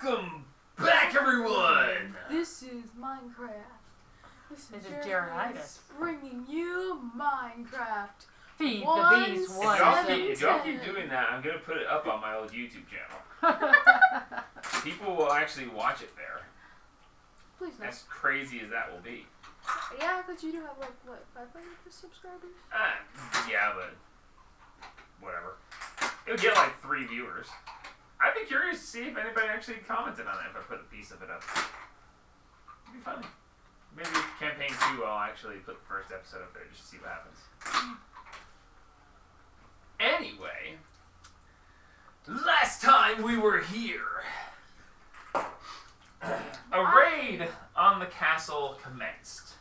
Welcome back, everyone! This is Minecraft. This is Jeremiah's bringing you Minecraft. Feed the bees If y'all keep doing that, I'm going to put it up on my old YouTube channel. People will actually watch it there. Please no. As crazy as that will be. Yeah, because you do have like, what, 500 subscribers? Yeah, but whatever. It'll get like 3 viewers. I'd be curious to see if anybody actually commented on it if I put a piece of it up. It'd be funny. Maybe campaign 2 I'll actually put the first episode up there just to see what happens. Anyway, last time we were here, a raid on the castle commenced.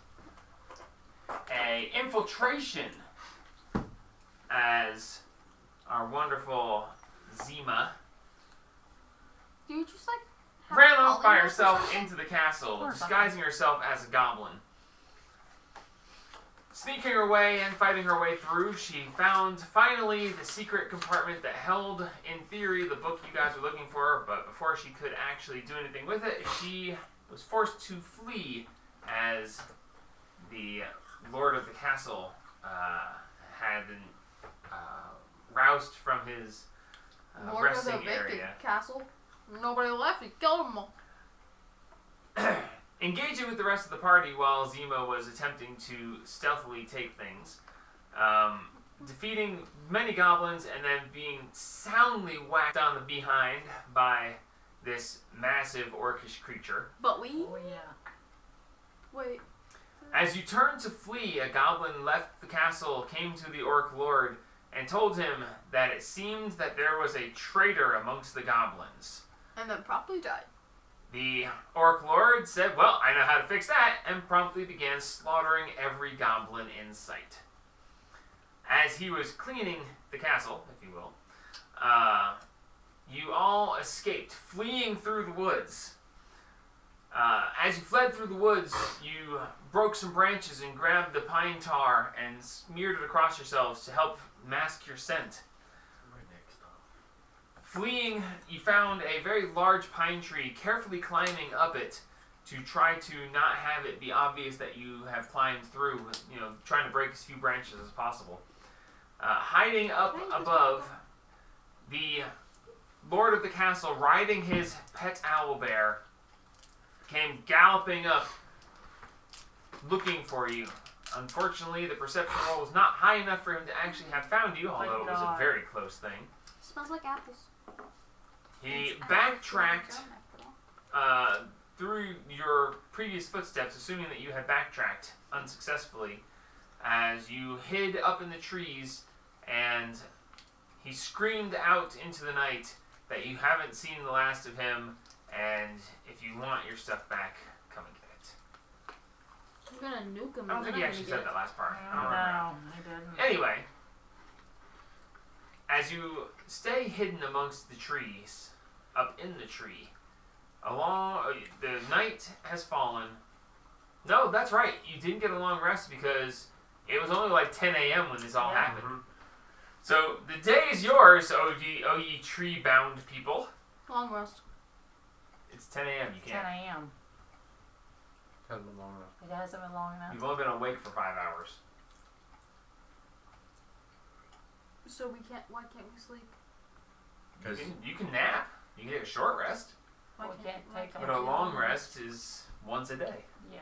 A infiltration as our wonderful Zima Do you just like ran off by herself into the castle, disguising herself as a goblin. Sneaking her way and fighting her way through, she found finally the secret compartment that held, in theory, the book you guys were looking for, but before she could actually do anything with it, she was forced to flee as the lord of the castle had been roused from his resting of the area. Castle. Nobody left. He killed them all. Engaging with the rest of the party while Zima was attempting to stealthily take things, defeating many goblins and then being soundly whacked on the behind by this massive orcish creature. But we... Oh, yeah. Wait. As you turned to flee, a goblin left the castle, came to the orc lord, and told him that it seemed that there was a traitor amongst the goblins. And then promptly died. The orc lord said, well, I know how to fix that, and promptly began slaughtering every goblin in sight. As he was cleaning the castle, if you will, you all escaped, fleeing through the woods. As you fled through the woods, you broke some branches and grabbed the pine tar and smeared it across yourselves to help mask your scent. Fleeing, you found a very large pine tree, carefully climbing up it to try to not have it be obvious that you have climbed through, trying to break as few branches as possible. Hiding up above, the lord of the castle, riding his pet owlbear, came galloping up, looking for you. Unfortunately, the perception roll was not high enough for him to actually have found you, although it was a very close thing. Smells like apples. He backtracked through your previous footsteps, assuming that you had backtracked unsuccessfully, as you hid up in the trees, and he screamed out into the night that you haven't seen the last of him, and if you want your stuff back, come and get it. I'm gonna nuke him. I don't think he actually said that last part. No, I didn't. Anyway, as you stay hidden amongst the trees, up in the tree, the night has fallen. No, that's right. You didn't get a long rest because it was only like 10 a.m. when this all happened. Mm-hmm. So the day is yours, O ye tree-bound people. Long rest. It's 10 a.m. You can't. 10 a.m. Hasn't been long enough. It hasn't been long enough. You've only been awake for 5 hours. So why can't we sleep? Because you can nap. You can take a short rest. We can't take But a long rest is once a day. Yeah.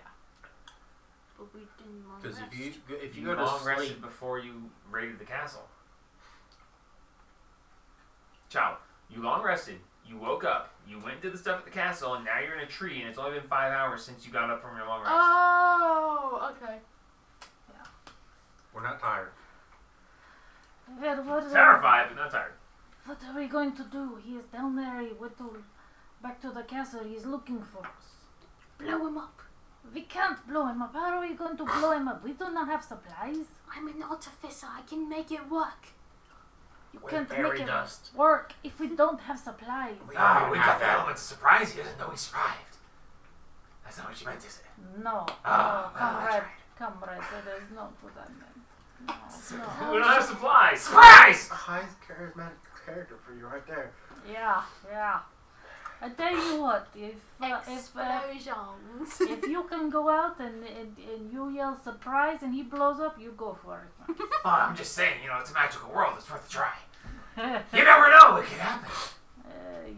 But we didn't long rest. if you You go to long sleep, rested before you raided the castle. Ciao. You long rested. You woke up. You went and did the stuff at the castle, and now you're in a tree, and it's only been 5 hours since you got up from your long rest. Oh, okay. we're not tired. Well, Terrified, but not tired. What are we going to do? He is down there. He went back to the castle. He's looking for us. Blow him up. We can't blow him up. How are we going to blow him up? We do not have supplies. I'm an artificer. I can make it work. You can't make it work if we don't have supplies. We got the element to surprise. He doesn't know he survived. That's not what you meant, is it? No. Oh, Comrade, that is not what I meant. No. We don't have supplies. Surprise! A high charismatic character for you right there. Yeah. I tell you what, Explosions. if you can go out and you yell surprise and he blows up, you go for it. Oh, I'm just saying, it's a magical world. It's worth a try. You never know what could happen.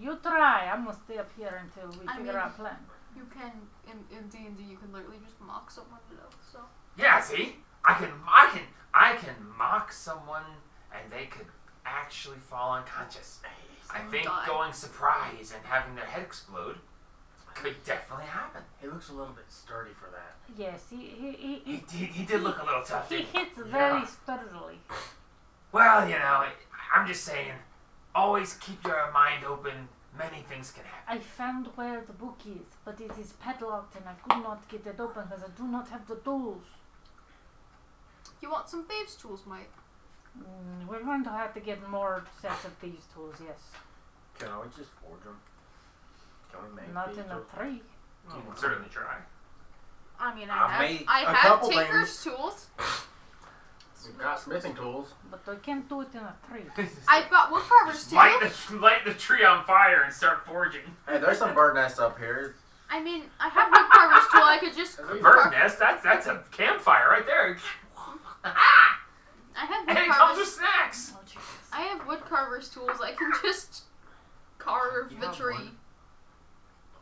You try. I'm gonna stay up here until we figure out a plan. You can in D&D you can literally just mock someone to death. So Yeah, see? I can mock someone and they could actually fall unconscious. I think die. going surprise and having their head explode could definitely happen. He looks a little bit sturdy for that. Yes, He did look a little tough, he didn't he? hits very sturdily. Well, I'm just saying, always keep your mind open. Many things can happen. I found where the book is, but it is padlocked and I could not get it open because I do not have the tools. you want some thieves' tools, mate? We're going to have to get more sets of these tools, yes. Can we just forge them? Can we make Not these in a tools? tree. You can certainly try. I mean, I've made I a have couple tinker's tools. We've got smithing tools. But I can't do it in a tree. I've got woodcarver's Just tools. light the tree on fire and start forging. Hey, there's some bird nests up here. I mean, I have woodcarver's tool. I could just. A bird nest? That's a campfire right there. I have And it comes with woodcarver's. snacks. Oh, Jesus. I have woodcarver's tools. I can just carve You the have tree. wood?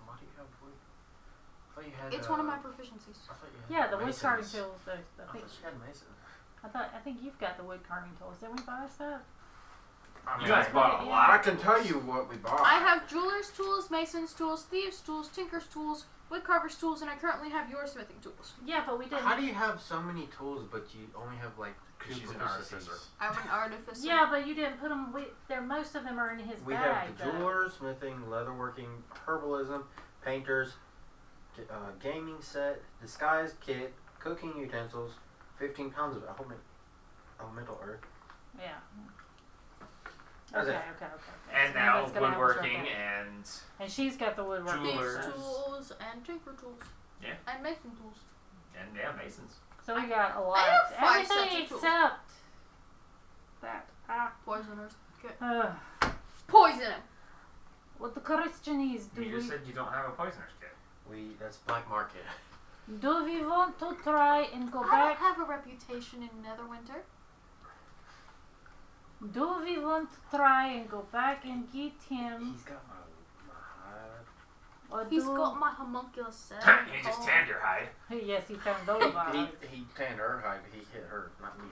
Why do you have wood? I thought you had. It's one of my proficiencies. I thought you had Yeah, the wood masons. carving tools. I I thought think you had masons. I think you've got the wood carving tools. Did we buy stuff? You guys bought a Yeah. lot. I can tell you what we bought. I have jeweler's tools, mason's tools, thieves' tools, tinker's tools, woodcarver's tools, and I currently have your smithing tools. Yeah, but we didn't. How do you have so many tools, but you only have like 'Cause two she's an proficiencies? artificer. I'm an artificer. Yeah, but you didn't put them. Most of them are in his We bag. have the jeweler, smithing, leatherworking, herbalism, painters, gaming set, disguise kit, cooking utensils, 15 pounds of elemental earth. Yeah. That's Okay, it. okay. And So now that's gonna help us right woodworking there. and And she's got the woodworking. Jewelers. Thieves' tools and tinker tools. Yeah. And mason tools. masons. So we got a lot. I have 5 Everything sets of tools. except that. Poisoners. Okay. What Poison him. the question is, You just said you don't have a poisoner's kit. That's black market. do we want to try and go I don't back? have a reputation in Netherwinter. Do we want to try and go back and get him? He's got my hide. Or He's do... got my homunculus set. You just tanned your hide. Yes, he found all of ours. He tanned her hide, but he hit her, not me.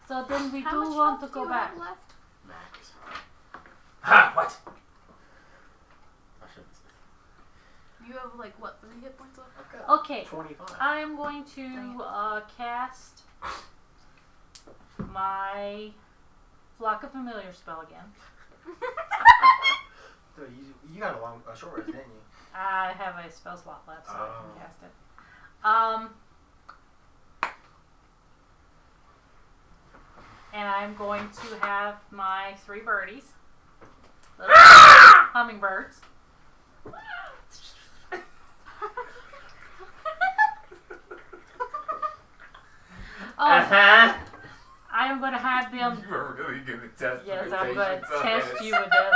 So then we How do much want to health do go you back. have left? Max. Ha! What? I shouldn't say. You have like what, 3 hit points left? I've got Okay, 25. I am going to Dang cast my Flock of Familiar spell again. Dude, you got a short rest, didn't you? I have a spell slot left, so I Oh. can cast it. And I'm going to have my 3 birdies, little hummingbirds. I am going to have them. You are really going to test Yes, my I'm going patience to on test this. you with this.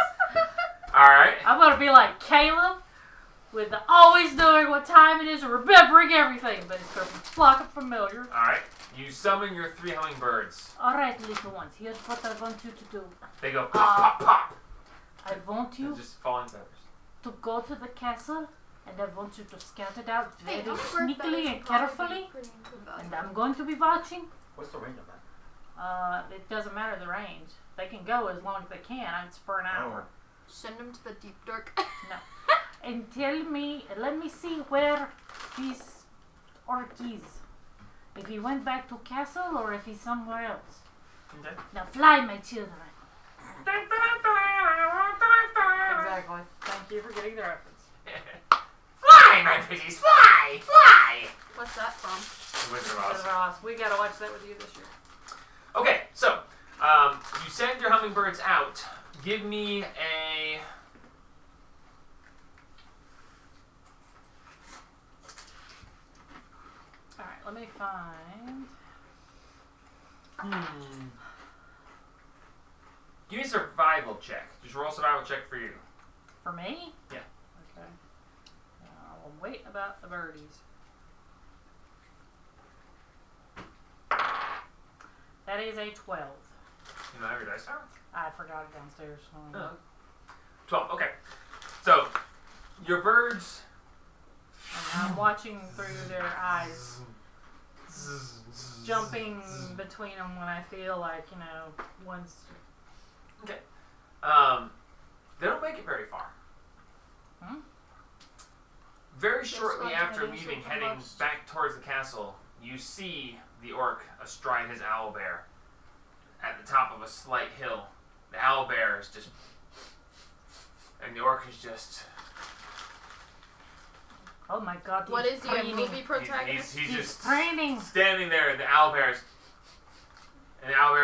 Alright. I'm going to be like Caleb, with the always knowing what time it is and remembering everything, but it's a flock of familiar. Alright. You summon your 3 hummingbirds. Alright, little ones, here's what I want you to do. They go pop, pop, pop. I want They're you just falling feathers. to go to the castle, and I want you to scout it out very Hey, hummingbird sneakily feathers and would probably carefully. be pretty good value. And I'm going to be watching. What's the range of that? It doesn't matter the range. They can go as long as they can. It's for an hour. Send him to the deep dark. And let me see where this orc is. If he went back to castle or if he's somewhere else. Okay. Now fly, my children. Exactly. Thank you for getting the reference. Fly, my pretties, fly, fly. What's that from? Wizard of Oz. Ross, we gotta watch that with you this year. Okay, so you send your hummingbirds out. Give me a. Alright, let me find. Give me a survival check. Just roll a survival check for you. For me? Yeah. Okay. I'll wait about the birdies. That is a 12. You know how your dice are? I forgot it downstairs. Oh. 12. Okay. So your birds. And I'm watching through their eyes, jumping between them when I feel like, one's... Okay. They don't make it very far. Very shortly like after heading leaving, to the heading most. back towards the castle, you see the orc astride his owlbear at the top of a slight hill. The owlbear is just... And the orc is just... Oh my god, What is he, a training. movie protagonist? He's just training. standing there, and the owlbear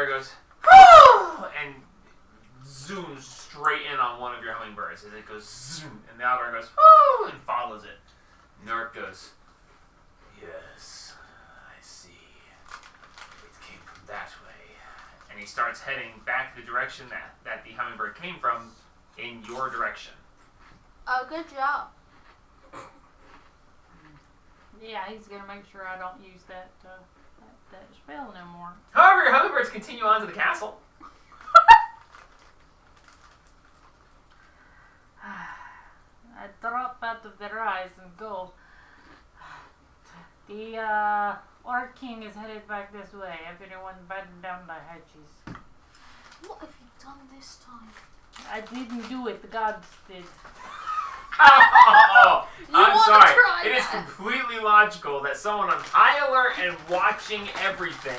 goes, "Oh!" and zooms straight in on one of your hummingbirds as it goes zoom, and the owlbear goes, "Oh!" and follows it. And the orc goes, "Yes, I see. It came from that way." And he starts heading back the direction that the hummingbird came from, in your direction. Oh, good job. Yeah, he's gonna make sure I don't use that spell no more. However, your hummingbirds continue on to the castle. I drop out of their eyes and go. The Orc King is headed back this way. Everyone batten down the hatches. What have you done this time? I didn't do it. The gods did. Oh, I'm wanna sorry. try It is that. completely logical that someone on high alert and watching everything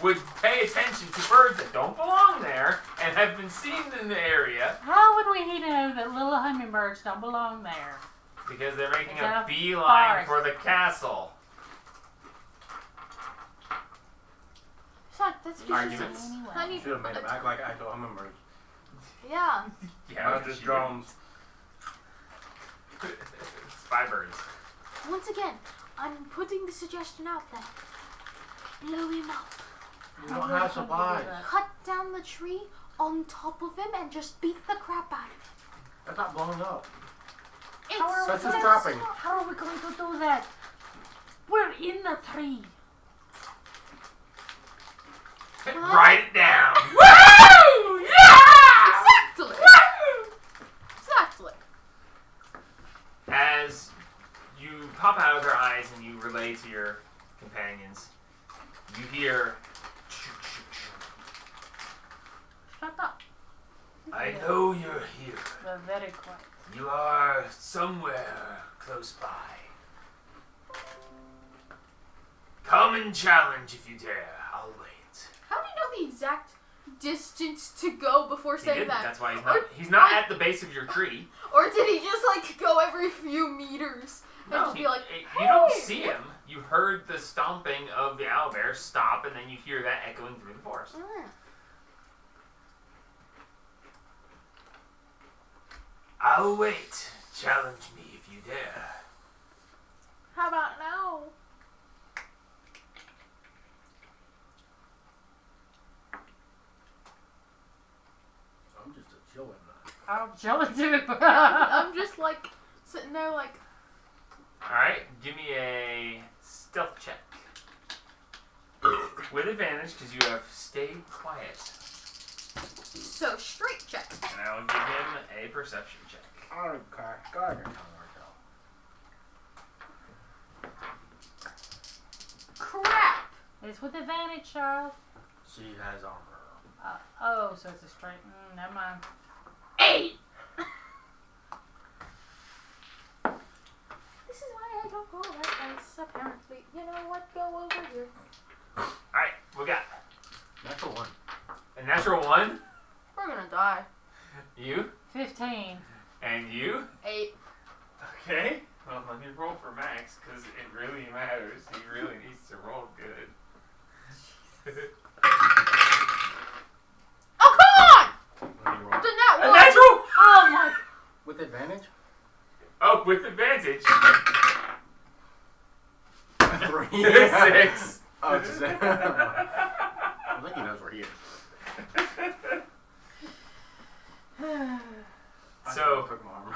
would pay attention to birds that don't belong there and have been seen in the area How would we know that little hummingbirds don't belong there? because they're making It's a a beeline forest. for the castle. Fuck, that's because Arguments. Anyway. honey. Should have made them act like actual hummingbirds. Yeah. Yeah, Not just drones. Spy birds. Once again, I'm putting the suggestion out there. Blow him up. We don't have supplies. Cut down the tree on top of him and just beat the crap out of him. That's not blowing up. How are That's we just gonna- trapping. How are we going to do that? We're in the tree. Write it down. Woo! Yeah! Exactly. Woo! Exactly. As you pop out of their eyes and you relay to your companions, you hear, Shut up. "I know you're here. They're very quiet. You are somewhere close by. Come and challenge if you dare. I'll wait." How do you know the exact distance to go before He saying didn't. that? That's why he's Or- not. He's not at the base of your tree. Or did he just like go every few meters and just be like, you don't "Hey!" see him. You heard the stomping of the owlbear stop, and then you hear that echoing through the forest. I'll wait. Challenge me if you dare. How about now? I'm just a chillin' nut. I'm chilling too. I'm just like sitting there like, Alright, give me a stealth check. With advantage, because you have stayed quiet. so straight check. And I will give him a perception check. Okay, go ahead and tell Crap. It's with advantage, Charles. She has armor. Oh, so it's a straight. Never mind. 8. This is why I don't roll that dice, apparently. You know what? Go over here. Alright, we got Natural one. a natural 1. We're gonna die. You. 15. And you. 8. Okay. Well, let me roll for Max, because it really matters. He really needs to roll good. Oh, come on! Let me roll. Did that A one? natural! Oh my. With advantage? Oh, with advantage. 3. 6. Oh, it's a 6. I think he knows where he is. I So- took my armor.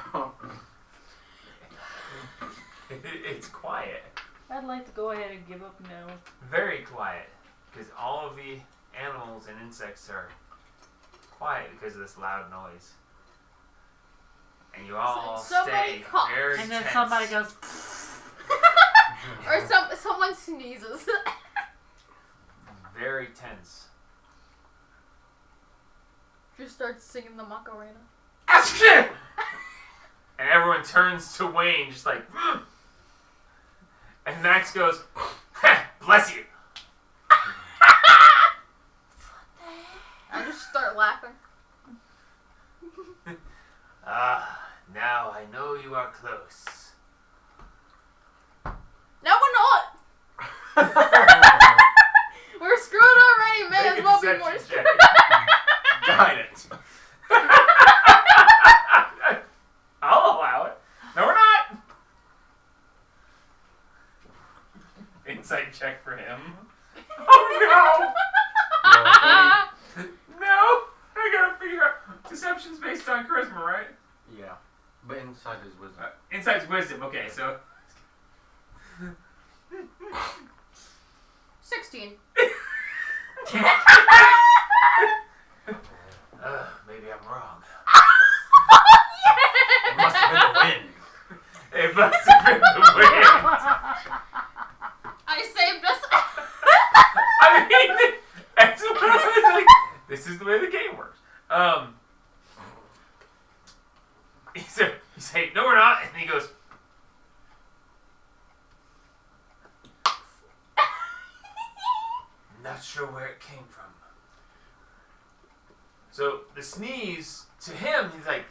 I'd like to go ahead and give up now. Very quiet, because all of the animals and insects are quiet because of this loud noise. And you all Somebody stay coughs. very And then tense. somebody goes, Or someone sneezes. Very tense. Just starts singing the Macarena. And everyone turns to Wayne, just like, and Max goes, bless you. I just start laughing. Now I know you are close. No, we're not. We're screwed already. May Make as a well be deception more check. screwed. Guidance. I'll allow it. No, we're not. Insight check for him. Oh no! No! I gotta figure out. Deception's based on charisma, right? Yeah. But inside his wisdom. Insight's wisdom. Okay, so 16. maybe I'm wrong. It must have been the wind. It must have been the wind. I saved us. I mean, that's what I was like. This is the way the game works. He's like, no, we're not, and he goes. Not sure where it came from. So the sneeze, to him, he's like,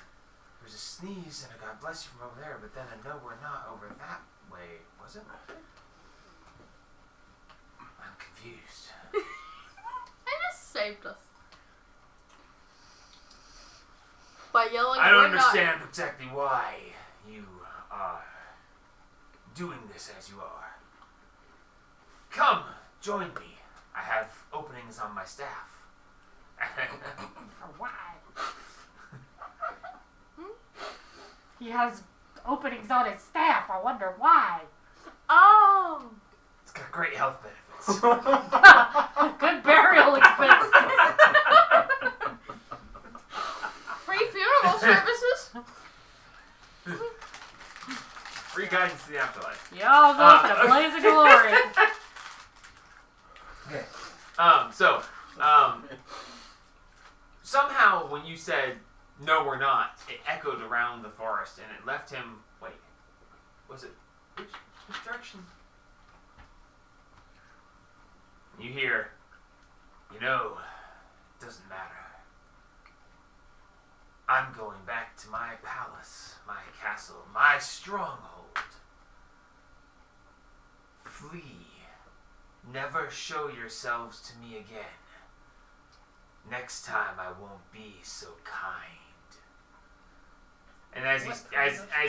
there's a sneeze and a God bless you from over there, but then a no, we're not over that way, was it? I'm confused. I just saved us. By yelling, I don't we're understand exactly why you are doing this as you are. Come, join me. I have openings on my staff. why? He has openings on his staff. I wonder why. Not. Oh. It's got great health benefits. Good burial expenses. Free funeral services. Free guidance to the afterlife. Y'all go for the blaze of glory. Okay. Somehow when you said, no, we're not, it echoed around the forest and it left him, wait, was it, which direction? You hear, it doesn't matter. I'm going back to my palace, my castle, my stronghold. Flee. Never show yourselves to me again. Next time I won't be so kind. And as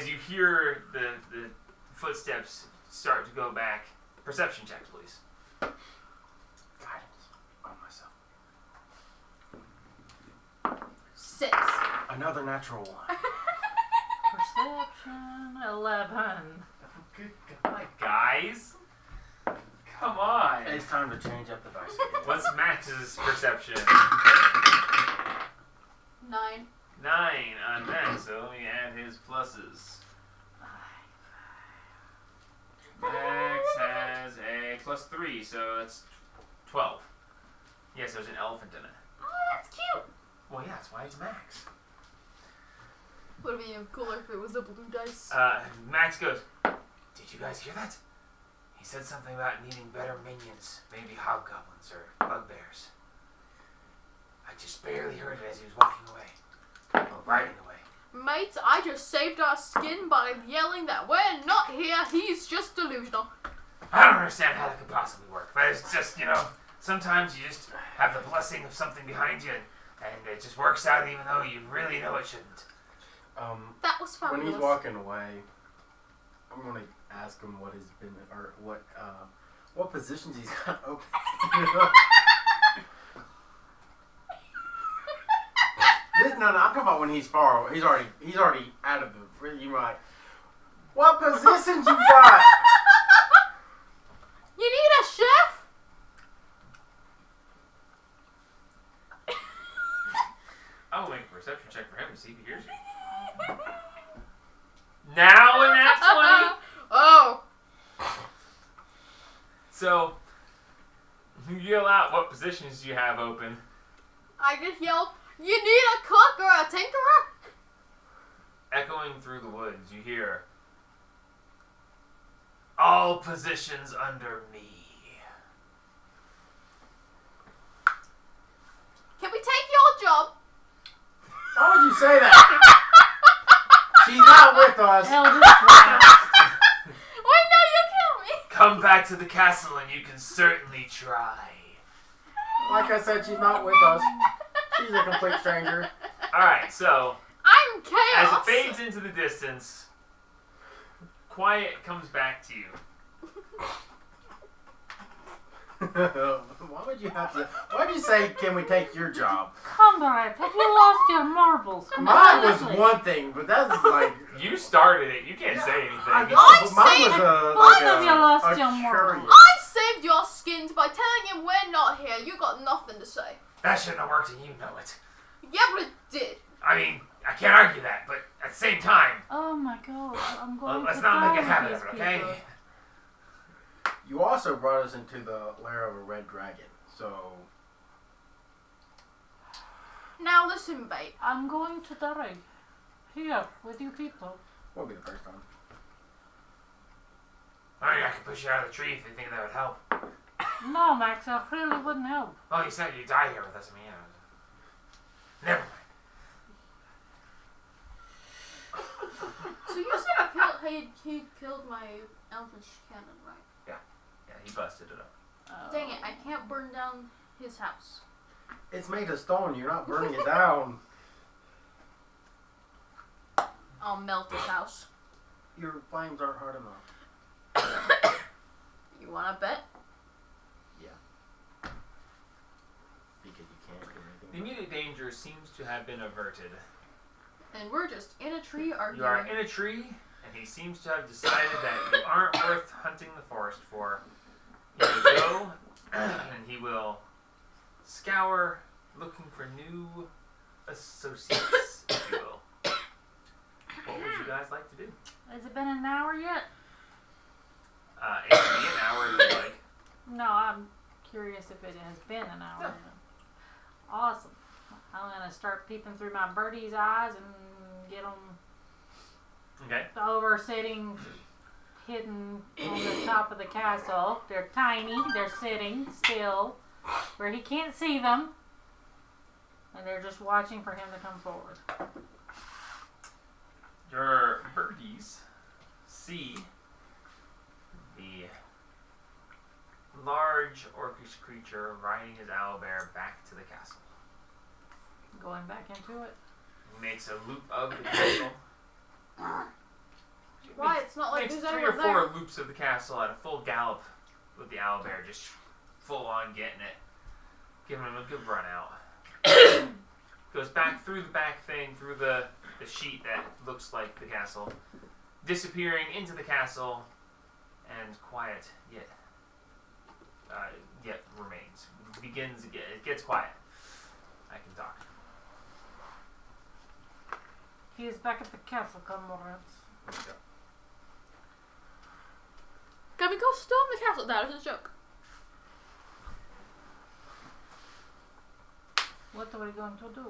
you hear the footsteps start to go back, perception checks, please. Guidance on myself. 6. Another natural one. Perception 11. Good God, guys. Come on. It's time to change up the dice again. What's Max's perception? 9. 9 on that, so let me add his pluses. Max has a +3, so that's 12. Yes, there's an elephant in it. Oh, that's cute. Well, yeah, that's why it's Max. Would have been cooler if it was a blue dice. Max goes, did you guys hear that? He said something about needing better minions, maybe hobgoblins or bugbears. I just barely heard it as he was walking away. Or riding away. Mates, I just saved our skin by yelling that we're not here. He's just delusional. I don't understand how that could possibly work, but it's just, sometimes you just have the blessing of something behind you, and it just works out even though you really know it shouldn't. That was fun. When he's walking away, I'm gonna ask him what has been, or what positions he's got open. No, I'm talking about when he's far away. He's already out of the. You right? What positions you got? perception check for him to see if he hears you. Now in that 20. Oh. So you yell out what positions you have open. I just yelled, "You need a cook or a tinkerer?" Echoing through the woods, you hear, "All positions under me." Can we take your job? Why would you say that? She's not with us. Eldest blast. Wait, no, you killed me. Come back to the castle and you can certainly try. Like I said, she's not with us. She's a complete stranger. Alright, so I'm as chaos. it fades into the distance, quiet comes back to you. Why would you have to? Why would you say, "Can we take your job"? Comrade, have you lost your marbles? Mine was Completely. one thing, but that's like. You started it. You can't say anything. I I know, but mine say was a. both Like of you lost a your curious. marbles. I saved your skins by telling him we're not here. You got nothing to say. That shouldn't have worked and you know it. Yeah, but it did. I mean, I can't argue that, but at the same time, Oh my god, I'm going let's to not die make a with habit these of it, okay? people. You also brought us into the lair of a red dragon, so. Now listen, babe. I'm going to die. Here, with you people. Won't be the first time. I mean, I could push you out of the tree if you think that would help. No, Max, that really wouldn't help. Oh, you said you'd die here with us. I mean, yeah. Never mind. So you said he killed my elfish cannon, right? Yeah, he busted it up. Oh. Dang it, I can't burn down his house. It's made of stone. You're not burning it down. I'll melt his house. Your flames aren't hard enough. You wanna bet? Because you can't do anything. The immediate danger seems to have been averted. And we're just in a tree arguing. You are in a tree, and he seems to have decided that you aren't worth hunting the forest for. He will go, and he will scour, looking for new associates, if you will. What would you guys like to do? Has it been an hour yet? It can be an hour if you like. No, I'm curious if it has been an hour. Yeah. Awesome. I'm gonna start peeping through my birdie's eyes and get them Okay. over sitting hidden on the top of the castle. They're tiny. They're sitting still where he can't see them. And they're just watching for him to come forward. Your birdies see the large orcish creature riding his owlbear back to the castle. Going back into it. He makes a loop of the castle. Why? It's not like Makes there's 3 or anyone 4 there. loops of the castle at a full gallop with the owlbear just full on getting it. Giving him a good run out. Goes back through the back thing, through the sheet that looks like the castle, disappearing into the castle, and quiet yet remains. Begins again. It gets quiet. I can talk. He is back at the castle, comrades. Can we go storm the castle? That is a joke. What are we going to do?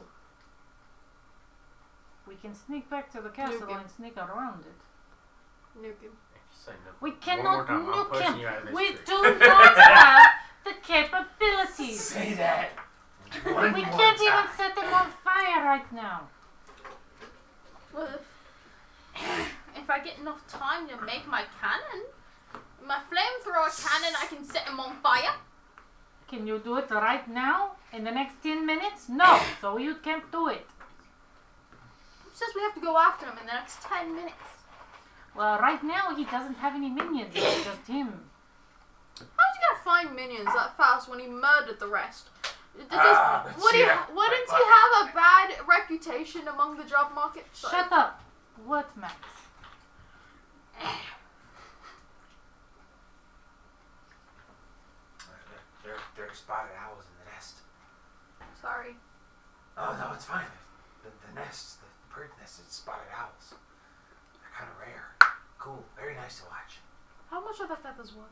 We can sneak back to the castle Nuke him. and sneak around it. Nuke him. Say no. We One cannot more time, I'm nuke pushing him. you out of this We tree. do not have the capabilities. Say that. We can't even set them on fire right now. Well, if I get enough time to make my cannon, my flamethrower cannon, I can set him on fire. Can you do it right now? In the next 10 minutes? No, so you can't do it. It says we have to go after him in the next 10 minutes. Well, right now he doesn't have any minions. It's just him. How's he gonna find minions that fast when he murdered the rest? Wouldn't he have a bad reputation among the job market? Shut up. What, Max? There are spotted owls in the nest. Sorry. Oh no, it's fine. the nest, the bird nest, is spotted owls. They're kind of rare. Cool. Very nice to watch. How much are the feathers worth?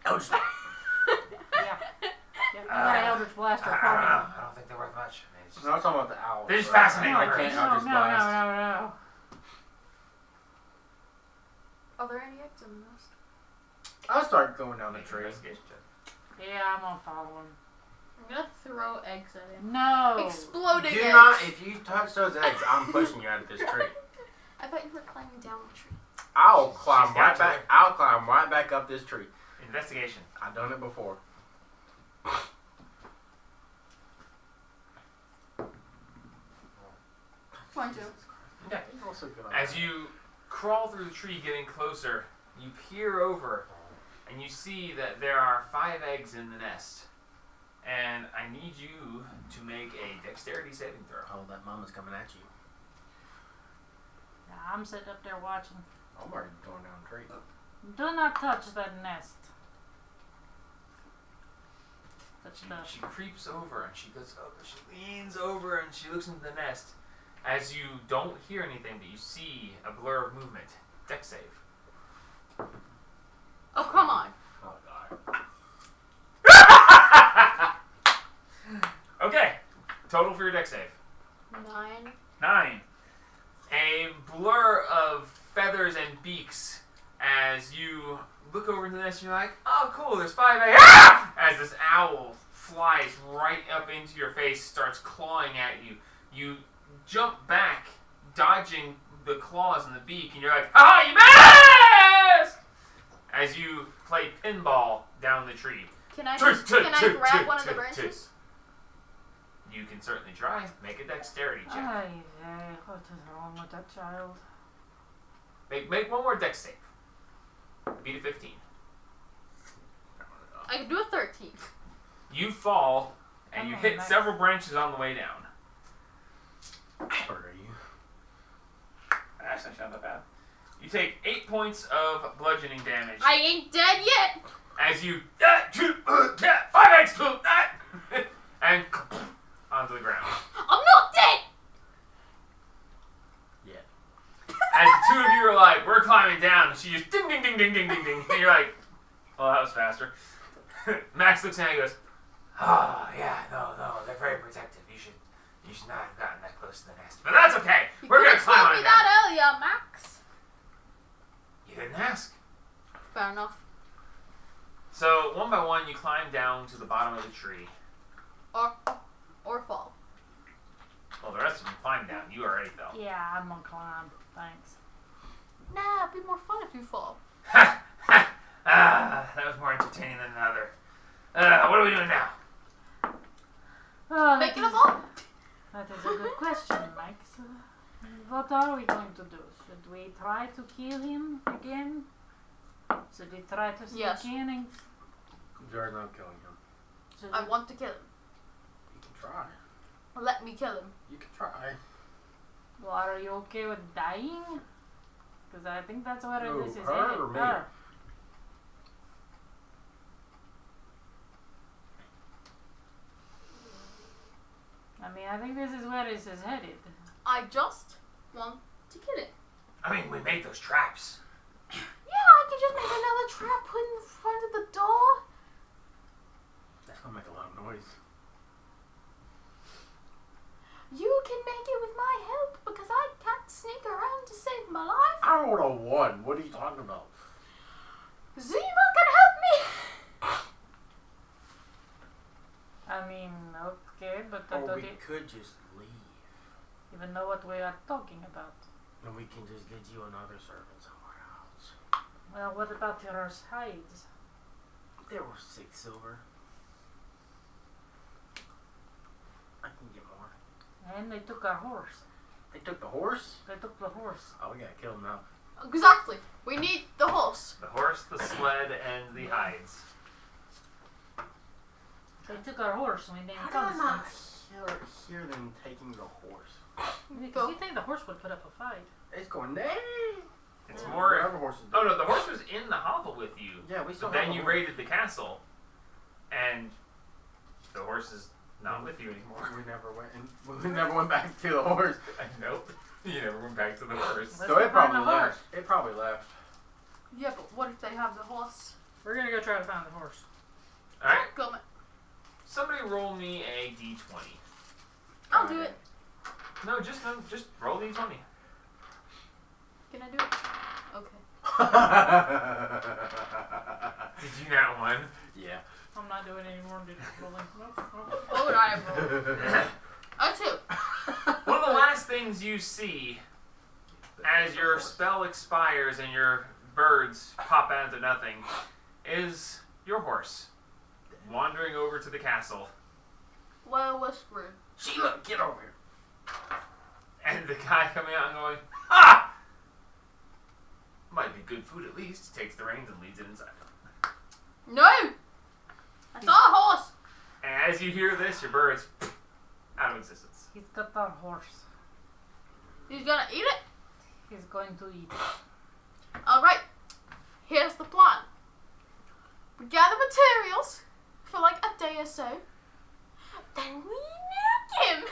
Oh, just, Yeah. You got an Eldritch Blaster I for don't me. know. I don't think they're worth much. I mean, it's just, No, I'm talking about the owls. they're just right? fascinating. No, like no, birds. Eldritch no, Blast. no. Are there any eggs in the nest? I'll start going down the Make an tree. investigation check. Yeah, I'm gonna follow him. I'm gonna throw eggs at him. No. Exploding Do eggs. not, if you touch those eggs, I'm pushing you out of this tree. I thought you were climbing down the tree. I'll climb She's right got back. you. I'll climb right back up this tree. Investigation. I've done it before. Mine too. Okay. Also good on As that. you crawl through the tree, getting closer, you peer over, and you see that there are 5 eggs in the nest. And I need you to make a dexterity saving throw. Oh, that mama's coming at you. Yeah, I'm sitting up there watching. I'm already going down the tree. Do not touch that nest. Touch She the. creeps over and she goes over, she leans over and she looks into the nest. As you don't hear anything, but you see a blur of movement. Dex save. Oh, come on. Oh god. Okay. Total for your dex save. 9. 9. A blur of feathers and beaks as you look over into the nest and you're like, oh cool, there's 5 eggs. Ah! As this owl flies right up into your face, starts clawing at you. You jump back, dodging the claws and the beak, and you're like, ah, you missed! As you play pinball down the tree. Can I grab one of the branches? You can certainly try. Make a dexterity check. Ay, what is wrong with that child? Make one more dex save. Beat a 15. I can do a 13. You fall, and you Oh, hit nice. several branches on the way down. What are you? Actually, not that bad. You take 8 points of bludgeoning damage I ain't dead yet. as you 5 eggs and onto the ground. I'm not dead. Yeah. As the 2 of you are like, we're climbing down, and she just ding ding ding ding ding ding ding, and you're like, well, that was faster. Max looks at you and goes, oh yeah, no, they're very protective. You should not have gotten that close to the nest, but that's okay. You We're could gonna have climb told on me down. that earlier, Max. You didn't ask. Fair enough. So one by one, you climb down to the bottom of the tree. Or fall. Well, the rest of them climb down. You already fell. Yeah, I'm gonna climb. Thanks. Nah, it'd be more fun if you fall. That was more entertaining than another. What are we doing now? Oh, Making a ball? That is a good question, Max. What are we going to do? Should we try to kill him again? Should we try to sneak Yes. in and... You're not killing him. should I we- want to kill him. You can try. Let me kill him. You can try. Well, are you okay with dying? Because I think that's where Who, this is her headed. or me? Her. I mean, I think this is where this is headed. I just want to kill it. I mean, we made those traps. Yeah, I could just make another trap put in front of the door. That's gonna make a lot of noise. You can make it with my help because I can't sneak around to save my life. I would have won. What are you talking about? Zima can help me. I mean, okay, but I Or don't we could just leave. even know what we are talking about. And we can just get you another servant somewhere else. Well, what about your hides? There were 6 silver. I can get more. And they took our horse. They took the horse? They took the horse. Oh, we gotta kill him now. Exactly. We need the horse. The horse, the sled, and the hides. They took our horse when they didn't How did I come. not hear them taking the horse? Because you think the horse would put up a fight. It's going, nay! It's Yeah. more. Whatever horse is Oh no, the horse was in the hovel with you. Yeah, we still But have then the you horse. raided the castle, and the horse is not with you anymore. We never went back to the horse. Nope. You never went back to the horse. Let's So go it find probably the horse. left. It probably left. Yeah, but what if they have the horse? We're gonna go try to find the horse. Alright. Go, man. Somebody roll me a d20. I'll do it. No, just roll d20. Can I do it? Okay. Did you not win? Yeah. I'm not doing any more rolling. Nope. What would I have rolled? A 2. One of the last things you see as your spell expires and your birds pop out into nothing is your horse wandering over to the castle. Well, we're screwed. Sheila, get over here. And the guy coming out and going, "Ah! Might be good food at least." Takes the reins and leads it inside. No! I saw a horse! And as you hear this, your bird's out of existence. He's got our horse. He's gonna eat it? He's going to eat it. Alright. Here's the plan. We gather materials for like a day or so. Then we nuke him!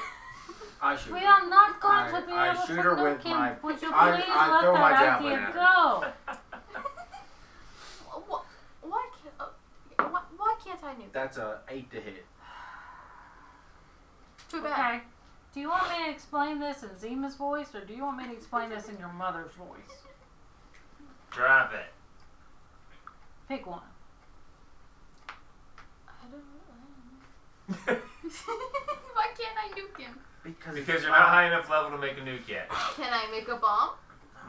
I shoot We her. are not going to be I able shoot to her nuke with him. my- Would you I please throw let my that javelin idea at go? Why can't I nuke? That's a 8 to hit. Too bad. Okay. Do you want me to explain this in Zima's voice, or do you want me to explain this in your mother's voice? Drop it. Pick one. I don't know. Why can't I nuke him? Because you're not high enough level to make a nuke yet. Can I make a bomb?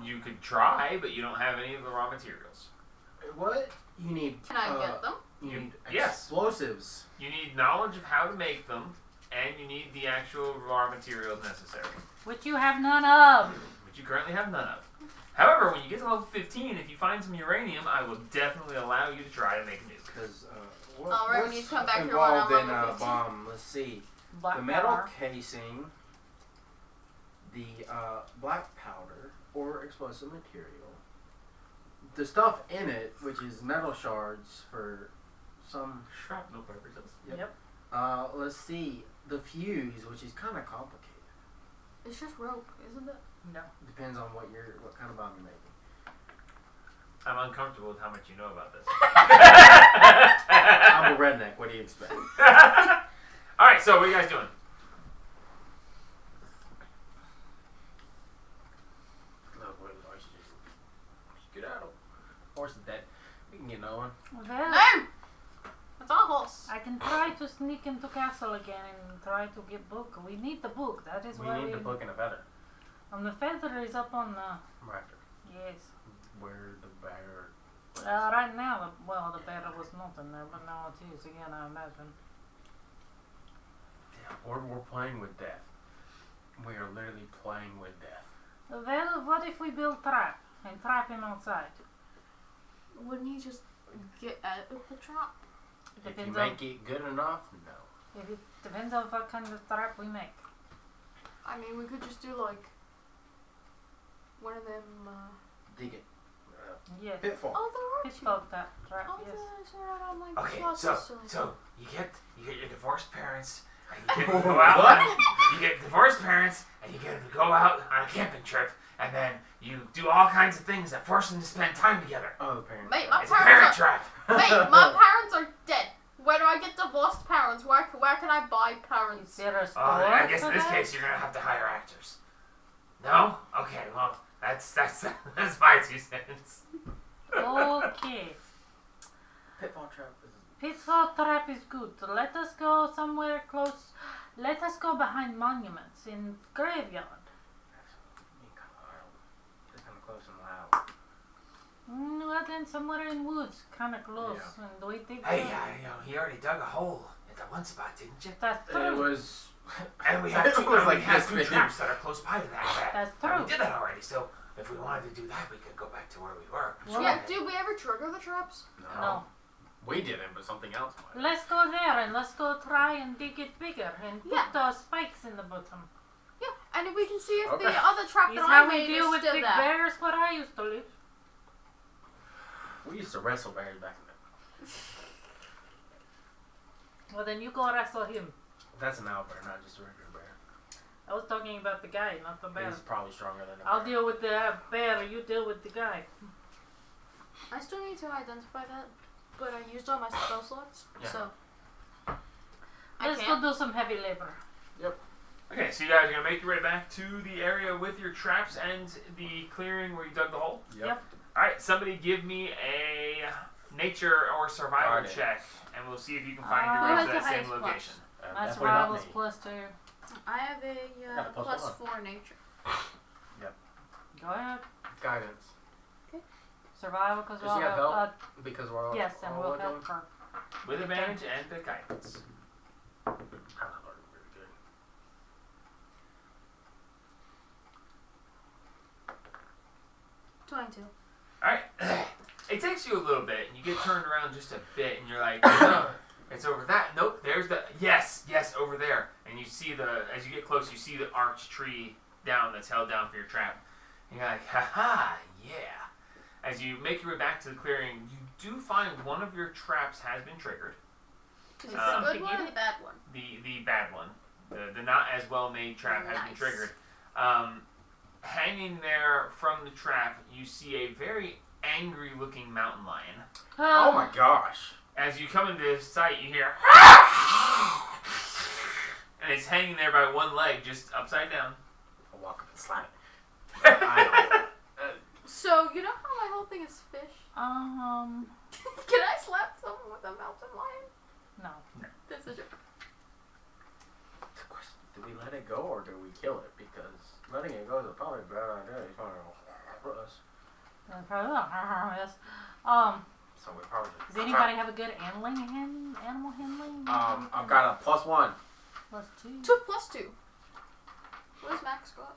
You could try, but you don't have any of the raw materials. What? You need. Can I get them? You need Yes. explosives. You need knowledge of how to make them, and you need the actual raw materials necessary, Which you have none of. which you currently have none of. However, when you get to level 15, if you find some uranium, I will definitely allow you to try to make a nuke. Because Alright, we what's need to come back here when I'm involved in level a 15. bomb? Let's see. Black The metal power. casing, the black powder or explosive material, the stuff in it, which is metal shards for some. Shrapnel purposes. Yep. Let's see. The fuse, which is kind of complicated. It's just rope, isn't it? No. Depends on what kind of bomb you're making. I'm uncomfortable with how much you know about this. I'm a redneck. What do you expect? Alright, so what are you guys doing? Skedaddle. Horse is dead. We can get another one. Well, No! It's our horse. I can try to sneak into castle again and try to get book. We need the book. That is We why need the book and a feather. The feather is up on the. Rafter. Yes. Where the bear. Right now, the better was not in there, but now it is again, I imagine. Damn, we're playing with death. We are literally playing with death. Well, what if we build trap and trap him outside? Wouldn't he just get out of the trap? If you Depends make it good enough, no. If it depends on what kind of trap we make. I mean, we could just do like one of them. Dig it. Yes. Pitfall. Oh, there are It's two. called that trap. Oh, Yes. there's one on like Okay, classes, so you get your divorced parents, and you get to go out. What? You get divorced parents, and you get them to go out on a camping trip, and then you do all kinds of things that force them to spend time together. Oh, the parents. Mate, my It's a parent parents trap. are mate, my parents are dead. Where do I get divorced parents? Where can I buy Is parents? there a store I guess for in this that? case you're gonna have to hire actors. No? Okay, well that's my 2 cents. Okay. Pitfall trap is. Pitfall trap is good. Let us go somewhere close. Let us go behind monuments in graveyard. It's kind of close and loud. Well, then somewhere in woods, kind of close. And we dig. Hey, he already dug a hole at that one spot, didn't you? That's It true. was. And we have It two, was and like we have this two big. traps that are close by to that. That's And true. we did that already, so if we wanted to do that, we could go back to where we were. Well, Yeah, did we ever trigger the traps? No. We didn't, but something else might. Let's go there and let's go try and dig it bigger and put Yeah. the spikes in the bottom. Yeah, and if we can see if Okay. the other trap Is that how I we made deal is with still big there. bears where I used to live. We used to wrestle bears back in the. Well, then you go wrestle him. That's an owlbear, not just a regular bear. I was talking about the guy, not the bear. He's probably stronger than a bear. I'll deal with the bear. You deal with the guy. I still need to identify that, but I used all my spell slots, Yeah. so. Let's go do some heavy labor. Okay, so you guys are gonna make your way back to the area with your traps and the clearing where you dug the hole. Yep. All right, somebody give me a nature or survival Got it. check, and we'll see if you can find Who your way has to the that same highest plus? location. My Definitely not survival's me. +2. I have a Got a plus +4 nature. Go ahead. Guidance. Survival because Does we'll she have have. help? Because we're all Yes, and all we'll looking. help her. With advantage and the guidance. Really good. Twenty-two. All right, it takes you a little bit, and you get turned around just a bit, and you're like, no, it's over that. Nope, there's the yes, over there. And you see as you get close, you see the arched tree down that's held down for your trap. And you're like, ha, yeah. As you make your way back to the clearing, you do find one of your traps has been triggered. Is it the good one or Begin? the bad one? The bad one, the not as well made trap has been Nice. triggered. Hanging there from the trap, you see a very angry looking mountain lion. Oh my gosh. As you come into sight, you hear, and it's hanging there by one leg, just upside down. I'll walk up and slap it. I So, you know how my whole thing is fish? Um, Can I slap someone with a mountain lion? no. That's a joke. Do we let it go or do we kill it? Because letting it go is probably a bad idea. He's probably gonna us. Yes. So we probably just. Does anybody have a good animal handling? I've got a +1. +2. 2 + 2. What does Max got?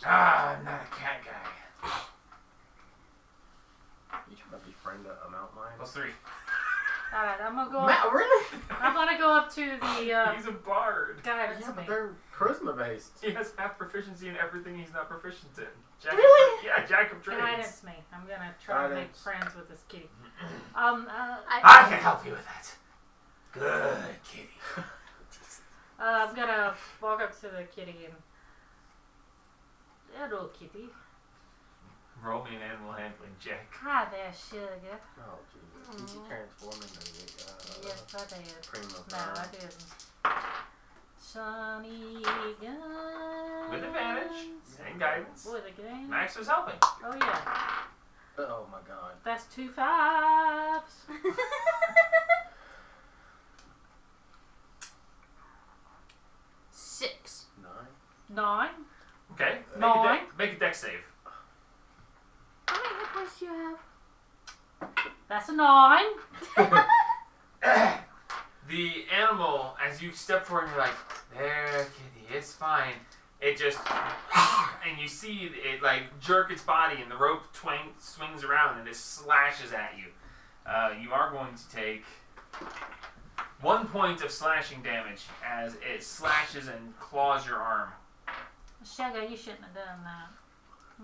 I'm not a cat guy. You trying to befriend a mountain lion? +3. All right, I'm gonna go. Matt, really? I'm gonna go up to the He's a bard. guidance Yeah, but me. they're charisma based. He has half proficiency in everything he's not proficient in. Jack Really? Yeah, Jack of Trades. Guidance me. I'm gonna try to make Guidance. friends with this kitty. I can help you with that. Good kitty. I'm gonna walk up to the kitty and. Hello, kitty. Roll me an animal handling check. Hi there, sugar. Oh, Jesus. Did you transform into the Yes, I did. cream of No, I didn't. Sunny guns. With advantage and guidance. Boy, the game. Max was helping. Oh yeah, Oh my god. that's 2 5s. 6. 9. 9. Okay. Nine. Make a deck save. How many hit points do you have? That's a 9. The animal, as you step forward, you're like, there, kitty, it's fine. It just, and you see it like jerk its body, and the rope swings around, and it slashes at you. You are going to take 1 point of slashing damage as it slashes and claws your arm. Sugar, you shouldn't have done that.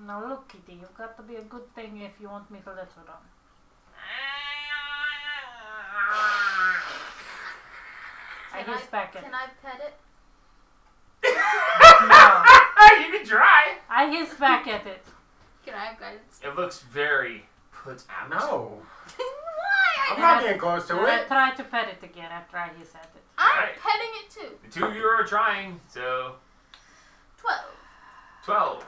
Now look, kitty, you've got to be a good thing if you want me to let you down. I hiss back at Can it. I pet it? No. You can try. I hiss back at it. Can I have guidance? It looks very put out. No. Why? I'm not getting close to And I it. try to pet it again after I hiss at it. I'm Alright. petting it too. The two of you are trying, so 12. 12.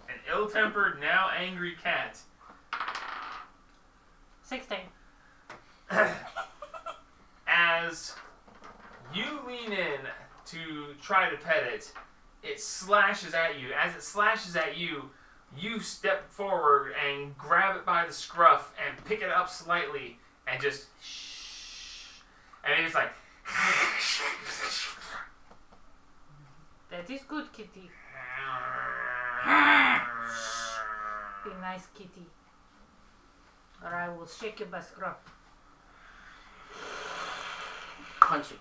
An ill-tempered, now angry cat. 16. As you lean in to try to pet it, it slashes at you. As it slashes at you, you step forward and grab it by the scruff and pick it up slightly and just shh. And it's like That is good, kitty. Be nice, kitty. Or I will shake you by scruff. Punch it.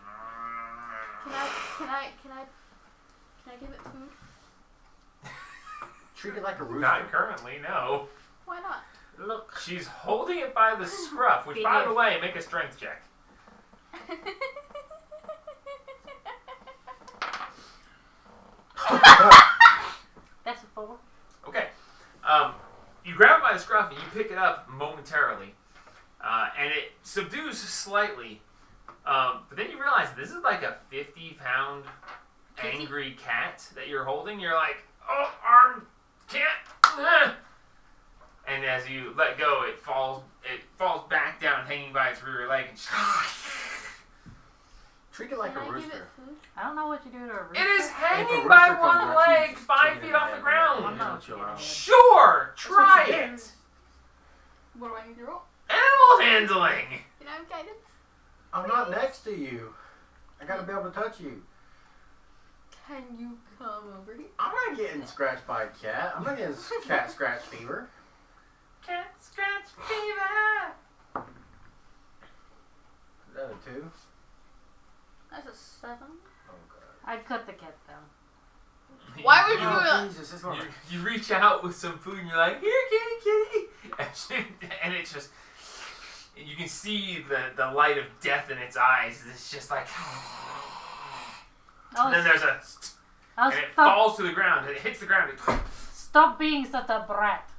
Can I give it food? Treat it like a rooster. Not currently, no. Why not? Look. She's holding it by the scruff, which, by the way, make a strength check. That's a 4. Okay. You grab it by the scruff and you pick it up momentarily. And it subdues slightly. But then you realize this is like a 50-pound angry cat that you're holding. You're like, oh, arm, cat. And as you let go, it falls back down, hanging by its rear leg. And Treat it like Can a I give it rooster. food? I don't know what you do to a rooster. it is If a hanging by rooster one comes at you, leg, 5 chicken feet off the in ground. I'm not It'll chill out. Sure, try what you it. do. What do I need to roll? Animal handling. Can I have guidance? I'm not next to you. I gotta be able to touch you. Can you come over here? I'm not getting scratched by a cat. I'm not getting cat scratch fever. Cat scratch fever. Is that a 2? That's a 7. Oh god. I'd cut the cat down. Why would you do Oh, that? Jesus, this one. You reach out with some food and you're like, here, kitty, kitty. And it's just, you can see the light of death in its eyes. It's just like, and then there's a, I'll and it stop, falls to the ground. It hits the ground. It stop being such a brat.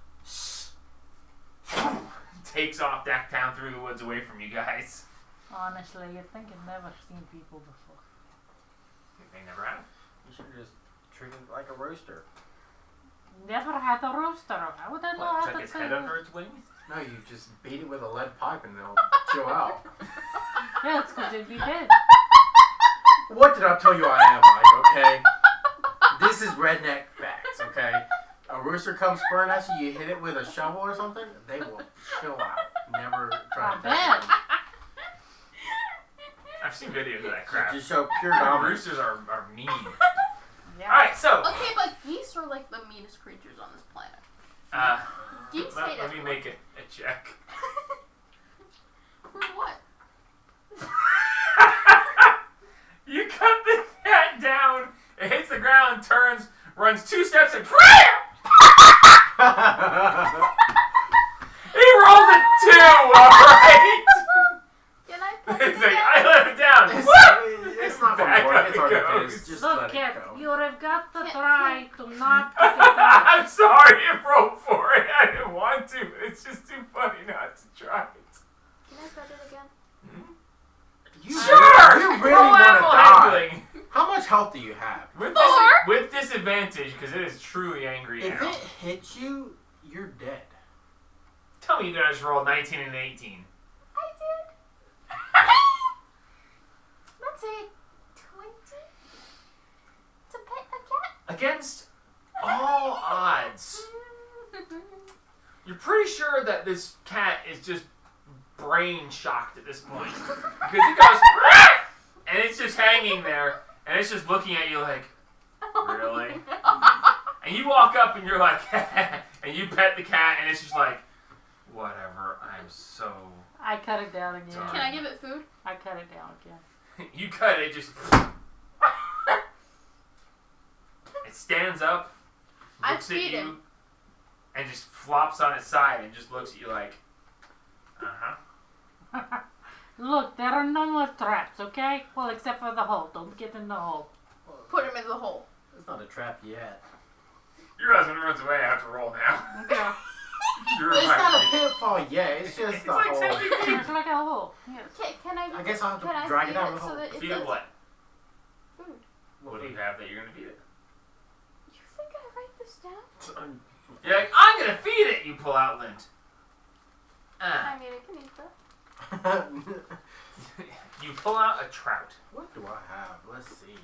takes off back down through the woods away from you guys. Honestly, you'd think I've never seen people before. They never have. You should just treat it like a rooster. Never had a rooster. I wouldn't know What, how tuck to its say head it. under its wings? No, you just beat it with a lead pipe and they'll chill out. Yeah, it's because it'd be dead. What did I tell you I am, Mike, okay? This is redneck facts, okay? A rooster comes spurring at you, you hit it with a shovel or something, they will chill out. Never try I to bet. touch I've seen videos of that them. crap. Just show pure Our dominance. roosters are mean. Yeah. Alright, so, Okay, but geese are like the meanest creatures on this planet. Geese hate let me everyone. make a check. For what? You cut the cat down, it hits the ground, turns, runs 2 steps, and he rolled a 2, alright? Can I put it It's like, again? I let it down. It's not Back gonna work, up it's it already goes. fixed. Just Look, let it cat, go. you have got to Can- try to not pick it up. I'm sorry it broke for it. I didn't want to, but it's just too funny not to try it. Can I pet it again? You Sure! You really Roll want to animal die. handling. How much health do you have? With disadvantage, because it is truly angry If now. it hits you, you're dead. Tell me you didn't just roll 19 and 18. I did. Let's say 20 to pet a cat. Against all odds, you're pretty sure that this cat is just brain shocked at this point. Because it goes, and it's just hanging there, and it's just looking at you like, really? And you walk up and you're like, and you pet the cat, and it's just like, whatever, I'm so... I cut it down again. Sorry. Can I give it food? I cut it down again. You cut it, just... It stands up, I looks at feed you, him. and just flops on its side and just looks at you like, uh-huh. Look, there are no more traps, okay? Well, except for the hole. Don't get in the hole. Put him in the hole. It's not a trap yet. Your husband runs away. I have to roll now. Okay. You're It's right. not a pitfall yet. It's just It's the like hole. 10 feet deep. It's like a hole. Yes. Can I? I guess I'll have to can I drag feed it out of it the so hole. that it Feed does it what? food? What do you have that you're going to feed it? You think I write this down? You're like, I'm going to feed it. You pull out lint. I mean, it can eat that. You pull out a trout. What do I have? Let's see.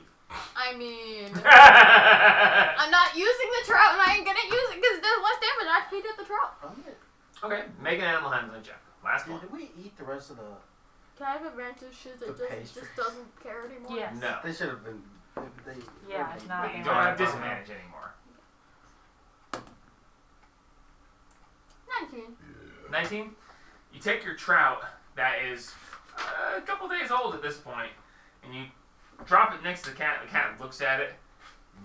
I mean, Okay, I'm not using the trout, and I ain't gonna use it because it does less damage. I feed it the trout. make an animal handling check. Last one. Did we eat the rest of the... Can I have advantage shoes that The just pastries. doesn't care anymore? Yes. No. They should have been... They, Yeah, it's not- You don't have disadvantage anymore. 19. 19. You take your trout that is a couple days old at this point, and you drop it next to the cat. The cat looks at it,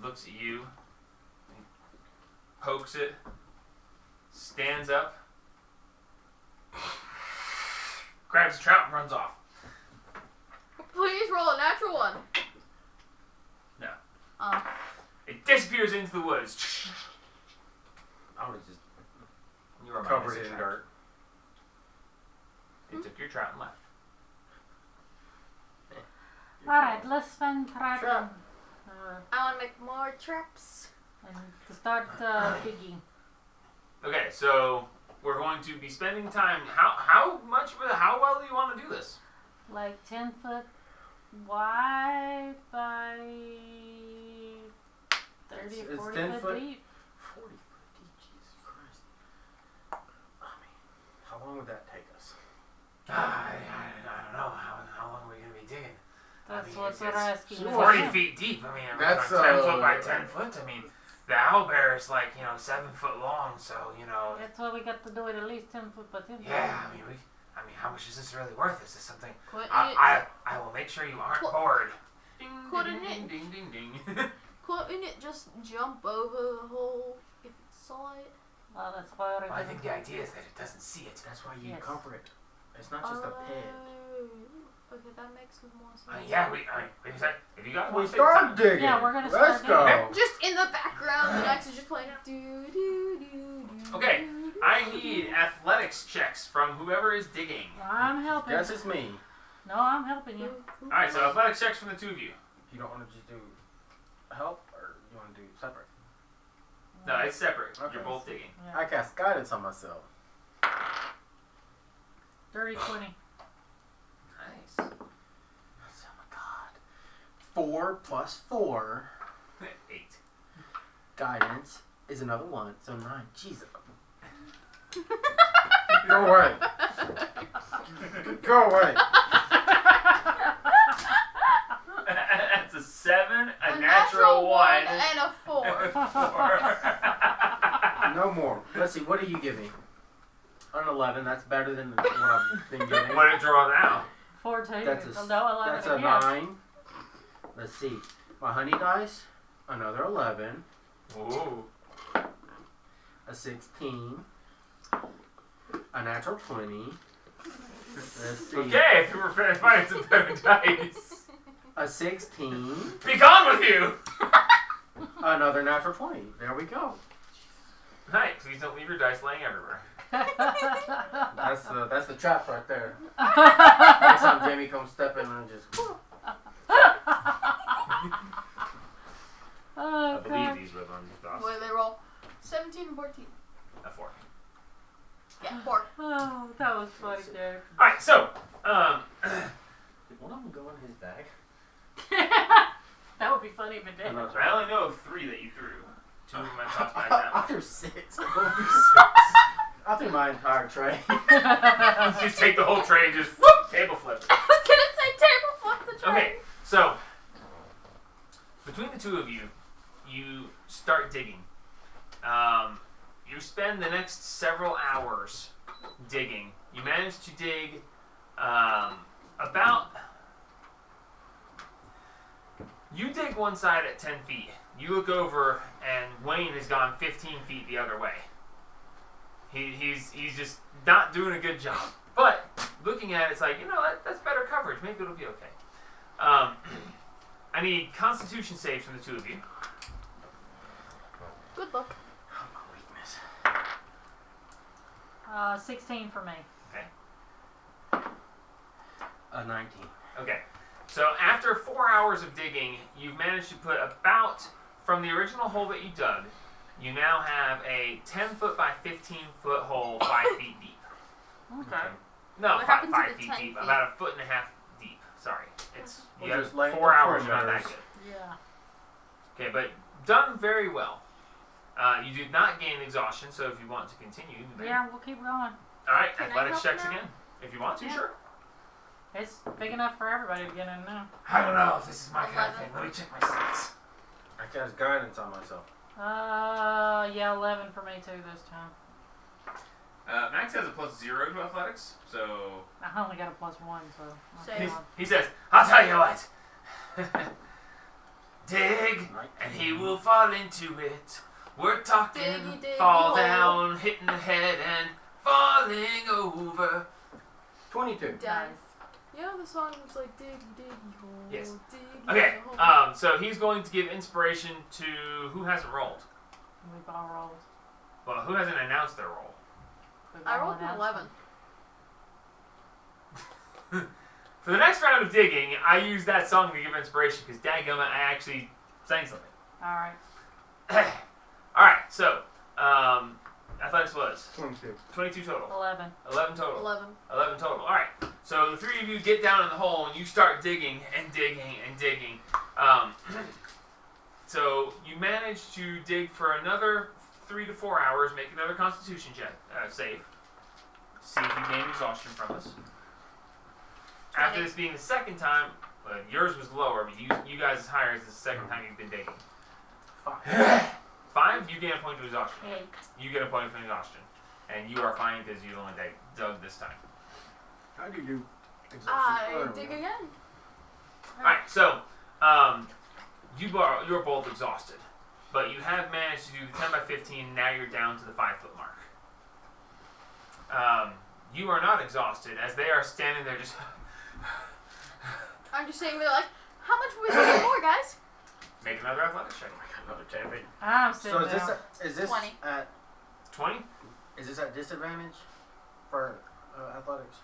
looks at you, pokes it, stands up, grabs the trout and runs off. Please roll a natural one. No. Oh. It disappears into the woods. I was just You are covered in dirt. You took your trout and left. Alright, let's spend trapping. Trap. I want to make more traps. And to start digging. Okay, so we're going to be spending time. How well do you want to do this? Like 10 foot wide by 30 or It's 40 10 foot foot. deep. 40 foot deep, Jesus Christ. I mean, how long would that take us? I don't know. How long are we going to be digging? That's I mean, what it's we're asking. 40 feet deep. I mean, That's, 10 foot by 10 foot. I mean, the owlbear is like 7 foot long. So That's why we got to do it at least 10 foot by 10 foot. yeah. I mean, how much is this really worth? Is this something? Couldn't I will make sure you aren't bored. Ding, Couldn't ding, it- ding, ding, ding, ding. couldn't it just jump over the hole if it saw it? Well, that's why I think the idea is that it doesn't see it. That's why you Yes. cover it. It's not just a pit. Okay, that makes more sense. Yeah, if you got We one start digging. Yeah, we're gonna Let's start go. Just in the background, the next is just playing. Do, do, do, do, Okay, do, do, I do. need athletics checks from whoever is digging. I'm helping. Guess it's me. No, I'm helping you. Alright, so athletics checks from the two of you. You don't want to just do help, or you want to do separate? No, it's separate. Okay. You're both digging. Yeah. I cast guidance on myself. Dirty 20. Nice. Oh my god. 4 plus 4 8. guidance is another 1, so 9. Jesus. Go away. Go away. That's a 7, a natural 1. and a 4. No more. Let's see, what do you give me? An 11, that's better than what I've been getting. What did it draw now? 14. That's a, No, 11 that's a again. 9. Let's see. My honey dice, another 11. Ooh. A 16. A natural 20. Let's see. Okay, if you were finding some better dice. A 16. Be gone with you! Another natural 20. There we go. Nice. Please don't leave your dice laying everywhere. That's the trap right there. Next time Jamie comes stepping and just. Oh, I believe God. these were on these dots. What did they roll? 17 and 14. A 4. Yeah, 4. Oh, that was funny, dude. Alright, so, Did one of them go in his bag? That would be funny if it did. No, I only know of 3 that you threw. 2 of them I tossed back down. I threw 6. I threw my entire tray. Just take the whole tray and just whoop, table flip it. I was gonna say table flip the tray. Okay, so between the two of you, you start digging. You spend the next several hours digging. You manage to dig about. You dig one side at 10 feet. You look over, and Wayne has gone 15 feet the other way. He's just not doing a good job. But looking at it, it's like, that's better coverage. Maybe it'll be okay. I need Constitution saves from the two of you. Good luck. My weakness. 16 for me. A 19. Okay. So after 4 hours of digging, you've managed to put about, from the original hole that you dug, you now have a 10 foot by 15 foot hole 5 feet deep. Okay. No, What 5 happened to the feet 10 deep. feet? About a foot and a half deep. Sorry. You We'll have just lay 4 the hours, you're not that perimeters. good. Yeah. Okay, but done very well. You did not gain exhaustion, so if you want to continue, you may. Yeah, we'll keep going. Alright, Can I athletics help checks now? again. If you want to, Yeah. sure. It's big enough for everybody to get in now. I don't know if this is my kind of 11. thing. Let me check my stats. I cast guidance on myself. Yeah, 11 for me too this time. Max has a +0 to athletics, so I only got a +1, so. Same. he says, I'll tell you what. Dig, 19. and he will fall into it. We're talking Diggy, diggy, fall hole. down, hitting the head, and falling over. 22. Dice. Yeah, the song was like diggy diggy hole. Yes. Diggy Okay. hole. So he's going to give inspiration to who hasn't rolled. We've all rolled. Well, who hasn't announced their roll? We've I all rolled an announced 11. For the next round of digging, I use that song to give inspiration because dadgummit, I actually sang something. them. All right. Alright, so, athletics was 22. 22 total. 11. 11 total. 11. 11 total. Alright, so the three of you get down in the hole and you start digging and digging and digging. So you manage to dig for another 3 to 4 hours, make another constitution check, save. See if you gain exhaustion from this. After this being the second time, yours was lower, but you guys is higher as the second time you've been digging. 5, you gain a point of exhaustion. 8. You get a point of exhaustion. And you are fine because you only dug this time. How do you do exhaustion? I dig again. Alright, so, you're both exhausted. But you have managed to do the 10 by 15, now you're down to the 5 foot mark. You are not exhausted as they are standing there just... I'm just saying, they're like, how much was it more, guys? Make another athletics check. Another champion. I'm sitting So is down. this 20. at 20? is this at disadvantage for athletics?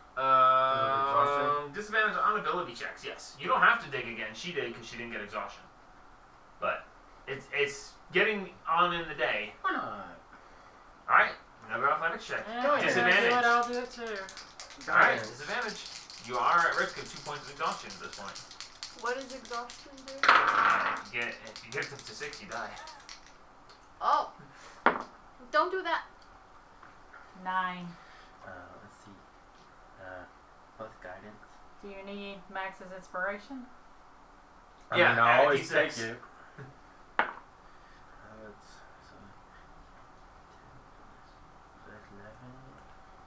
Disadvantage on ability checks, yes. You don't have to dig again. She did because she didn't get exhaustion. But it's getting on in the day. Why not? Alright, another athletics check. Yeah, if you're gonna do it, I'll do it too. Alright, disadvantage. You are at risk of 2 points of exhaustion at this point. What does exhaustion do? If you get up to 6, you die. Oh. Don't do that. 9. Let's see. Plus guidance. Do you need Max's inspiration? I Yeah, mean, I add a always D6. take it. That's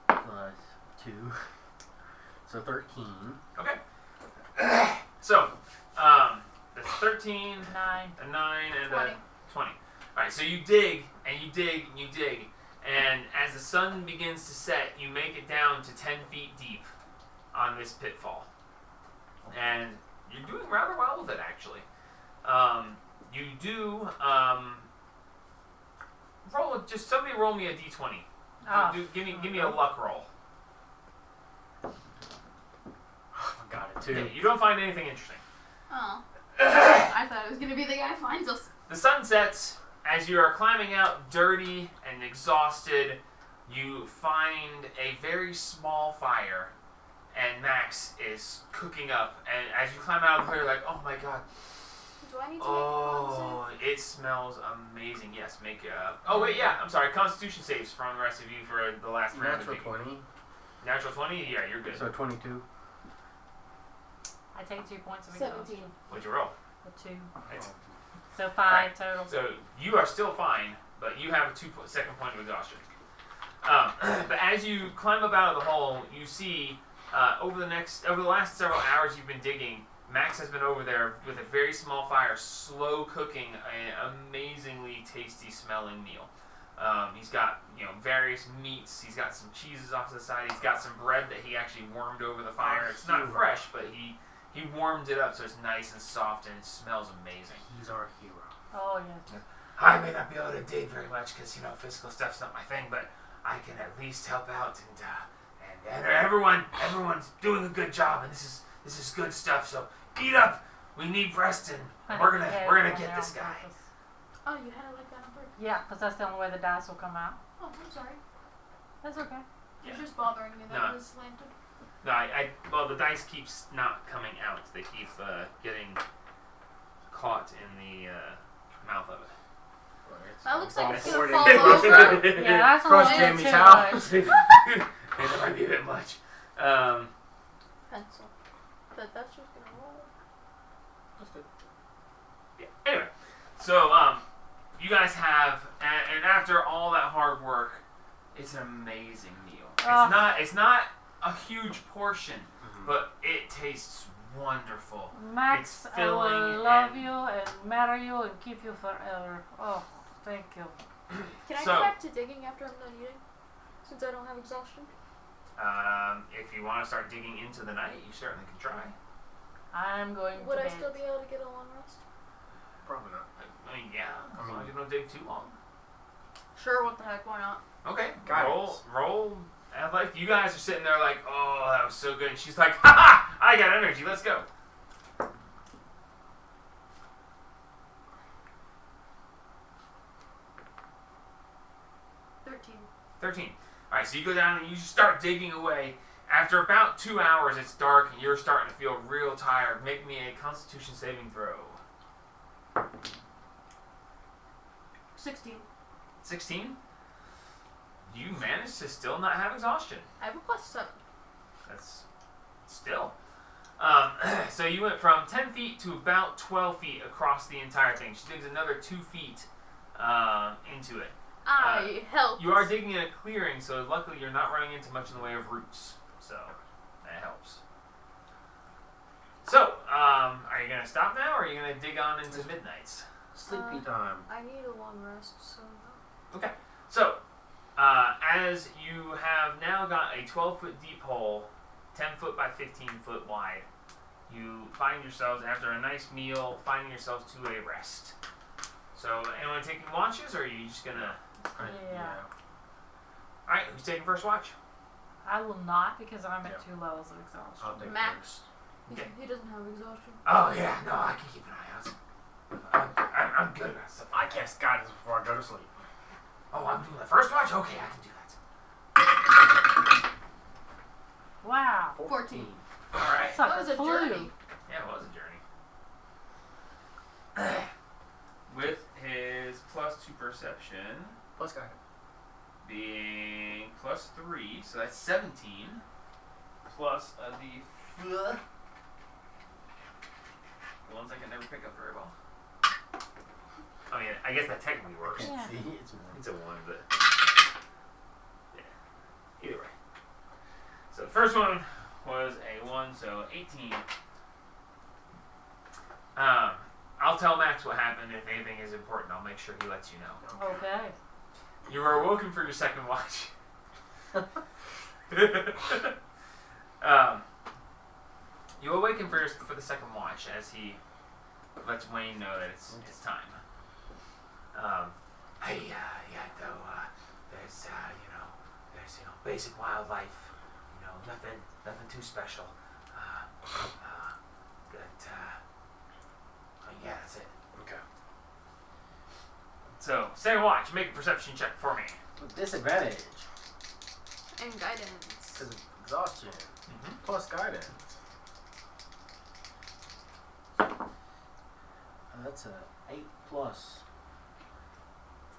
11 plus 2. So 13. Okay. So, that's 13, 9. a 9, and 20. a 20. Alright, so you dig, and you dig, and you dig, and as the sun begins to set, you make it down to 10 feet deep on this pitfall. And you're doing rather well with it, actually. You do, somebody roll me a d20. Oh. Give me a luck roll. I got it too. Yeah, you don't find anything interesting. Oh. I thought it was gonna be the guy who finds us. The sun sets. As you are climbing out, dirty and exhausted, you find a very small fire, and Max is cooking up. And as you climb out of the fire, you're like, oh my god. Do I need to Oh, it smells amazing. Yes, make oh wait, yeah, I'm sorry. Constitution saves from the rest of you for the last round. Natural 20. Natural 20? Yeah, you're good. So 22. I take 2 points of 17. exhaustion. What'd you roll? A 2. It's- So 5 Right. total. So you are still fine, but you have a second point of exhaustion. But as you climb up out of the hole, you see over the last several hours you've been digging, Max has been over there with a very small fire, slow cooking an amazingly tasty smelling meal. He's got various meats. He's got some cheeses off to the side. He's got some bread that he actually warmed over the fire. It's not fresh, but he warmed it up so it's nice and soft and it smells amazing. He's our hero. Oh, yes. I may not be able to dig very much because physical stuff's not my thing, but I can at least help out and everyone's doing a good job and this is good stuff. So eat up. We need Preston. We're gonna get this guy. Oh, you had it like that on purpose. Yeah, because that's the only way the dice will come out. Oh, I'm sorry. That's okay. Yeah. It's just bothering me that No. it was slanted. No, the dice keeps not coming out. They keep getting caught in the mouth of it. That looks like it's gonna Forty. fall over. Yeah, that's a Cross little Jamie's too house. much. That might be a bit much. Pencil. That's just gonna roll. Yeah. Anyway, so you guys have, and after all that hard work, it's an amazing meal. It's not a huge portion, but it tastes wonderful. Max, It's I will filling love and- you and marry you and keep you forever. Oh, thank you. Can I So- go back to digging after I'm done eating? Since I don't have exhaustion? If you want to start digging into the night, you certainly can try. I'm going Would to I bed. still be able to get a long rest? Probably not. I mean, yeah, as long as you don't dig too long. Sure, what the heck, why not? Okay, Guidance. roll. Athletic. You guys are sitting there like, oh, that was so good. And she's like, ha ha! I got energy. Let's go. 13. All right, so you go down and you start digging away. After about 2 hours, it's dark and you're starting to feel real tired. Make me a Constitution saving throw. 16. 16. You manage to still not have exhaustion. I have a +7. That's still. So you went from 10 feet to about 12 feet across the entire thing. She digs another 2 feet into it. I help. You are digging in a clearing, so luckily you're not running into much in the way of roots. So that helps. So, are you going to stop now, or are you going to dig on into midnights? Sleepy time. I need a long rest, so. Okay. So, as you have now got a 12-foot deep hole, 10 foot by 15 foot wide, you find yourselves, after a nice meal, finding yourselves to a rest. So, anyone taking watches, or are you just going to... Yeah. Alright, who's taking first watch? I will not because I'm at Yeah. 2 levels of exhaustion. I'll take Max. Okay. He doesn't have exhaustion. Oh, yeah, no, I can keep an eye out. I'm good at stuff. I cast guidance before I go to sleep. Oh, I'm doing the first watch? Okay, I can do that. Wow. 14. Alright. Sucker That was a flew. journey. Yeah, it was a journey. With his +2 perception Plus guidance. being +3, so that's 17. Plus the ones I can never pick up very well. I mean, I guess that technically works. Yeah. See, it's more. It's a 1, but yeah. Either way. So the first one was a 1, so 18. I'll tell Max what happened. If anything is important, I'll make sure he lets you know. Okay. You were awoken for your second watch. You awaken for the second watch as he lets Wayne know that it's time. Hey, though, there's basic wildlife, nothing too special. Yeah, that's it. Okay. So, second watch, make a perception check for me. With disadvantage. And guidance. Because of exhaustion. Plus guidance. That's a 8 plus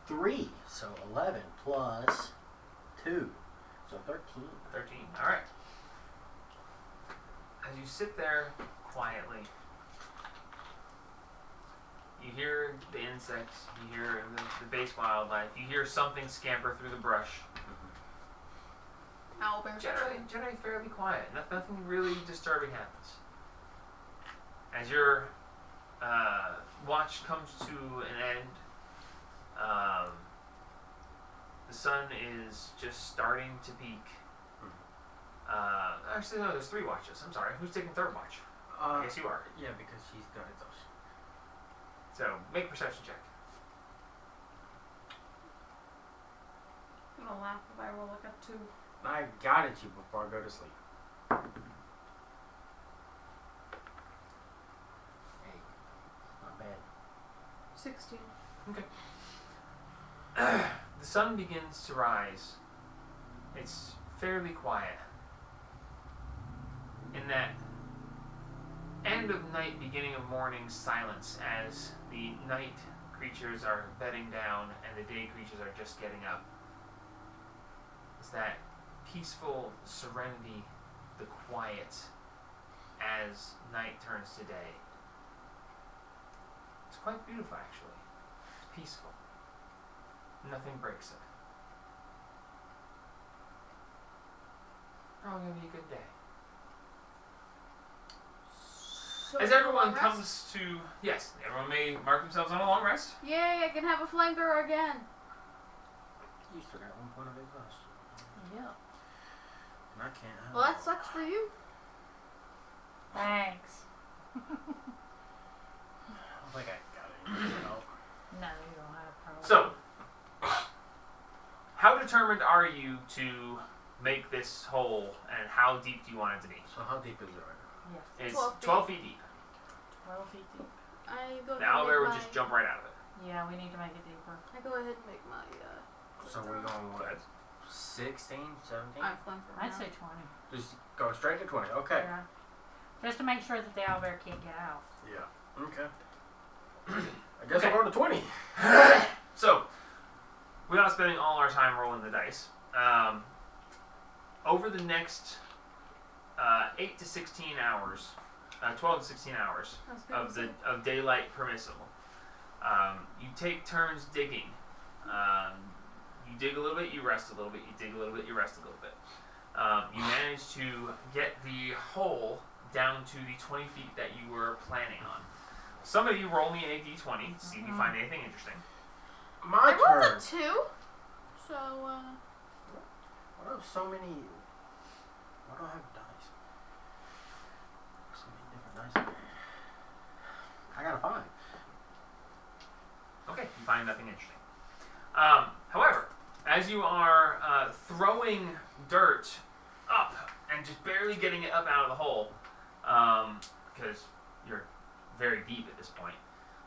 3. So 11 plus 2. So 13. 13. All right. As you sit there quietly, you hear the insects, you hear the base wildlife, you hear something scamper through the brush. Owlbears. Generally fairly quiet. Nothing really disturbing happens. As your watch comes to an end, the sun is just starting to peak. Actually, no, there's 3 watches. I'm sorry. Who's taking third watch? I guess you are. Yeah, because she's got exhaustion. So, make a perception check. I'm gonna laugh if I roll like a 2. I guided you before I go to sleep. Hey, not bad. 16. The sun begins to rise. It's fairly quiet. In that end of night, beginning of morning silence as the night creatures are bedding down and the day creatures are just getting up. It's that peaceful serenity, the quiet as night turns to day. It's quite beautiful, actually. It's peaceful. Nothing breaks it. Probably gonna be a good day. So As we have a everyone long rest? comes to, yes, everyone may mark themselves on a long rest. Yay, I can have a flamethrower again. You still got 1 point of exhaustion. Yeah. I can't help. Well, that sucks for you. Thanks. I don't think I got anything else. No, you don't have problems. So, how determined are you to make this hole, and how deep do you want it to be? So how deep is it right now? Yeah, It's 12 12 feet deep. 12 feet deep. I go. The owlbear would just jump right out of it. Yeah, we need to make it deeper. I go ahead and make my. So we're going Go what? ahead. 16, 17? I'm flying for I'd now. say 20. Just go straight to 20. Okay. Yeah. Just to make sure that the owlbear can't get out. Yeah. Okay. I guess Okay. I'm going to 20. So, without spending all our time rolling the dice, over the next 8 to 16 hours, 12 to 16 hours of daylight permissible, you take turns digging. You dig a little bit, you rest a little bit. You dig a little bit, you rest a little bit. You manage to get the hole down to the 20 feet that you were planning on. Some of you roll me a d20 to see if you find anything interesting. My I rolled turn. a 2. So, Why do I have so many? Why do I have dice? So many different dice. I got a 5. Okay, you find nothing interesting. However, as you are throwing dirt up and just barely getting it up out of the hole, because you're very deep at this point,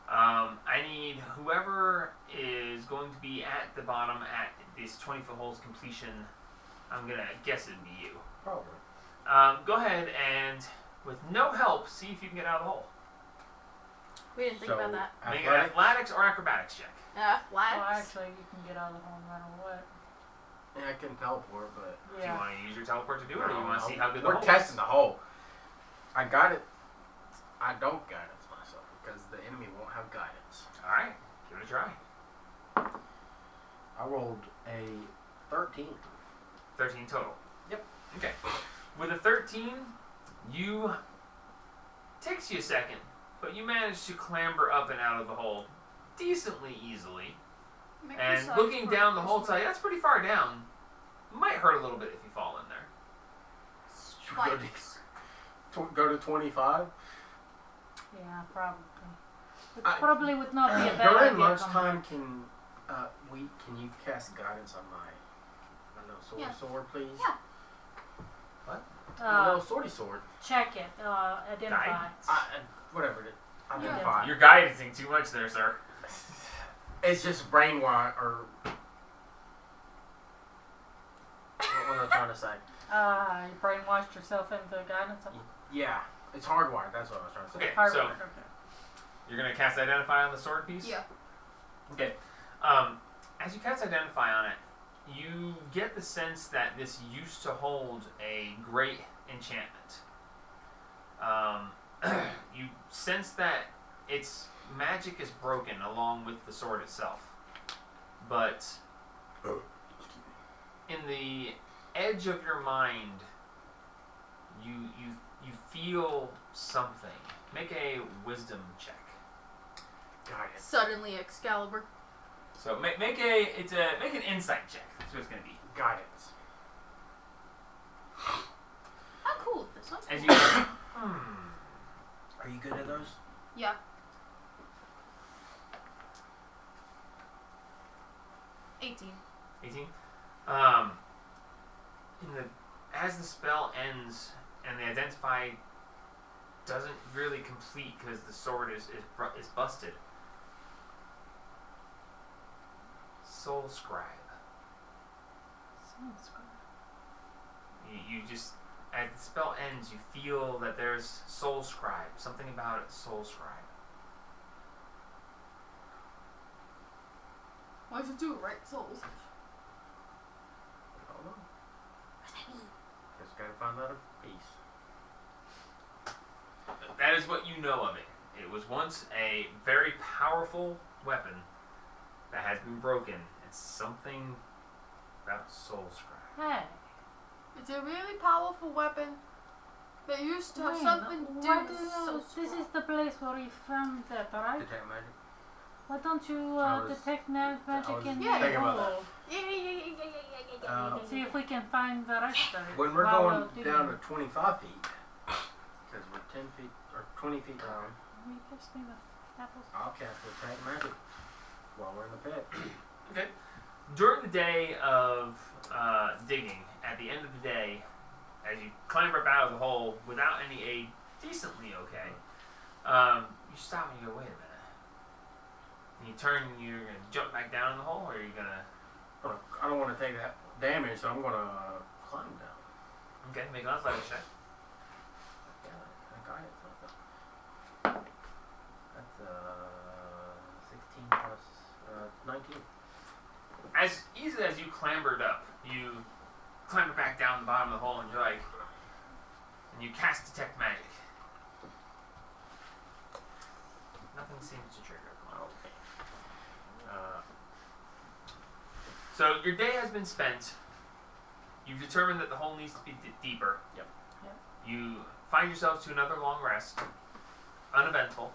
I need whoever is going to be at the bottom at this 20-foot hole's completion. I'm going to guess it'd be you. Probably. Go ahead and, with no help, see if you can get out of the hole. we didn't think about that. Make an athletics or acrobatics check. Well, Flags. actually, you can get out of the hole no matter what. Yeah, I can teleport, but Do you Yeah. want to use your teleport to do it, or do you want to see how good the we're hole testing is? the hole. I got it. I don't guidance myself because the enemy won't have guidance. All right, give it a try. I rolled a 13. 13 total. Yep. Okay. With a 13, you takes you a second, but you manage to clamber up and out of the hole decently easily. Make And your size looking down the perfect. hole, tell you that's pretty far down. Might hurt a little bit if you fall in there. Spikes. Go to 25. Yeah, probably. It I- probably would not be a bad During idea. lunchtime, can you cast guidance on my little Yeah. sword, please? Yeah. My little swordy sword. Check it. Identify. Guidance. Whatever it is. Yeah. Identify. You're guiding too much there, sir. It's just brainwash or. What was I trying to say? You brainwashed yourself into guidance. Yeah, it's hardwired. That's what I was trying to say. Okay, Hard so work, okay. you're gonna cast Identify on the sword piece? Yeah. Okay. As you cast Identify on it, you get the sense that this used to hold a great enchantment. You sense that its magic is broken along with the sword itself. But in the edge of your mind, you feel something. Make a wisdom check. Guidance. Suddenly Excalibur. So make an insight check. That's what it's gonna be. Guidance. I'm cool with this one. As you Are you good at those? Yeah. $18. 18. As the spell ends and the Identify doesn't really complete because the sword is busted. Soul Scribe. Sounds good. You just, as the spell ends, you feel that there's Soul Scribe. Something about it, Soul Scribe. Why'd you do it right, souls? I don't know. Just gotta find out a piece. That is what you know of it. It was once a very powerful weapon that has been broken. It's something about Soul Scribe. Hey. It's a really powerful weapon that used to have Wayne, something to do why with do you, Soul this Scroll. is the place where you found that, right? Detect magic. Why don't you I was- detect magic I was in thinking the about hole? See if we can find the rest of it. When we're while going we're down digging. to 25 feet, because we're 10 feet or 20 feet down, Will you kiss me with apples? I'll cast Detect Magic while we're in the pit. Okay. During the day of digging, at the end of the day, as you climb up out of the hole without any aid, decently okay, you stop and you go, wait a minute. And you turn and you're going to jump back down in the hole, or are you going to... I don't want to take that damage, so I'm going to climb down. Okay, make an athletics check. Yeah, I got it. That's 16 plus 19. As easy as you clambered up, you clamber back down the bottom of the hole and you're like... And you cast Detect Magic. Nothing seems to trigger. Okay. So your day has been spent. You've determined that the hole needs to be deeper. Yep. You find yourselves to another long rest. Uneventful.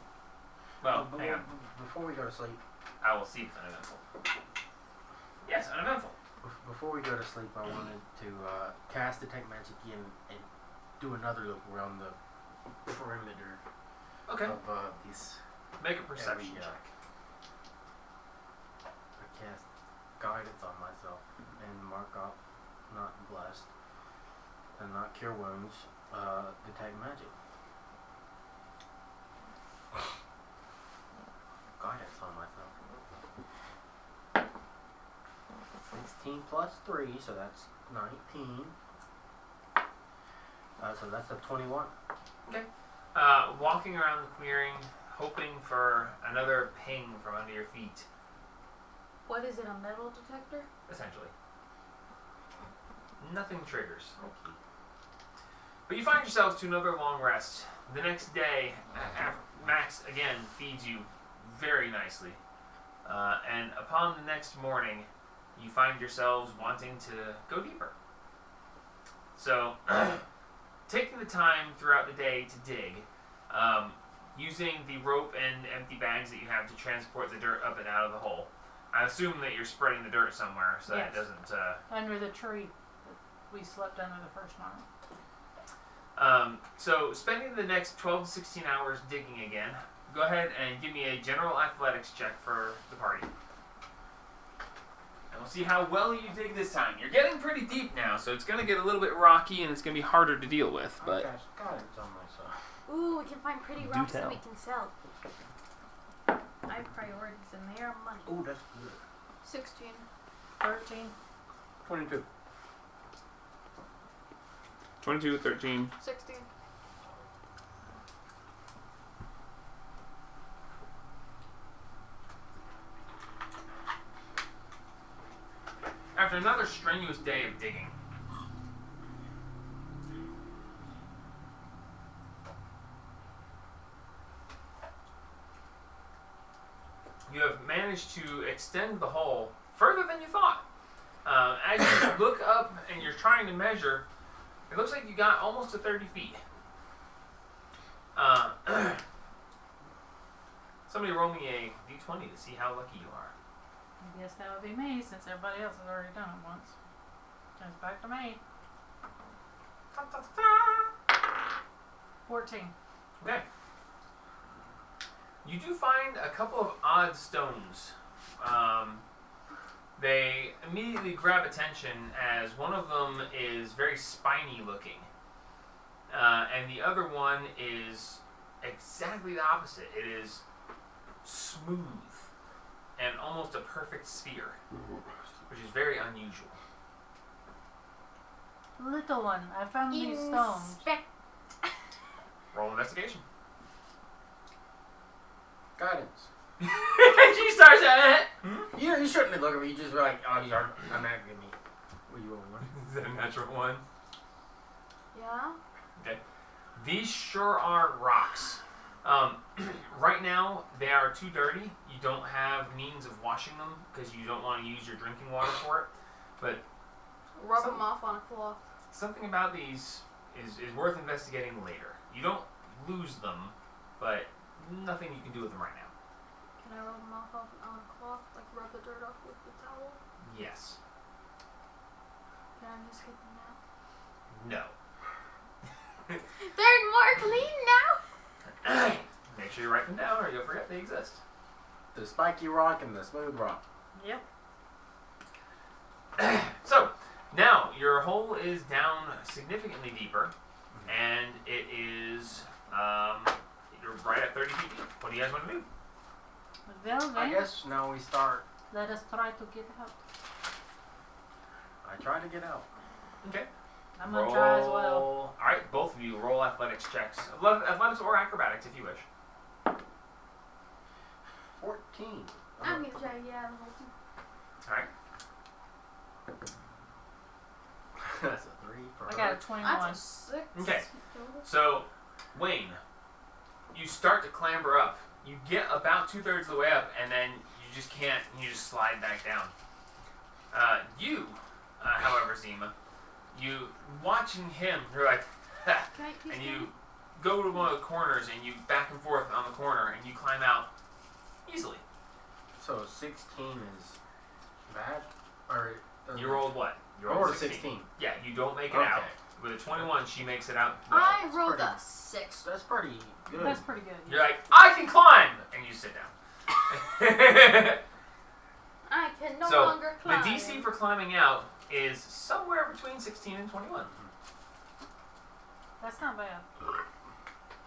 Well, hang on. Before we go to sleep, I will see if it's uneventful. Yes, uneventful. before we go to sleep, I wanted to cast Detect Magic again and do another look around the perimeter Okay. of these. Make a perception area. check. I cast Guidance on myself and mark off not blessed and not cure wounds. Detect Magic. Guidance on myself. 16 plus 3, so that's 19. So that's a 21. Walking around the clearing, hoping for another ping from under your feet, What is it, a metal detector? essentially. Nothing triggers. Okay. But you find yourselves to another long rest. The next day, Max again feeds you very nicely. And upon the next morning, you find yourselves wanting to go deeper. So, taking the time throughout the day to dig, using the rope and empty bags that you have to transport the dirt up and out of the hole. I assume that you're spreading the dirt somewhere so that it Yes. doesn't... Under the tree that we slept under the first night. So, spending the next 12 to 16 hours digging again, go ahead and give me a general athletics check for the party. And we'll see how well you dig this time. You're getting pretty deep now, so it's going to get a little bit rocky and it's going to be harder to deal with. I But cast Guidance on myself. Ooh, we can find pretty Do rocks that tell. we can sell. I have priorities and they are money. Oh, that's good. 16. 13. 22. 22, 13. 16. After another strenuous day of digging, you have managed to extend the hole further than you thought. As you look up and you're trying to measure, it looks like you got almost to 30 feet. Somebody roll me a d20 to see how lucky you are. I guess that would be me since everybody else has already done it once. Comes back to me. 14. Okay. You do find a couple of odd stones. They immediately grab attention as one of them is very spiny looking. And the other one is exactly the opposite. It is smooth and almost a perfect sphere, which is very unusual. Little one, I found these stones. Inspect. Roll investigation. Guidance. She starts at it. You shouldn't have looked at me. You just were like, oh, you're not mad at me. Were you on one? Is that a natural one? Yeah? Okay. These sure are rocks. Right now, they are too dirty. You don't have means of washing them because you don't want to use your drinking water for it. But Rub them off on a cloth. something about these is worth investigating later. You don't lose them, but nothing you can do with them right now. Can I rub them off on a cloth? Like rub the dirt off with the towel? Yes. just get them out? No. They're more clean now. Make sure you write them down or you'll forget they exist. The spiky rock and the smooth rock. Yep. So, now your hole is down significantly deeper, and it is, you're right at 30 feet deep. What do you guys want to do? Well, I then, guess now we start. let us try to get out. I try to get out. Okay. I'm gonna try as well. Alright, both of you roll athletics checks. Athletics or acrobatics if you wish. 14. I'm gonna try to get out of the hole too. Alright. That's a 3 for I her. got a 21. That's a 6. Okay. So, Wayne, you start to clamber up. You get about 2/3 of the way up, and then you just can't, you just slide back down. However, Zima, you watching him, you're like, ha, Can I please and get you it? go to one of the corners, and you back and forth on the corner, and you climb out easily. So 16 is bad? Or You rolled what? You I rolled a 16. Yeah, you don't make it Okay. out. With a 21, she makes it out. Well. I rolled pretty- a 6. That's pretty good. That's pretty good. You're like, I can climb! And you sit down. I can no So, longer the climb. DC for climbing out is somewhere between 16 and 21. That's not bad.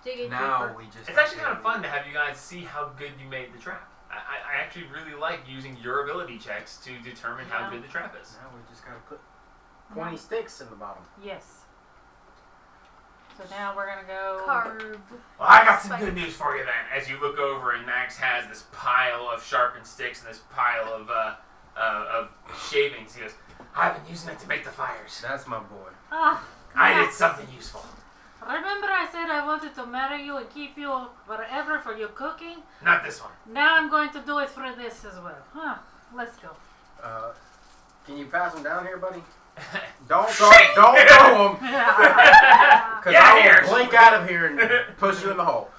Dig it Now deeper. we just. It's actually kind of fun to have you guys see how good you made the trap. I actually really like using your ability checks to determine how Yeah. good the trap is. Now we just gotta put 20 sticks in the bottom. Yes. So now we're gonna go. Carve. Well, I got some Spike. good news for you then. As you look over and Max has this pile of sharpened sticks and this pile of shavings, he goes, I've been using it to make the fires. That's my boy. Ah, I did yes. something useful. Remember I said I wanted to marry you and keep you forever for your cooking? Not this one. Now I'm going to do it for this as well. Huh. Let's go. Can you pass them down here, buddy? Don't Don't throw them! Because Yeah, I will here. blink out of here and push you in the hole.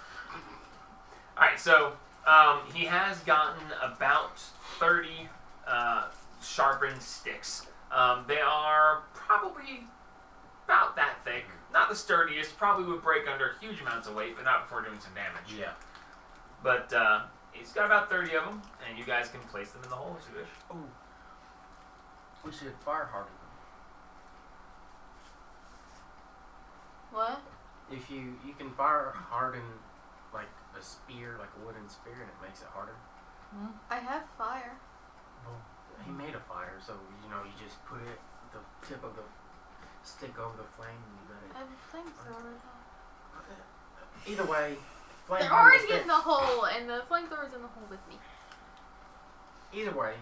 Alright, so he has gotten about 30 sharpened sticks. They are probably about that thick. Not the sturdiest, probably would break under huge amounts of weight, but not before doing some damage. Yeah. But he's got about 30 of them, and you guys can place them in the hole as you wish. Ooh. We should fire harden them. What? If you can fire harden like a spear, like a wooden spear, and it makes it harder. I have fire. Well, he made a fire, so you just put it the tip of the stick over the flame, and you let I have a flamethrower. it. Either way, flame They're harden already stick. in the hole, and the flamethrower's in the hole with me. Either way,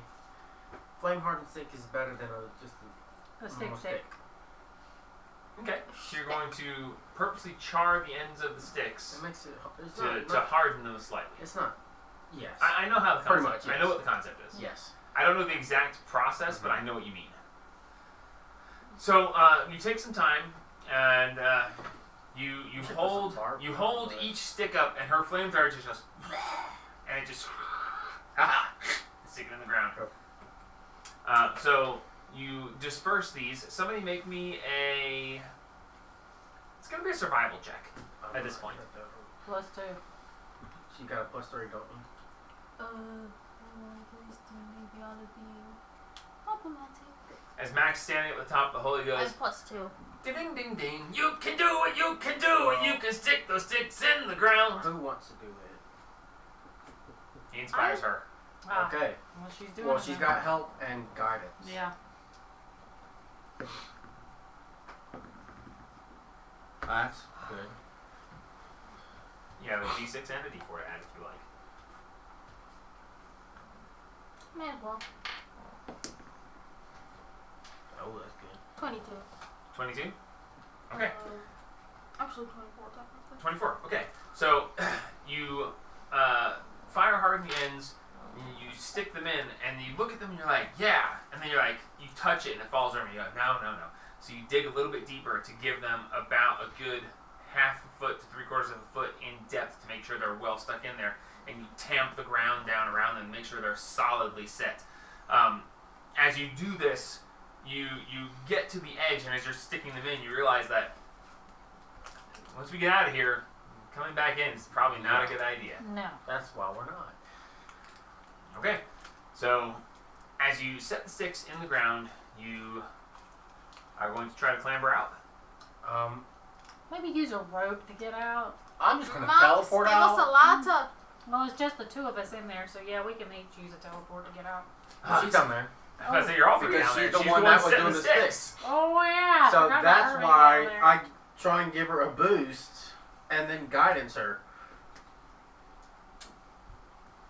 flame hardened stick is better than just A a stick normal stick. Okay, so you're going to purposely char the ends of the sticks It makes it. It's to not. harden them slightly. It's not. Yes. I know how the Pretty concept. much, I know yes. what the concept is. Yes. I don't know the exact process, but I know what you mean. So you take some time, and you should put hold some barb you on hold it. each stick up, and her flamethrower just goes, and it just stick it in the ground. Cool. So you disperse these. Somebody make me a. It's gonna be a survival check at this point. +2. So you got a +3, don't you? Please do maybe ought to be problematic. As Max standing at the top of the hole, he I goes, have +2. ding ding ding, you can do it, you can do it, you can stick those sticks in the ground. Who wants to do it? He inspires her. Ah, Okay. well, she's doing Well, it she's now. got help and guidance. Yeah. That's good. You have a D6 and a D4 to add if you like. May as well. Oh, that's good. 22. 22? Okay. Actually, 24 technically. 24. Okay. So you fire harden the ends, you stick them in, and you look at them and you're like, yeah. And then you're like, you touch it and it falls over and you're like, no. So you dig a little bit deeper to give them about a good half a foot to 3/4 of a foot in depth to make sure they're well stuck in there. And you tamp the ground down around them and make sure they're solidly set. As you do this, you get to the edge, and as you're sticking them in, you realize that once we get out of here, coming back in is probably not a good idea. No. That's why we're not. Okay, so as you set the sticks in the ground, you are going to try to clamber out. Maybe use a rope to get out. I'm just gonna Mouse, teleport give us a out. ladder. Well, it's just the two of us in there, so yeah, we can each use a teleport to get out. She's down there. I was going to say, you're all three Because down there. she's the She's one the one that was setting doing the the sticks. Oh yeah. So forgot about that's her why down there. I try and give her a boost and then guidance her.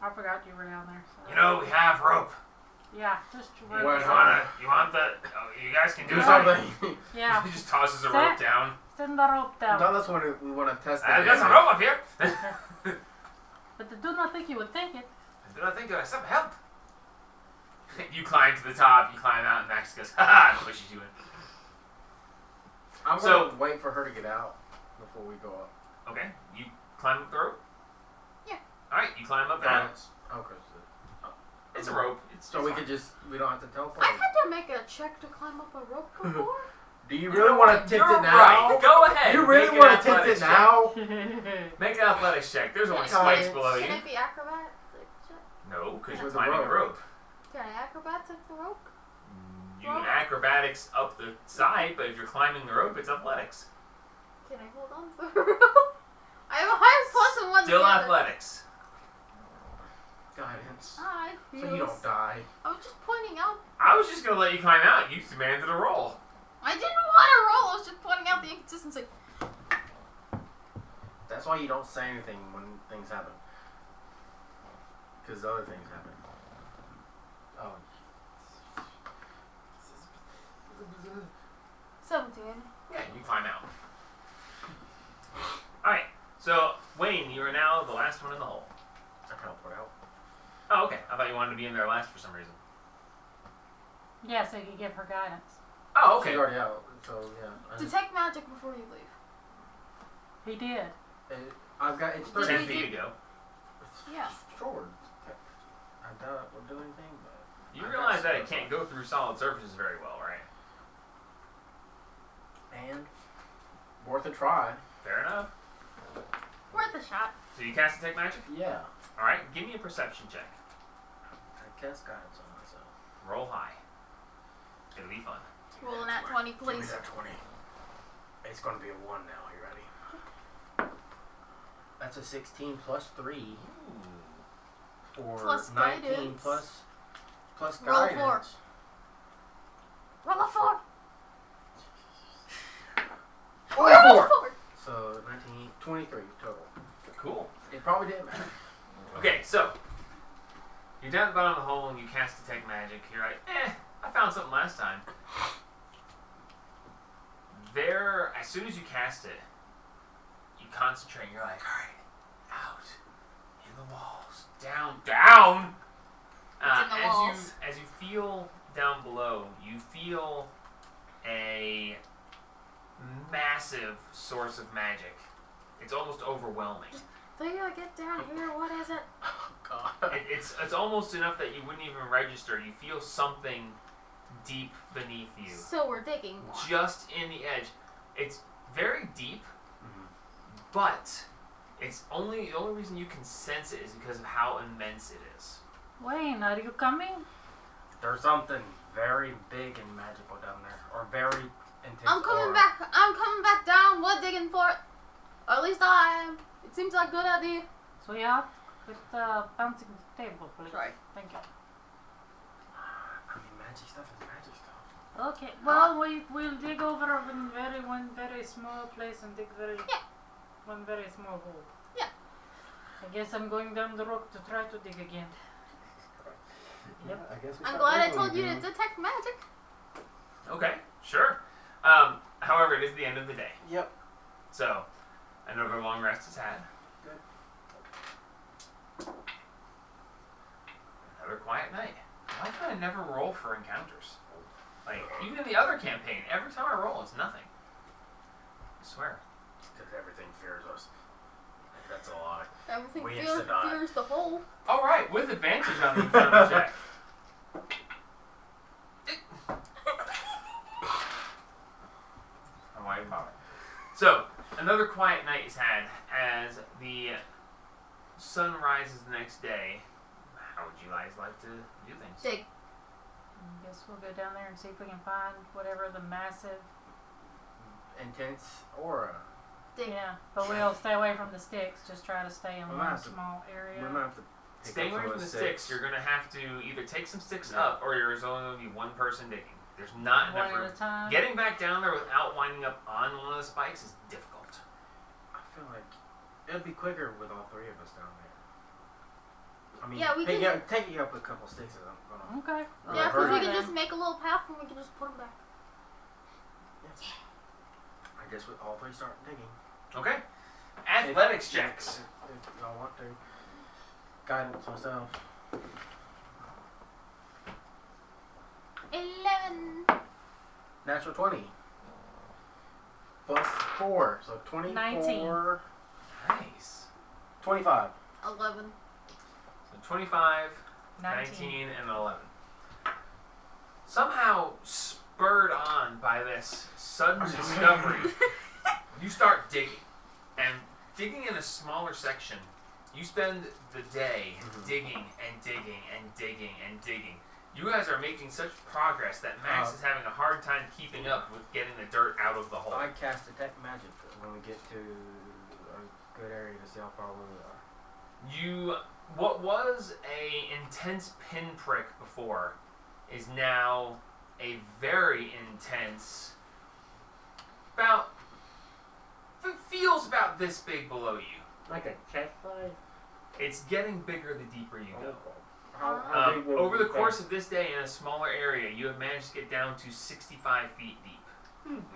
I forgot you were down there. So. You know, we have rope. Yeah, just rope. What? You want the... Oh, you guys can do Do something. something. Yeah, He just tosses a Set. rope down. send the rope down. No, that's what we want to test. I've got some rope up here. But I do not think you would take it. I do not think that I some help. You climb to the top, you climb out, and Max goes, ha, and pushes you in. I'm So- gonna wait for her to get out before we go up. Okay, you climb up the rope? Yeah. Alright, you climb up that. Guidance. Okay. It's a rope. So we could just, we don't have to teleport. I've had to make a check to climb up a rope before. Do you really want to tempt You're it now? right. Go ahead. You really Make an want to tempt athletics it check. now? Make an athletics check. There's only Can spikes it- below you. Can it be acrobat? Check? No, because you're With the climbing a rope. rope. Can I acrobats up the rope? You can acrobatics up the side, but if you're climbing the rope, it's athletics. Can I hold on to the rope? I have a higher plus than one. Still the other. athletics. Guidance. I So you don't die. I was just pointing out. I was just going to let you climb out. You demanded a roll. I didn't want to roll. I was just pointing out the inconsistency. That's why you don't say anything when things happen. Because other things happen. Oh. 17. Yeah, you climb out. Alright, so Wayne, you are now the last one in the hole. I teleport out. Oh, okay. I thought you wanted to be in there last for some reason. Yeah, so you can give her guidance. Oh, okay. She's already out. So yeah. I just, Detect magic before you leave. He did. I've got it's Did 10 we 30 feet to go. Yeah. short. I doubt it will do anything, but You realize that it can't go through solid surfaces very well, right? and worth a try. Fair enough. Worth a shot. So you cast Detect Magic? Yeah. Alright, give me a perception check. I cast guidance on myself. Roll high. It'll be fun. Roll an at 20, Give me please. that 20. It's gonna be a 1 now. You ready? That's a 16 plus 3 for Plus 19 guidance. plus Roll guidance. 4. Roll a 4. Oh, Roll a 4. 4. So 19, 23 total. Cool. It probably didn't matter. Okay, so you're down at the bottom of the hole and you cast Detect Magic. You're like, I found something last time. There, as soon as you cast it, you concentrate. You're like, all right, out in the walls, down. It's in the walls. As you feel down below, you feel a massive source of magic. It's almost overwhelming. Do you get down here? What is it? Oh god. It's almost enough that you wouldn't even register. You feel something deep beneath you, So we're digging more. just in the edge. It's very deep, but it's the only reason you can sense it is because of how immense it is. Wayne, are you coming? There's something very big and magical down there, or very intense. I'm coming aura. back. I'm coming back down. We're digging for it. Or at least I am. It seems like a good idea. So yeah, with bouncing the table, please. Sorry. Thank you. I mean, magic stuff is magic stuff. Okay, well, we'll dig over one very small place and dig one very small hole. Yeah. I guess I'm going down the rock to try to dig again. Yep. I guess I'm glad I told you to detect magic. Okay, sure. However, it is the end of the day, Yep. so another long rest is had. Good. Another quiet night. Why can I never roll for encounters? Like, even in the other campaign, every time I roll, it's nothing. I swear. Because everything fears us. That's a lie. Everything We fears insta-die. the hole. Alright, with advantage on the encounter check. So, another quiet night is had as the sun rises the next day. How would you guys like to do things? Dig. I guess we'll go down there and see if we can find whatever the massive. Intense aura. Dig. Yeah, but we'll stay away from the sticks. Just try to stay in We one might have to- small area. We might have to pick Staying up away some from of the sticks, you're going to have to either take some sticks up or there's only going to be one person digging. There's not One enough at room. a time. Getting back down there without winding up on one of the spikes is difficult. I feel like it'd be quicker with all three of us down there. I mean, Yeah, we can- taking up a couple sticks is gonna. Okay. Yeah, because we Alright can then. just make a little path and we can just put them back. Yes. I guess we all three start digging. Okay. Athletics checks. If y'all want to. Guidance myself. 11. Natural 20. Plus 4, so 24. 19. Nice. 25. 11. So 25, 19, and 11. Somehow spurred on by this sudden discovery, you start digging. And digging in a smaller section, you spend the day digging and digging and digging and digging. You guys are making such progress that Max is having a hard time keeping up with getting the dirt out of the hole. I cast Detect Magic when we get to a good area to see how far we are. What was a intense pinprick before is now a very intense, feels about this big below you. Like a chest size? It's getting bigger the deeper you go. How big will Over it the be course of this day in a smaller area, you have managed to get down to 65 feet deep.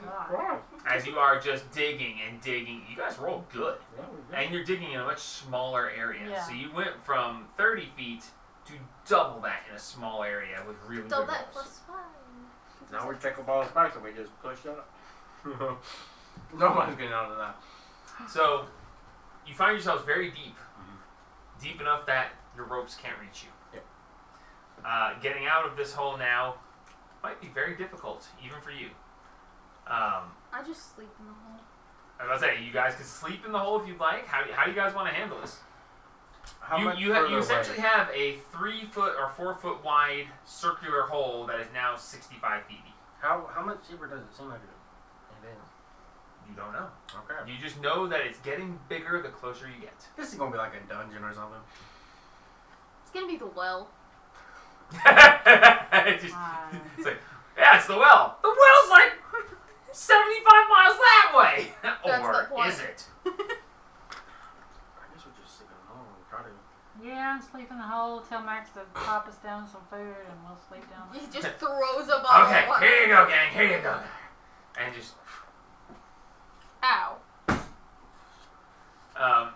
God. As you are just digging and digging. You guys rolled good. Yeah, we And you're digging in a much smaller area. Yeah. So you went from 30 feet to double that in a small area with really So good that rolls. plus 5. Now we check up all the spikes and we just push it up. Nobody's getting out of that. So you find yourselves very deep. Deep enough that your ropes can't reach you. Yep. Getting out of this hole now might be very difficult, even for you. I just sleep in the hole. I was about to say, you guys could sleep in the hole if you'd like. How do you guys want to handle this? How much You further essentially away? have a 3 foot or 4 foot wide circular hole that is now 65 feet deep. How much deeper does it seem like it is? You don't know. Okay. You just know that it's getting bigger the closer you get. This is gonna be like a dungeon or something. It's gonna be the well. It's like, yeah, it's the well. The well's like 75 miles that way. That's Or the point. is it? I guess we'll just sleep in the hole and try to. Yeah, sleep in the hole. Tell Max to pop us down some food and we'll sleep down He there. just throws a bottle Okay, of water. here you go, gang. Here you go. And just Ow.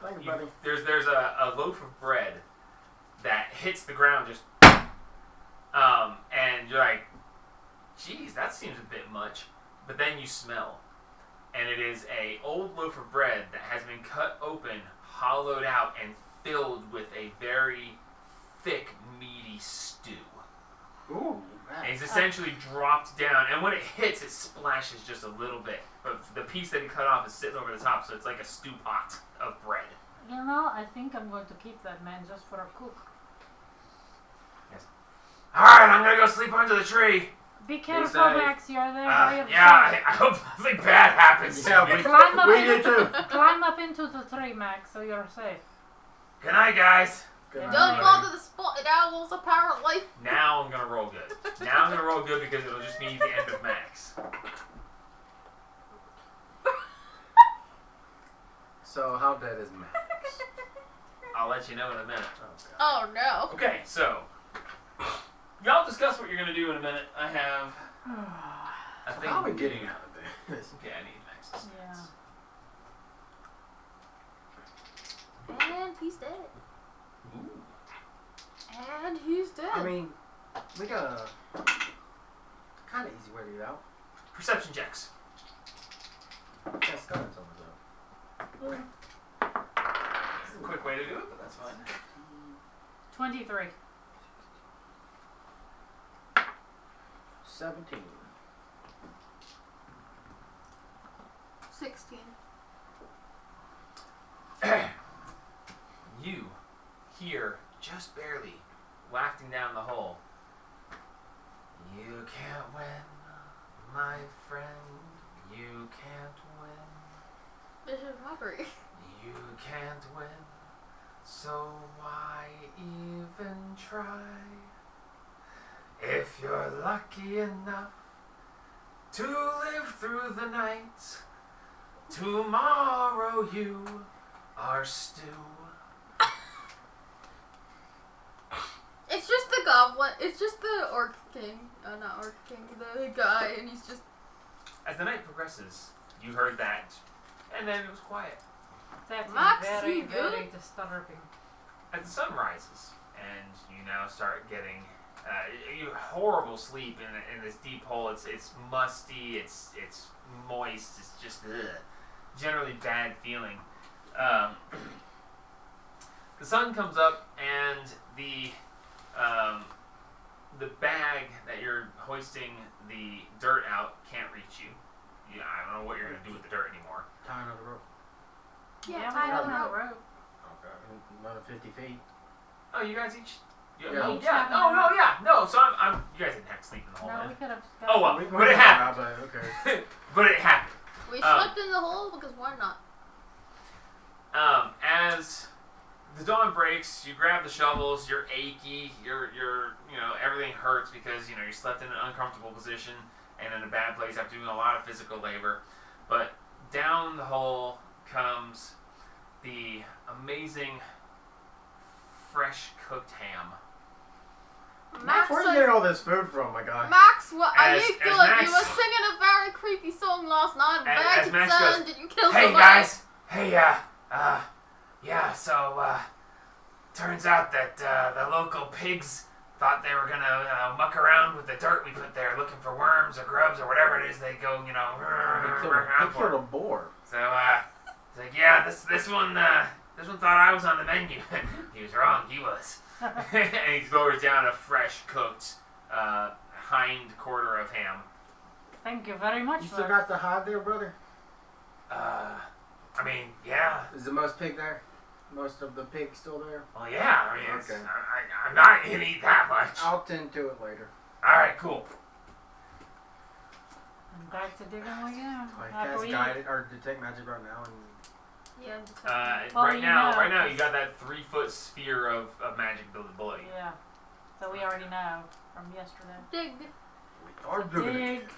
Thanks, buddy. there's a loaf of bread that hits the ground just and you're like, geez, that seems a bit much. But then you smell, and it is a old loaf of bread that has been cut open, hollowed out, and filled with a very thick, meaty stew. Ooh, And it's essentially dropped down, and when it hits, it splashes just a little bit. But the piece that he cut off is sitting over the top, so it's like a stew pot of bread. You know, I think I'm going to keep that man just for a cook. Alright, I'm gonna go sleep under the tree. Be careful, safe. Max. You're there. by yourself. I hope nothing bad happens Yeah, to me. Climb up, we did too. climb up into the tree, Max, so you're safe. Good night, guys. Good Don't Don't night. bother the spotted owls, apparently. Now I'm gonna roll good. Now I'm gonna roll good because it'll just be the end of Max. So how dead is Max? I'll let you know in a minute. Oh no. Okay, so y'all discuss what you're gonna do in a minute. I have a thing. How are we to getting do. out of this? Okay, I need Max's Yeah. stats. And he's dead. Ooh. And he's dead. I mean, we got a kind of easy way to get out. Perception checks. Yeah, skeletons over there. This is a quick way to do it, but that's fine. 23. 17. 16. You hear, just barely, wafting down the hole. You can't win, my friend. You can't win. This is robbery. You can't win. So why even try? If you're lucky enough to live through the night, tomorrow you are stew. It's just the goblin. It's just the orc king. Not orc king. The guy, and he's just. As the night progresses, you heard that, and then it was quiet. That's Max, very, you good? very disturbing. As the sun rises, and you now start getting you horrible sleep in this deep hole. It's musty. It's moist. It's just generally bad feeling. The sun comes up, and the bag that you're hoisting the dirt out can't reach you. I don't know what you're gonna do with the dirt anymore. Tie another rope. Yeah, we tie got another another rope. Okay. Another 50 feet. Oh, you guys each. Yeah. No, Each yeah. have No, a- no, yeah. No. So I'm. You guys didn't have to sleep in the hole, No, we man. could have. Oh well, We but it can happened. talk about it, okay. But it happened. We slept in the hole because why not? As the dawn breaks, you grab the shovels. You're achy. You're everything hurts because you slept in an uncomfortable position and in a bad place after doing a lot of physical labor. But down the hole comes the amazing fresh cooked ham. Max, Where are you getting all this food from, my guy? Max, what are As- you as good? Max- You were singing a very creepy song last night. As Max son, goes, did you kill Hey somebody? guys, hey yeah. So turns out that the local pigs thought they were gonna muck around with the dirt we put there, looking for worms or grubs or whatever it is they go, He around killed a for. boar. So it's like, yeah, this one thought I was on the menu. He was wrong. He was. And he lowers down a fresh cooked hind quarter of ham. Thank you very much. You for still got the hide there, brother? I mean, yeah. Is the most pig there? Most of the pig still there? Well, yeah. I mean, Okay. I'm not gonna eat that much. I'll tend to it later. All right, cool. And back to digging again. I After cast we guided or detect magic right now, and Yeah. Well, right you now, know, you got that 3-foot sphere of magic below you. Yeah. So we already know from yesterday. Dig. we are doing it. Dig.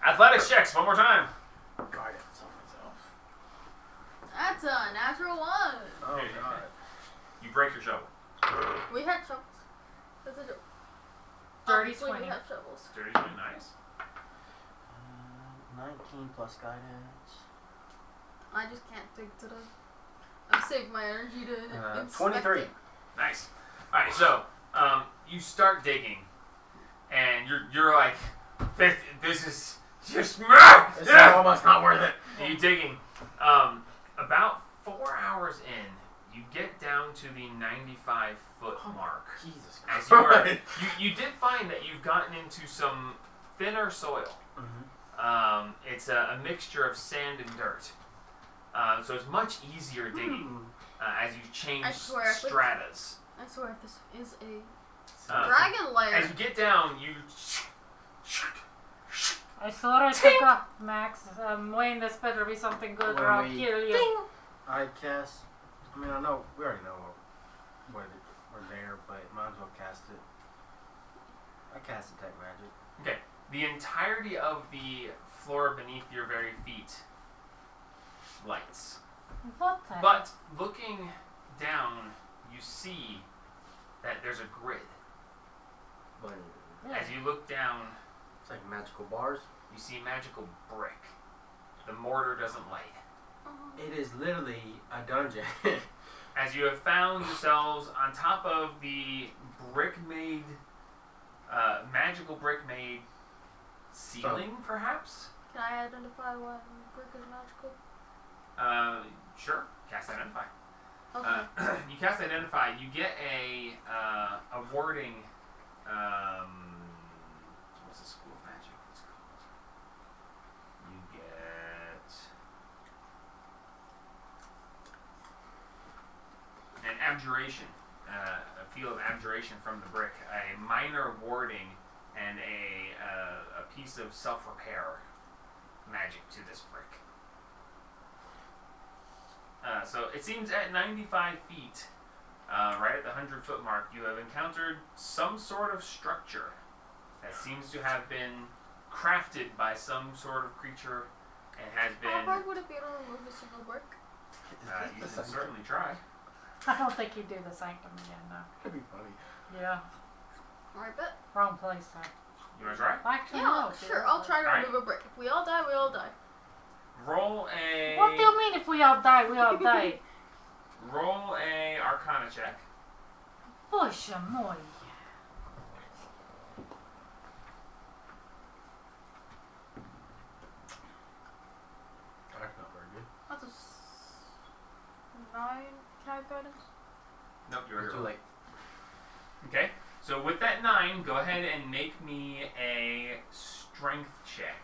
Athletics checks one more time. Guidance on myself. That's a natural one. Oh god. You break your shovel. We had shovels. That's a joke. Dirty Obviously, 20. we have shovels. Dirty 20, nice. 19 plus guidance. I just can't dig today. I'm saving my energy to inspect 23. it. Nice. All right, so you start digging, and you're like, this is just. It's almost not worth it. You digging. About 4 hours in, you get down to the 95-foot mark. Jesus As you are, Christ. you did find that you've gotten into some thinner soil. Mm-hmm. It's a mixture of sand and dirt. So it's much easier digging as you change I swear, if it's- stratas. I swear, if this is a Uh, dragon lair. As you get down, you. I saw it took off, Max. Wayne, this better be something good or I'll When we- kill you. Ding! I cast. I mean, I know we already know what we're there, but might as well cast it. I cast detect magic. Okay. The entirety of the floor beneath your very feet lights. What the? But looking down, you see that there's a grid. But As you look down, it's like magical bars. you see magical brick. The mortar doesn't light. It is literally a dungeon. As you have found yourselves on top of the brick-made, magical brick-made ceiling, perhaps? Can I identify what brick is magical? Sure. Cast Identify. Okay. You cast Identify. You get a wording. What's the school of magic? What's it called? You get abjuration, a field of abjuration from the brick, a minor warding, and a piece of self-repair magic to this brick. So it seems at 95 feet, right at the 100-foot mark, you have encountered some sort of structure that seems to have been crafted by some sort of creature and has How been. hard would it be to remove a single brick? You can certainly try. I don't think he'd do the sanctum again, no. Could be funny. Yeah. Alright, bet. Wrong place, though. You want to try? Actually, Yeah, no. sure. I'll try to Alright. remove a brick. If we all die, we all die. Roll a. What do you mean if we all die, we all die? Roll a Arcana check. Poxa, moi. That's not very good. That's a 9. Can I have guidance? Nope, you're Too late. Okay, so with that 9, go ahead and make me a strength check.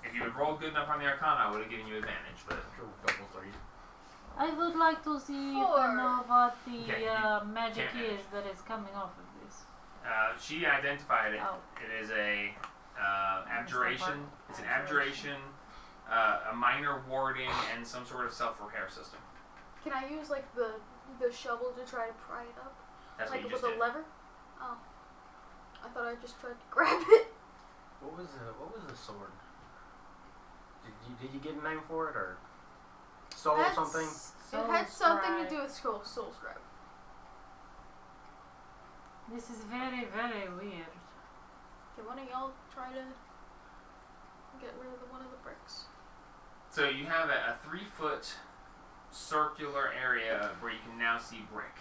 If you had rolled good enough on the Arcana, I would have given you advantage, but Double 3. I would like to see if 4. I know what the Okay, magic can't is that is coming off of this. she identified it. Oh. It is a abjuration. It's an Abjuration. abjuration, a minor warding, and some sort of self-repair system. Can I use like the shovel to try to pry it up? That's like what you with just a did. lever? Oh. I thought I just tried to grab it. What was the sword? Did you get a name for it or soul That's- something? It had something Scribe. to do with soul scribe. This is very, very weird. Can one of y'all try to get rid of one of the bricks? So you have a 3-foot circular area where you can now see brick.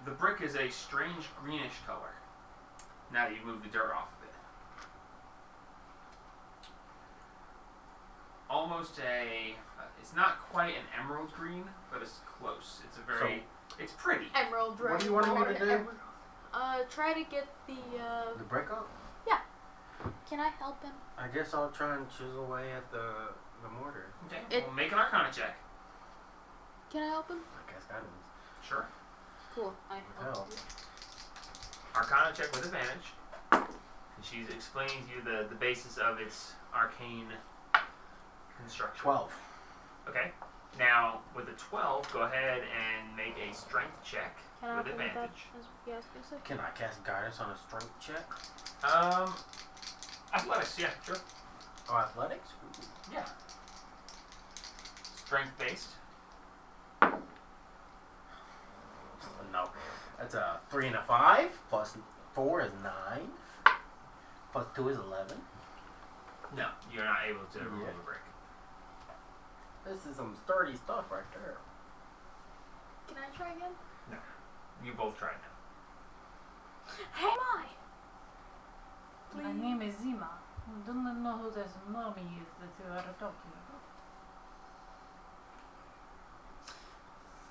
The brick is a strange greenish color. Now that you've moved the dirt off of it. Almost it's not quite an emerald green, but it's close. It's a very, it's pretty. Emerald dragon. What do you want me to do? Try to get the. The brick up? Can I help him? I guess I'll try and chisel away at the mortar. Okay, well, make an Arcana check. Can I help him? I guess guidance. Sure. Cool. I Help. help you. Arcana check with advantage. And she's explaining to you the basis of its arcane construction. 12. Okay. Now, with a 12, go ahead and make a strength check Can I with help him with that? advantage. As you guys can say. Can I cast guidance on a strength check? Athletics, yeah, sure. Oh, athletics? Yeah. Strength based. No. That's a 3 and a 5. Plus 4 is 9. Plus 2 is 11. No, you're not able to remove Yeah. a brick. This is some sturdy stuff right there. Can I try again? You both try now. Hey, my. My name is Zima. I do not know who this mommy is that you are talking about.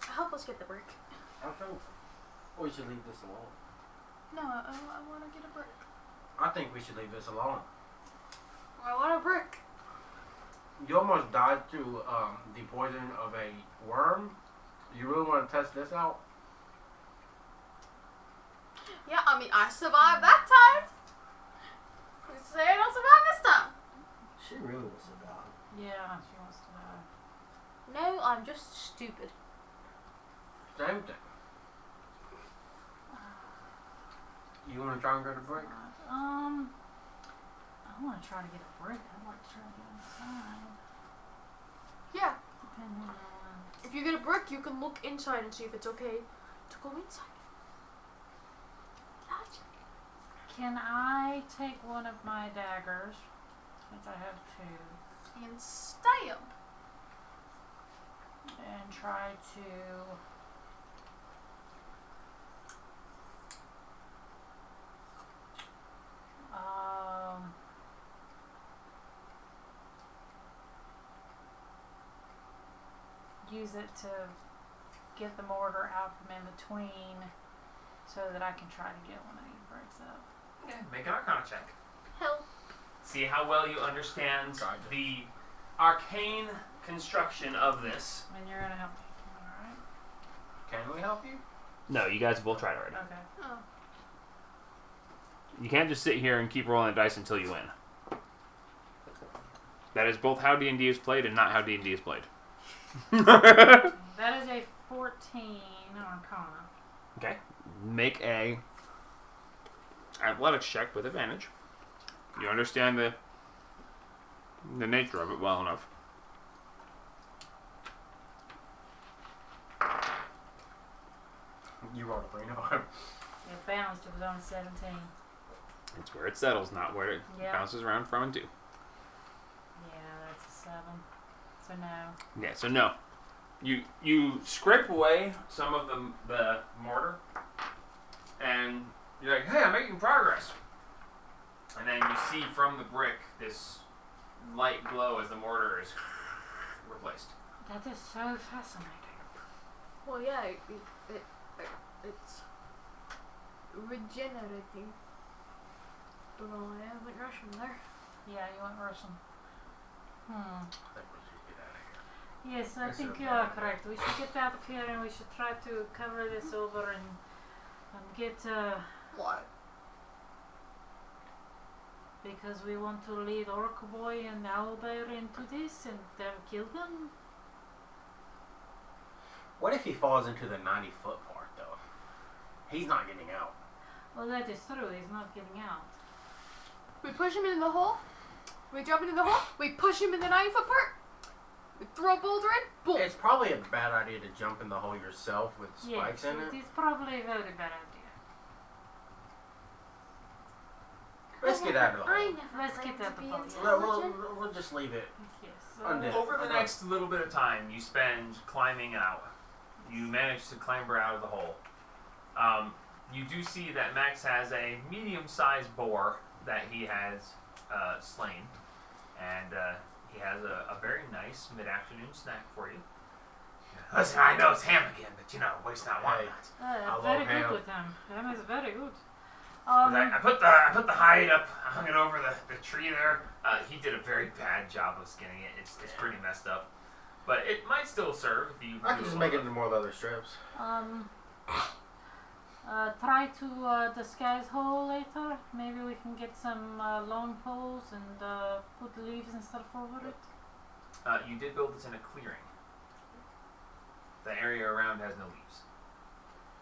Help us get the brick. I think we should leave this alone. No, I want to get a brick. I think we should leave this alone. I want a brick. You almost died to the poison of a worm. You really want to test this out? Yeah, I mean, I survived that time. You say I don't survive this time. She really wants to die. Yeah, she wants to die. No, I'm just stupid. Same thing. You want to try and get a break? I want to try to get a brick. I'd like to try to get inside. Yeah. Depending on. If you get a brick, you can look inside and see if it's okay to go inside. Gotcha. Can I take one of my daggers, since I have 2, And stab. and try to use it to get the mortar out from in between so that I can try to get one of these bricks up. Okay, make an Arcana check. Help. See how well you understand Gotcha. the arcane construction of this. And you're gonna help me. Alright. Can we help you? No, you guys have both tried already. Okay. Oh. You can't just sit here and keep rolling the dice until you win. That is both how D&D is played and not how D&D is played. That is a 14 Arcana. Okay. Make a athletics check with advantage. You understand the nature of it well enough. You rolled a 3 and a 5. It bounced. It was on 17. It's where it settles, not where it Yeah. bounces around from and to. Yeah, that's a 7. So no. Yeah, so no. You scrape away some of the mortar, and you're like, hey, I'm making progress. And then you see from the brick this light glow as the mortar is replaced. That is so fascinating. Well, yeah, it's regenerating. Don't know why I went Russian there. Yeah, you went Russian. I think we should get out of here. Yes, I Yes, think sir. you are correct. We should get out of here and we should try to cover this over and get What? because we want to lead Orc Boy and Owlbear into this and kill them. What if he falls into the 90-foot part, though? He's not getting out. Well, that is true. He's not getting out. We push him in the hole. We jump into the hole. We push him in the 9-foot part. We throw a boulder in. Boom. It's probably a bad idea to jump in the hole yourself with spikes Yes, in it it. is probably a very bad idea. Let's get out of the I hole. never Let's claimed get out to the be hole. intelligent. We'll just leave it. Yes. Undead. Over the next little bit of time you spend climbing out, you manage to clamber out of the hole. You do see that Max has a medium-sized boar that he has slain, and he has a very nice mid-afternoon snack for you. Listen, I know it's ham again, but waste not want Hey. not. Very love good ham. with him. Ham is very good. 'Cause I put the hide up, I hung it over the tree there. He did a very bad job of skinning it. It's pretty messed up, but it might still serve if you. I do can just a make it little into more leather strips. Try to disguise hole later. Maybe we can get some long poles and put leaves and stuff over it. You did build this in a clearing. The area around has no leaves.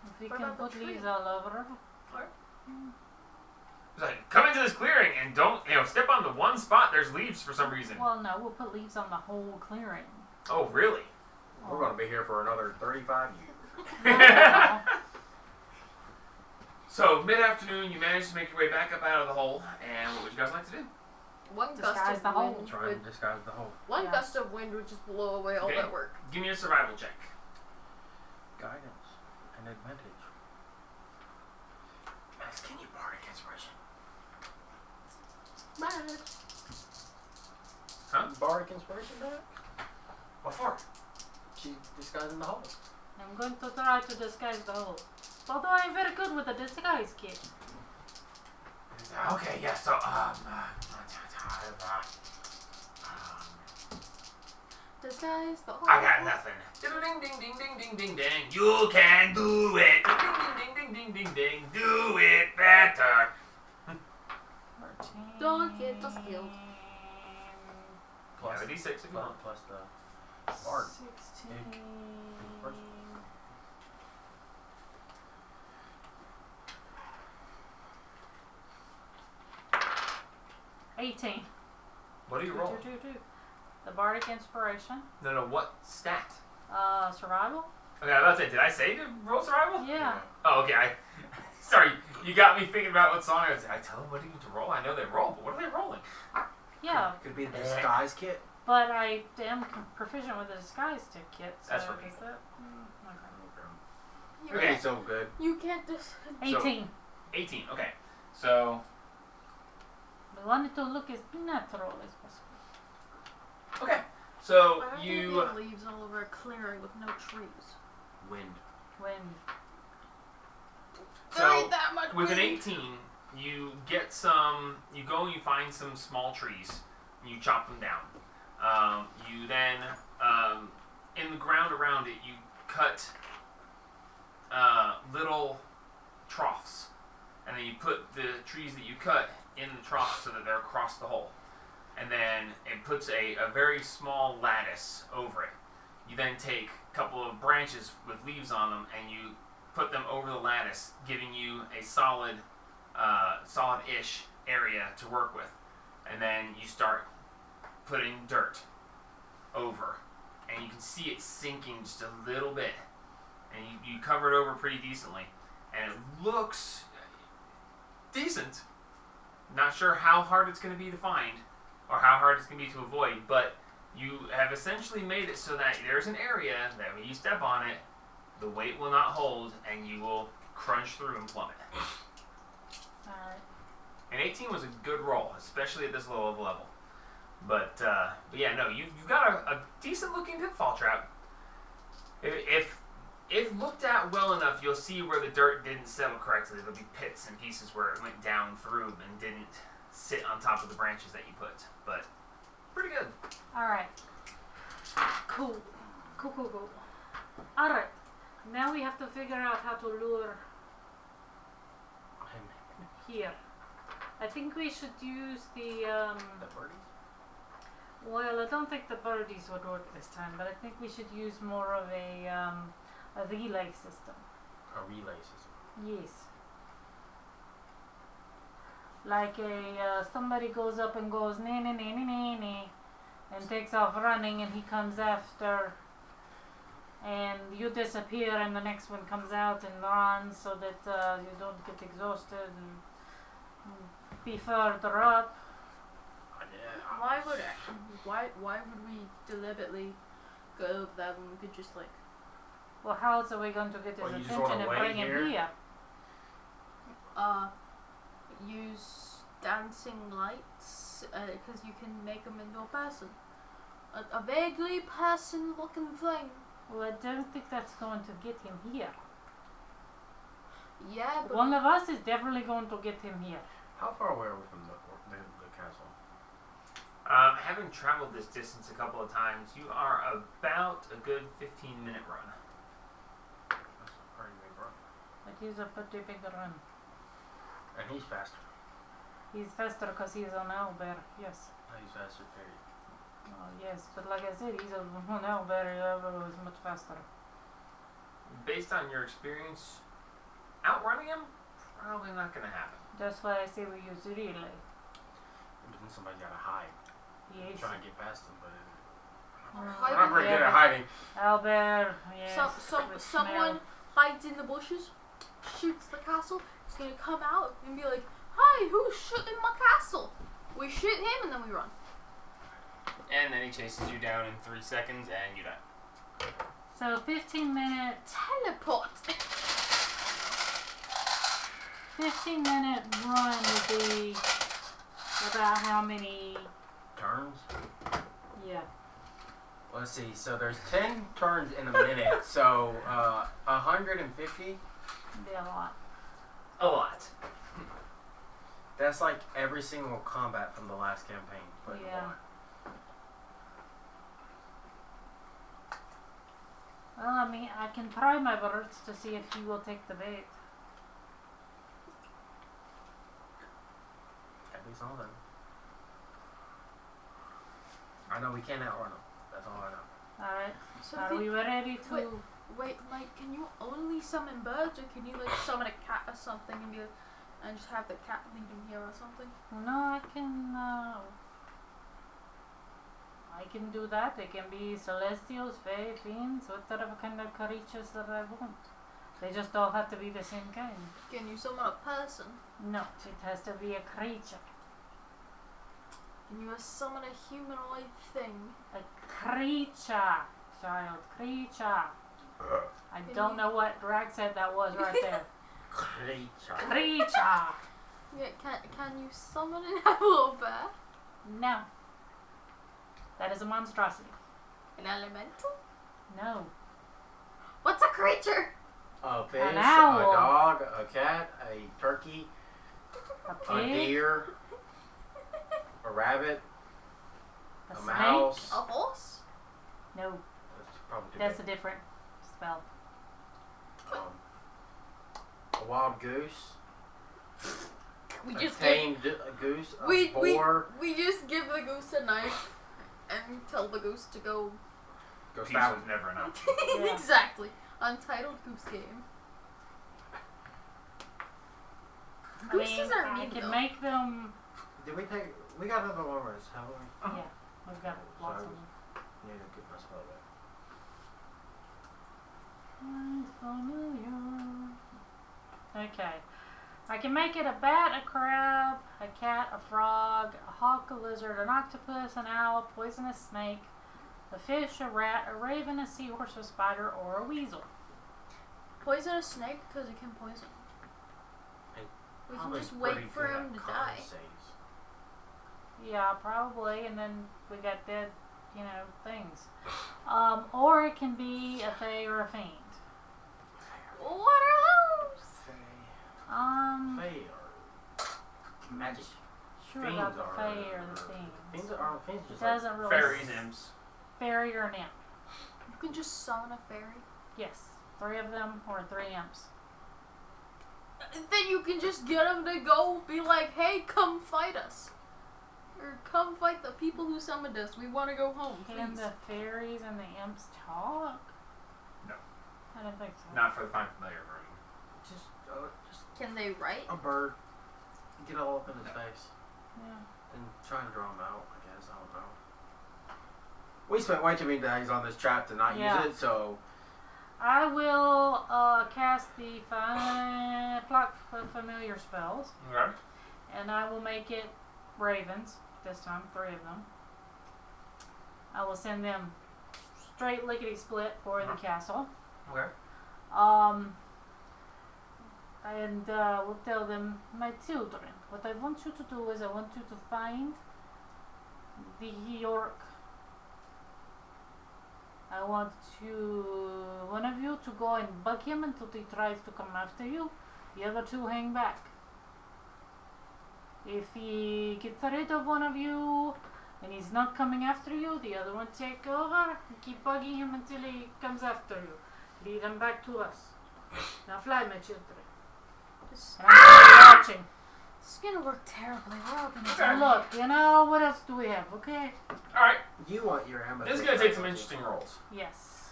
If we What can about the put tree? leaves all over it. It's like, come into this clearing and don't, step on the one spot there's leaves for some reason. Well, no, we'll put leaves on the whole clearing. Oh, really? We're going to be here for another 35 years. No. So, mid-afternoon, you managed to make your way back up out of the hole, and what would you guys like to do? One Disguise gust the of hole. wind Try would, and disguise the hole. one Yeah. gust of wind would just blow away all Okay. that work. Give me a survival check. Guidance and advantage. Max, can you bardic inspiration? Huh? Bardic inspiration back? What for? She's disguising the hole. I'm going to try to disguise the hole. Although I'm very good with the disguise kit. Okay, yeah, so, Disguise the hole. I got nothing. Ding, ding, ding, ding, ding, ding, ding. You can do it. Ding, ding, ding, ding, ding, ding. Do it better. 14. Don't get the skill. You have a D6 if you want. Plus the bard. 16. First. 18. What do you roll? The bardic inspiration. No, what stat? Survival. Okay, I was about to say, did I say to roll survival? Yeah. Oh, okay. Sorry, you got me thinking about what song I was. I tell them what do you need to roll. I know they roll, but what are they rolling? Yeah, Could be the disguise kit. but I am proficient with the disguise kit. So That's right. does that? You Okay. can't, So good. you can't Okay. 18. 18. Okay, so We want it to look as natural as possible. okay, so Why are there you. being leaves all over a clearing with no trees? Wind. When There So ain't that much with an wind. 18, you get some. You go and you find some small trees. And you chop them down. You then, in the ground around it, you cut little troughs, and then you put the trees that you cut in the troughs so that they're across the hole. And then it puts a very small lattice over it. You then take a couple of branches with leaves on them and you put them over the lattice, giving you a solid-ish area to work with. And then you start putting dirt over, and you can see it sinking just a little bit. And you cover it over pretty decently, and it looks decent. Not sure how hard it's going to be to find, or how hard it's going to be to avoid, but you have essentially made it so that there's an area that when you step on it, the weight will not hold, and you will crunch through and plummet. Alright. And 18 was a good roll, especially at this low of level. But yeah, no, you've got a decent looking pitfall trap. If looked at well enough, you'll see where the dirt didn't settle correctly. There'll be pits and pieces where it went down through and didn't sit on top of the branches that you put. But pretty good. Alright. Cool. Alright. Now we have to figure out how to lure him here. I think we should use the birdies? well, I don't think the birdies would work this time, but I think we should use more of a relay system. A relay system. Yes. Like somebody goes up and goes nee nee nee nee nee nee, and takes off running, and he comes after, and you disappear, and the next one comes out and runs so that you don't get exhausted and be further up. Why would we deliberately go over there when we could just like? Well, how else are we going to get his Well, you just attention wanna and wait bring him here? here? Use dancing lights because you can make them into a person, a vaguely person-looking thing. Well, I don't think that's going to get him here. Yeah, but One of us is definitely going to get him here. How far away are we from the castle? Having traveled this distance a couple of times, you are about a good 15-minute run. That's a pretty big run. It is a pretty big run. And he's faster. He's faster because he's an owlbear, yes. No, he's faster, period. Yes, but like I said, he's an owlbear is much faster. Based on your experience, outrunning him, probably not going to happen. That's why I say we use relay. But then somebody's got to hide. Yes. Try and get past him, but hiding- I'm not very good at hiding. Owlbear, yes. with someone smell. hides in the bushes, shoots the castle. He's gonna come out and be like, "Hi, who's shooting my castle?" We shoot him and then we run. And then he chases you down in 3 seconds and you die. So 15-minute Teleport. 15-minute run would be about how many? Turns? Yeah. Let's see. So there's 10 turns in a minute. So 150. Be a lot. A lot. That's like every single combat from the last campaign. Put in Yeah. one. Well, I mean, I can try my birds to see if he will take the bait. At least all of them. I know we can't outrun them. That's all I know. Alright. So Are we ready to? wait, like, can you only summon birds, or can you like summon a cat or something and be like, and just have the cat lead him here or something? No, I can do that. They can be celestials, fae, fiends, whatever kind of creatures that I want. They just all have to be the same kind. Can you summon a person? No, it has to be a creature. Can you summon a humanoid thing? A creature, child, creature. I don't know what Drag said that was right there. Creature. Creature. Yeah, can you summon an owl bear? No. That is a monstrosity. An elemental? No. What's a creature? A fish, An a owl. dog, a cat, a turkey, A a pig. deer, a rabbit. A A snake? mouse. A horse? No, That's probably too that's a big. different spell. A wild goose. We A just tamed goose. A we boar. we just give the goose a knife and tell the goose to go. Go Peace stab was him. never enough. Yeah. Exactly. Untitled Goose Game. I mean, Gooses are I mean can though. make them. Did we take? We got another one, haven't we? Yeah, we've got lots of them. Yeah, good. That's about it. Okay. I can make it a bat, a crab, a cat, a frog, a hawk, a lizard, an octopus, an owl, a poisonous snake, a fish, a rat, a raven, a seahorse, a spider, or a weasel. Poison a snake because it can poison. We can Probably just wait pretty for good him at to con die. saves. Yeah, probably, and then we got dead, things. Or it can be a fae or a fiend. What are those? Fae are magic. Sure Fiends about the are- fae or the fiends. Fiends are fiends It just like doesn't really. Fairies, imps. Fairy or an imp. You can just summon a fairy. Yes, 3 of them or 3 imps. Then you can just get them to go be like, hey, come fight us. Or come fight the people who summoned us. We want to go home, Can please. the fairies and the imps talk? No. I don't think so. Not for the Find Familiar version. just Can they write? a bird. Get all up in his face Yeah. and try and draw him out. I guess I don't know. We spent way too many days on this trap to not Yeah. use it, so I will cast the flock familiar spells, Okay. and I will make it ravens this time, 3 of them. I will send them straight lickety split for the castle. Okay. And we'll tell them, my children, what I want you to do is I want you to find the York. I want one of you to go and bug him until he tries to come after you. The other 2 hang back. If he gets rid of one of you and he's not coming after you, the other one take over and keep bugging him until he comes after you. Lead him back to us. Now fly, my children. This, And I'm gonna be watching. this is gonna work terribly. We're all gonna And die. look, what else do we have, okay? Alright. you want your amethyst. This is going to take some interesting rolls. Yes.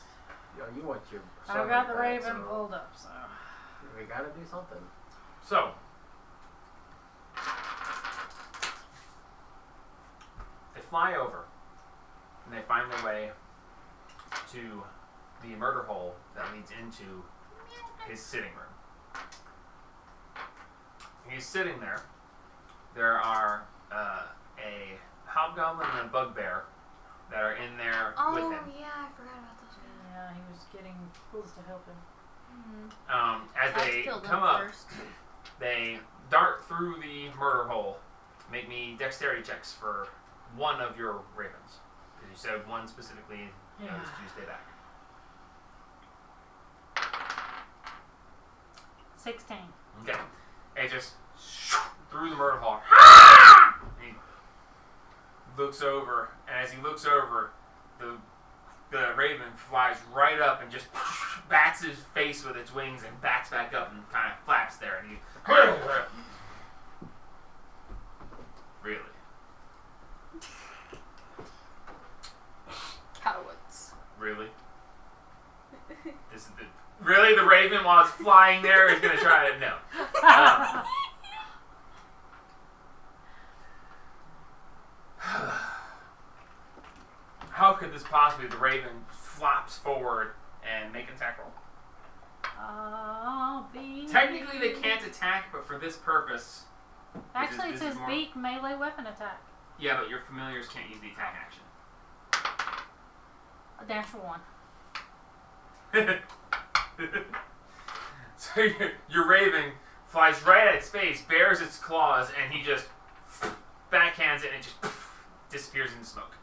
You want your. I've got the southern raven bats, pulled up, so. We gotta do something. So. They fly over. And they find their way to the murder hole that leads into his sitting room. He's sitting there. There are a hobgoblin and a bugbear that are in there Oh, with him. yeah, I forgot about those guys. Yeah, he was getting fools to help him. As Let's they kill them come up, first. they dart through the murder hole. Make me dexterity checks for one of your ravens. Because you said one specifically, the others 2 stay back. 16. Okay. And just through the murder hole. He looks over, and as he looks over, the raven flies right up and just bats his face with its wings and bats back up and kind of flaps there. And he really. Cowards. Really? This is really the raven while it's flying there is gonna try to no. How could this possibly? The raven flops forward and make an attack roll. Technically, they can't attack, but for this purpose, Actually, it this says is more- beak melee weapon attack. yeah, but your familiars can't use the attack action. A natural 1. So your raven flies right at its face, bares its claws, and he just backhands it and it just disappears into smoke.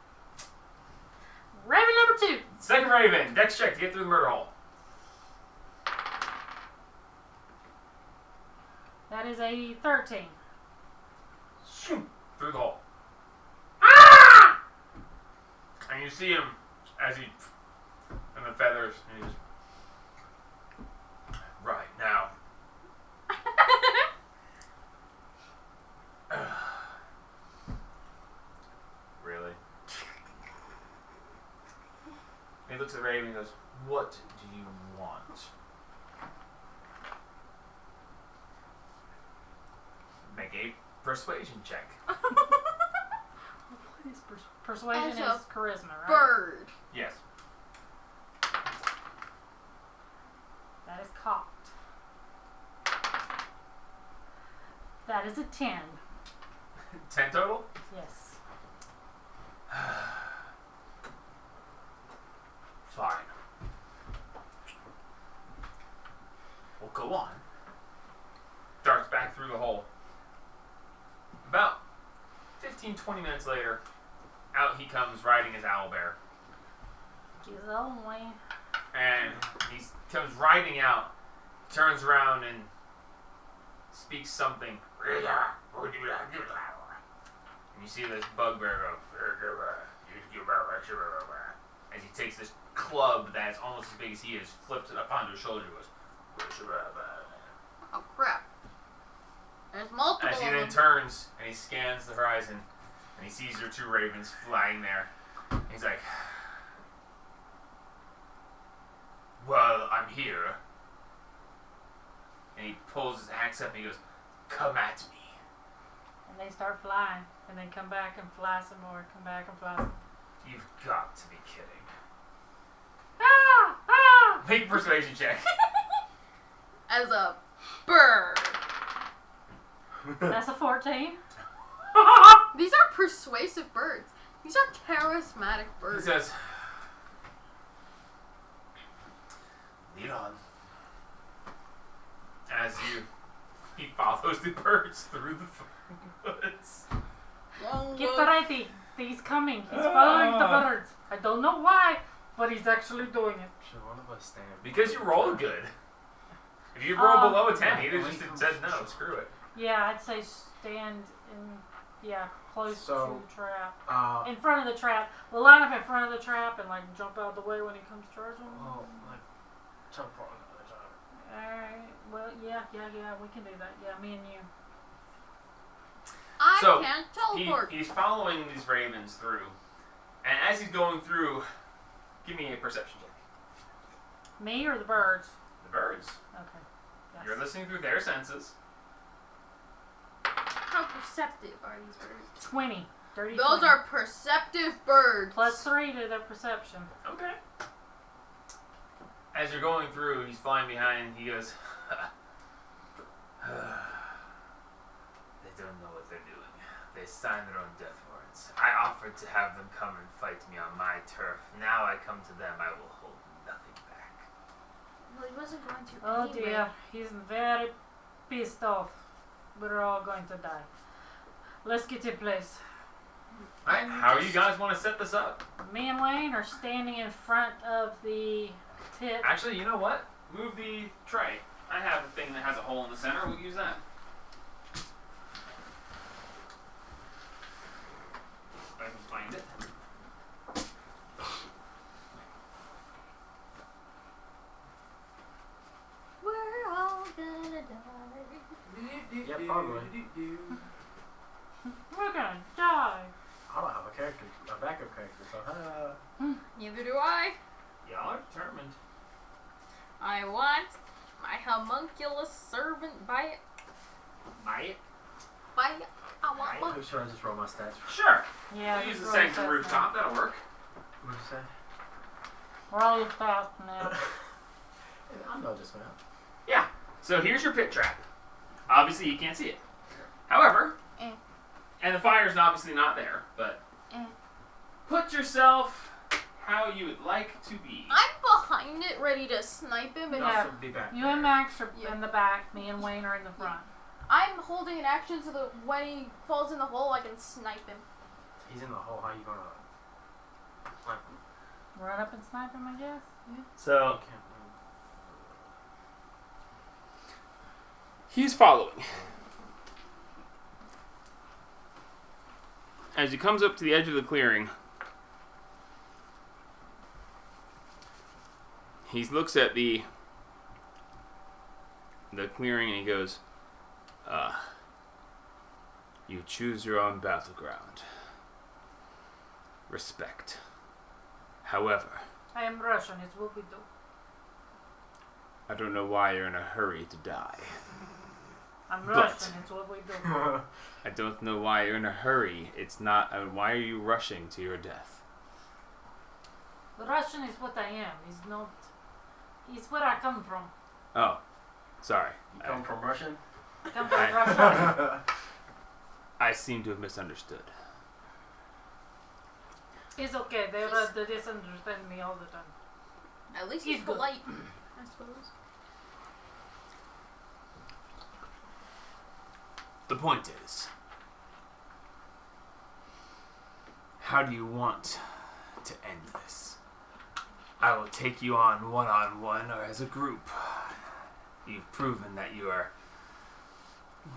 Raven number 2. Second raven, dex check to get through the murder hole. That is a 13. Through the hole. Ah! you see him as he and the feathers, and he's right now. Really? And he looks at Raven and goes, "What do you want?" Make a persuasion check. What is persuasion? As Is a charisma, right? Bird. Yes. That is cocked. That is a 10. 10 total? Yes. Fine. Well, go on. Darts back through the hole. About 15-20 minutes later, out he comes riding his owlbear. He's only. And he comes riding out, turns around and speaks something. And you see this bugbear go, as he takes this club that's almost as big as he is, flips it up onto his shoulder and goes, Oh crap. There's multiple as he of then them. turns and he scans the horizon and he sees your two ravens flying there. He's like, well, I'm here. And he pulls his axe up and he goes, come at me. And they start flying. And then come back and fly some more. Come back and fly some more. You've got to be kidding. Ah! Ah! Make a persuasion check. As a bird. That's a 14. These are persuasive birds. These are charismatic He birds. says, lead on. As he follows the birds through the woods. Get ready. He's coming. He's following the birds. I don't know why, but he's actually doing it. Should one of us stand? Because you rolled good. If you roll below a 10, he'd have when just he comes said no, screw it. Yeah, I'd say stand in, close So, to trap. Uh, In front of the trap. We'll line up in front of the trap and like jump out of the way when he comes charging. well, like, jump on another time. Alright. Well, yeah, we can do that. Yeah, me and you. I So, can't teleport. He's following these ravens through. And as he's going through, give me a perception check. Me or the birds? The birds. Okay. Yes. You're listening through their senses. How perceptive are these birds? 20. Dirty Those 20. are perceptive birds. Plus 3 to their perception. Okay. As you're going through, he's flying behind. He goes, they don't know what they're doing. They signed their own death warrants. I offered to have them come and fight me on my turf. Now I come to them, I will hold nothing back. Well, he wasn't going to. Oh anyway. dear. He's very pissed off. We're all going to die. Let's get in place. Alright, how do you guys want to set this up? Me and Wayne are standing in front of the tip. Actually, you know what? Move the tray. I have a thing that has a hole in the center. We'll use that. If I can find it. We're all gonna die. Yeah, probably. We're gonna die. I don't have a character, a backup character, so Neither do I. Y'all are determined. I want my homunculus servant by it. Buy it? By it. I want one. who should I just roll my stats? Sure. Yeah. We'll use just the roll Sanctum that rooftop. That'll work. What'd you say? now. Roll fast now. I know this man. Yeah. So here's your pit trap. Obviously, you can't see it. However, and the fire's obviously not there, but put yourself how you would like to be. I'm behind it, ready to snipe him, and Yeah. Also be back You there. and Max are Yeah. in the back. Me and Wayne are in the front. I'm holding an action so that when he falls in the hole, I can snipe him. He's in the hole. How you gonna? Like, Run up and snipe him, I guess. So you can't move. he's following. As he comes up to the edge of the clearing, he looks at the clearing and he goes, you choose your own battleground. Respect. However, I am Russian, it's what we do. I don't know why you're in a hurry to die. I'm But- Russian, it's what we do. I don't know why you're in a hurry. It's not. Why are you rushing to your death? Russian is what I am. It's not. It's where I come from. Oh, sorry. You come from Russian? I come from I- Russia. I seem to have misunderstood. It's okay. They misunderstand me all the time. At least He's he's good. polite, I suppose. The point is, how do you want to end this? I will take you on one-on-one or as a group. You've proven that you are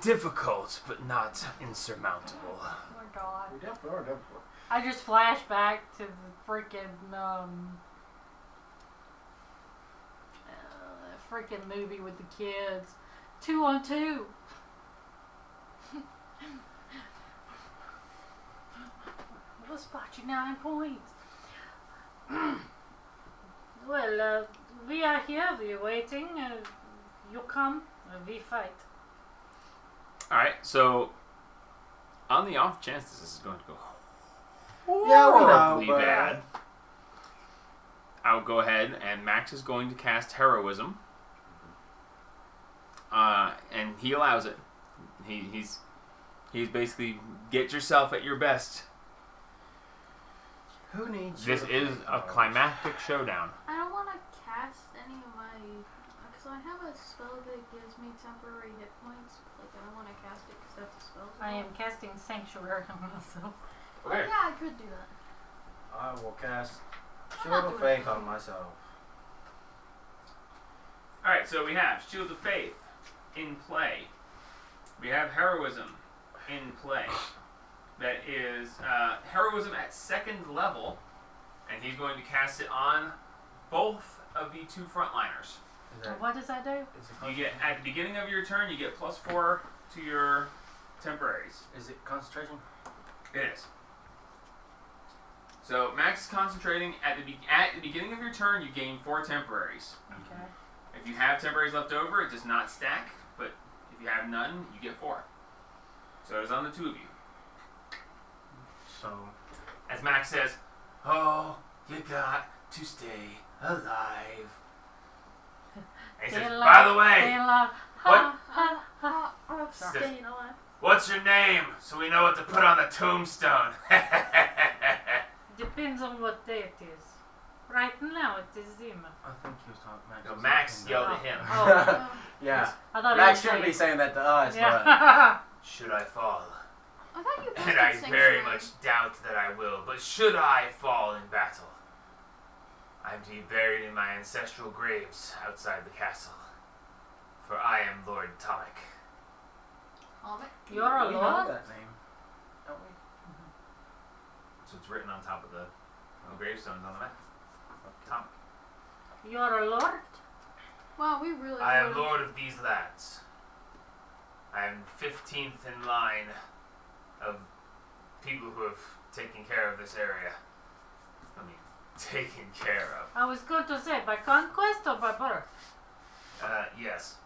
difficult but not insurmountable. Oh my god. We definitely are difficult. I just flash back to the freaking freaking movie with the kids. 2-on-2. We'll spot you 9 points. Well, we are here. We're waiting. You come. We fight. Alright, so on the off chance this is going to go Yeah, we know, horribly but bad, I'll go ahead and Max is going to cast Heroism. And he allows it. He's basically get yourself at your best. who needs? This your is a powers? climactic showdown. I don't want to cast any of my... Because I have a spell that gives me temporary hit points. Like, I don't want to cast it because that's a spell. I am casting Sanctuary on myself. Oh, yeah, I could do that. I will cast I'm Shield not of doing Faith it. on myself. Alright, so we have Shield of Faith in play. We have Heroism in play. That is Heroism at 2nd level, and he's going to cast it on both of the 2 frontliners. Is that, What does that do? is it You get at the beginning of your turn, you get +4 to your temporaries. Is it concentration? It is. So Max is concentrating at the beginning of your turn. You gain 4 temporaries. Okay. If you have temporaries left over, it does not stack. But if you have none, you get 4. So it is on the 2 of you. So, As Max says, "Oh, you got to stay alive." And he Stay says, alive, "By the stay way, alive. What? I'm Sorry. staying alive. what's your name so we know what to put on the tombstone?" Depends on what day it is. Right now it is him. I think he was talking Max. No, was Max talking yelled about- at him. Oh, Yeah. I thought Max he was shouldn't be saying that to us, yeah. Should I fall? I thought you And I casted very Sanctuary. much doubt that I will. But should I fall in battle, I'm to be buried in my ancestral graves outside the castle. For I am Lord Tomic. Comic. You're a We know lord? that name, don't we? So it's written on top of the gravestones on the map. Tomic. You're a lord? Wow, we really. I am would've- Lord of these lands. I am 15th in line of people who have taken care of this area. I mean, taken care of. I was going to say, by conquest or by birth? Yes.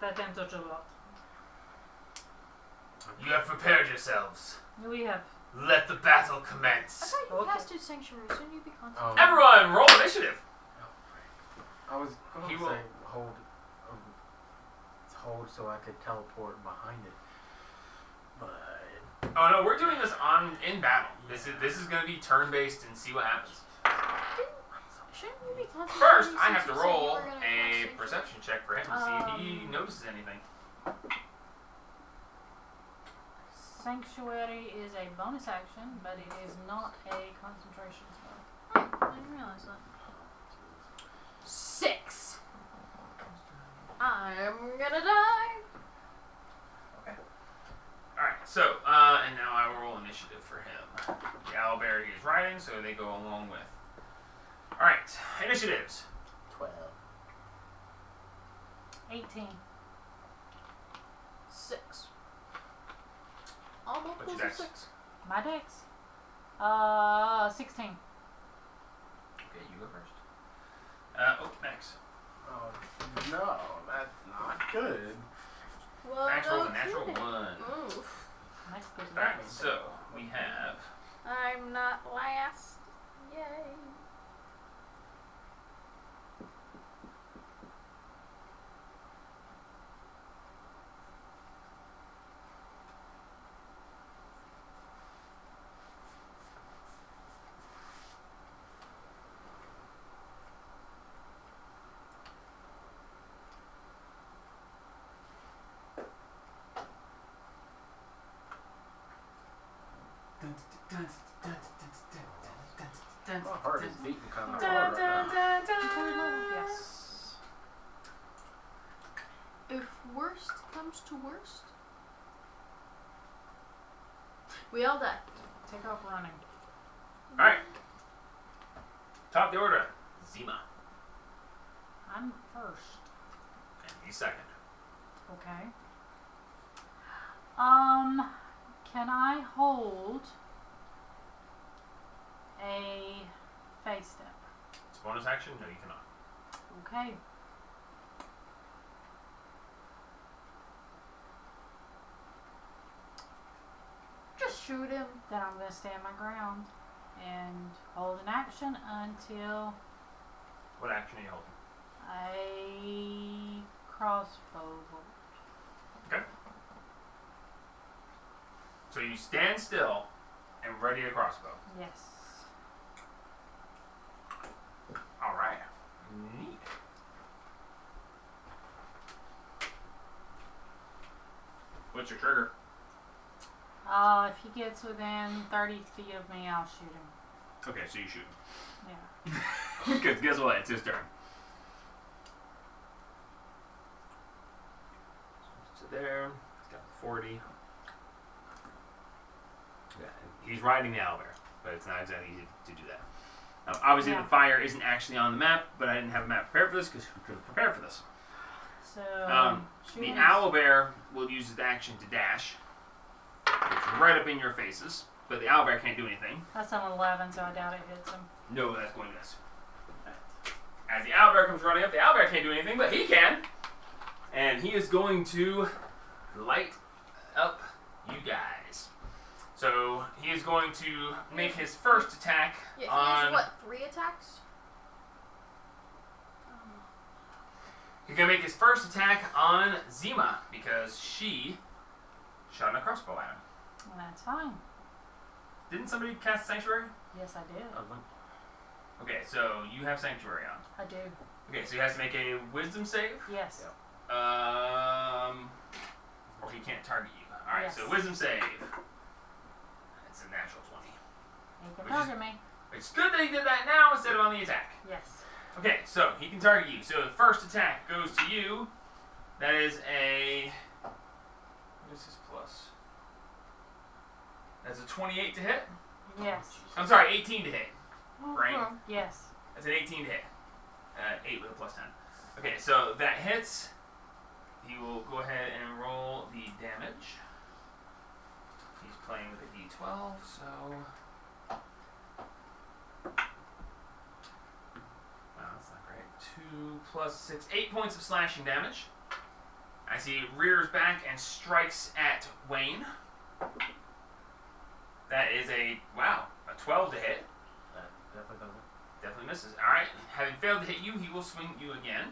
That answers a lot. You have prepared yourselves. We have. Let the battle I commence. thought you Okay. casted Sanctuary. Shouldn't you be Oh, concentrating? Everyone, roll initiative. I was going He to will- say hold so I could teleport behind it. But Oh no, we're doing this in battle. This is going to be turn based and see what happens. Shouldn't you be concentrating? First, I since have to you said you roll were gonna a cast Sanctuary? perception check for him to see if he notices anything. Sanctuary is a bonus action, but it is not a concentration spell. I didn't realize that. 6. I'm gonna die. Alright, so, and now I will roll initiative for him. The owlbear he is riding, so they go along with. Alright, initiatives. 12. 18. 6. All multiples your of dex? 6. My dex. 16. Okay, you go first. Max. Oh, no, that's not good. Well, Max rolled a no natural kidding. 1. Oof. Max goes Alright, back. so we have. I'm not last. Yay. My heart is beating kind of hard right now. Yes. If worst comes to worst, we all die. Take off running. Alright. Top of the order. Zima. I'm first. And he's second. Okay. Can I hold a face step? It's a bonus action? No, you cannot. Okay. Just shoot him. Then I'm going to stand my ground and hold an action until What action are you holding? a crossbow bolt. Okay. So you stand still and ready a crossbow. Yes. Alright. Neat. What's your trigger? If he gets within 30 feet of me, I'll shoot him. Okay, so you shoot Yeah. him. Because guess what? It's his turn. So there. He's got 40. Yeah, he's riding the owlbear, but it's not exactly easy to do that. Obviously, Yeah. the fire isn't actually on the map, but I didn't have a map prepared for this because we couldn't prepare for this. So, The shooting owlbear will use its action to dash. It's right up in your faces, but the owlbear can't do anything. That's an 11, so I doubt it hits him. No, that's going to miss. As the owlbear comes running up, the owlbear can't do anything, but he can. And he is going to light up you guys. So he is going to make his first attack Yeah, he on... has what, 3 attacks? He's going to make his first attack on Zima, because she shot a crossbow at him. Well, that's fine. Didn't somebody cast Sanctuary? Yes, I did. Okay, so you have Sanctuary on. I do. Okay, so he has to make a Wisdom save. Yes. Or he can't target you. Alright, Yes. so Wisdom save. It's a natural 20. He can Which is- target me. It's good that he did that now instead of on the attack. Yes. Okay, so he can target you. So the first attack goes to you. That is a... What is his plus? That's a 28 to hit. Yes. I'm sorry, 18 to hit. Right? Okay. Yes. That's an 18 to hit. 8 with a plus 10. Okay, so that hits. He will go ahead and roll the damage. He's playing with a D12, so... Wow, that's not great. 2 plus 6, 8 points of slashing damage. As he rears back and strikes at Wayne. That is a 12 to hit. That definitely doesn't. Definitely misses. Alright, having failed to hit you, he will swing at you again.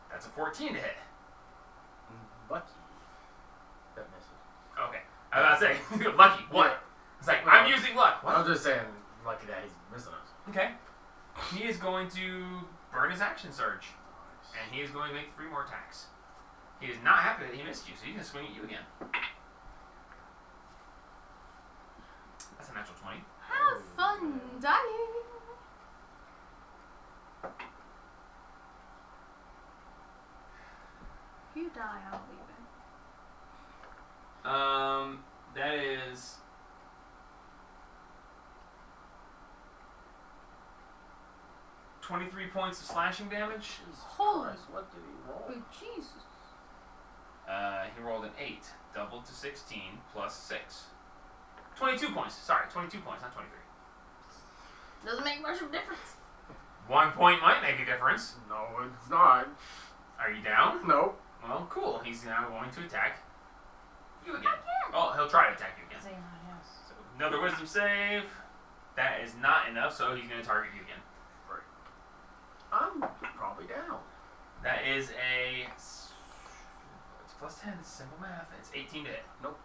That's a 14 to hit. Lucky. That misses. Okay. I was about to say, lucky, what? It's like, I'm using luck. What? I'm just saying, lucky that he's missing us. Okay. He is going to burn his action surge. And he is going to make 3 more attacks. He is not happy that he missed you, so he's going to swing at you again. That's a natural 20. Have fun dying. If you die, I'll leave it. That is... 23 points of slashing damage. Holy. Christ, what did he roll? Oh, Jesus. He rolled an 8, doubled to 16, plus 6. 22 points. Sorry, 22 points, not 23. Doesn't make much of a difference. 1 point might make a difference. No, it's not. Are you down? Nope. Well, cool. He's now going to attack you again. Oh, he'll try to attack you again. Xenon, yes. So another wisdom save. That is not enough, so he's going to target you again. I'm probably down. That is a... It's plus 10. It's simple math. It's 18 to hit. Nope.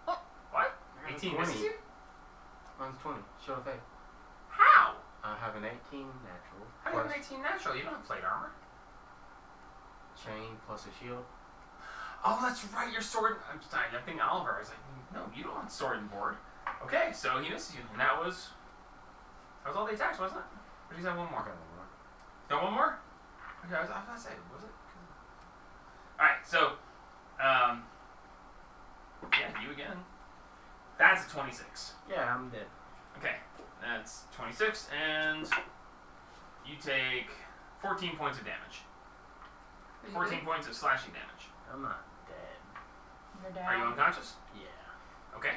Oh, what? 18 misses you? Mine's 20. Shield of Faith. How? I have an 18 natural. How do you have plus an 18 natural? You don't have plate armor. chain plus a shield. Oh, that's right. Your sword... I'm sorry. I'm thinking Oliver. I was like, no, you don't have sword and board. Okay, so he misses you. And that was all the attacks, wasn't it? Or did he have one more? Okay, one more. No, one more? Okay, I was about to say, was it? Alright, so, yeah, you again. That's a 26. Yeah, I'm dead. Okay, that's 26, and you take 14 points of damage. 14 points of slashing damage. I'm not dead. You're down. Are you unconscious? Yeah. Okay.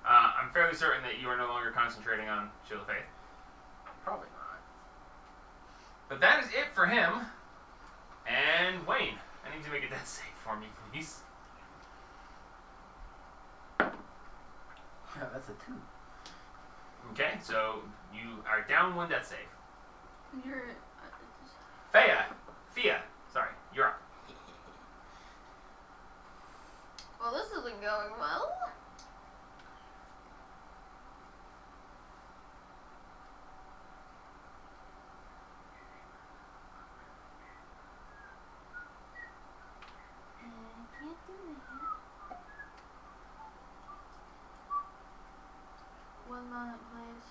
I'm fairly certain that you are no longer concentrating on Shield of Faith. Probably not. But that is it for him. And Wayne, I need you to make a death save for me, please. Yeah, that's a 2. Okay, so you are down 1 death save. You're. Fia, sorry, you're up. Well, this isn't going well. I can't do that. 1 moment, please.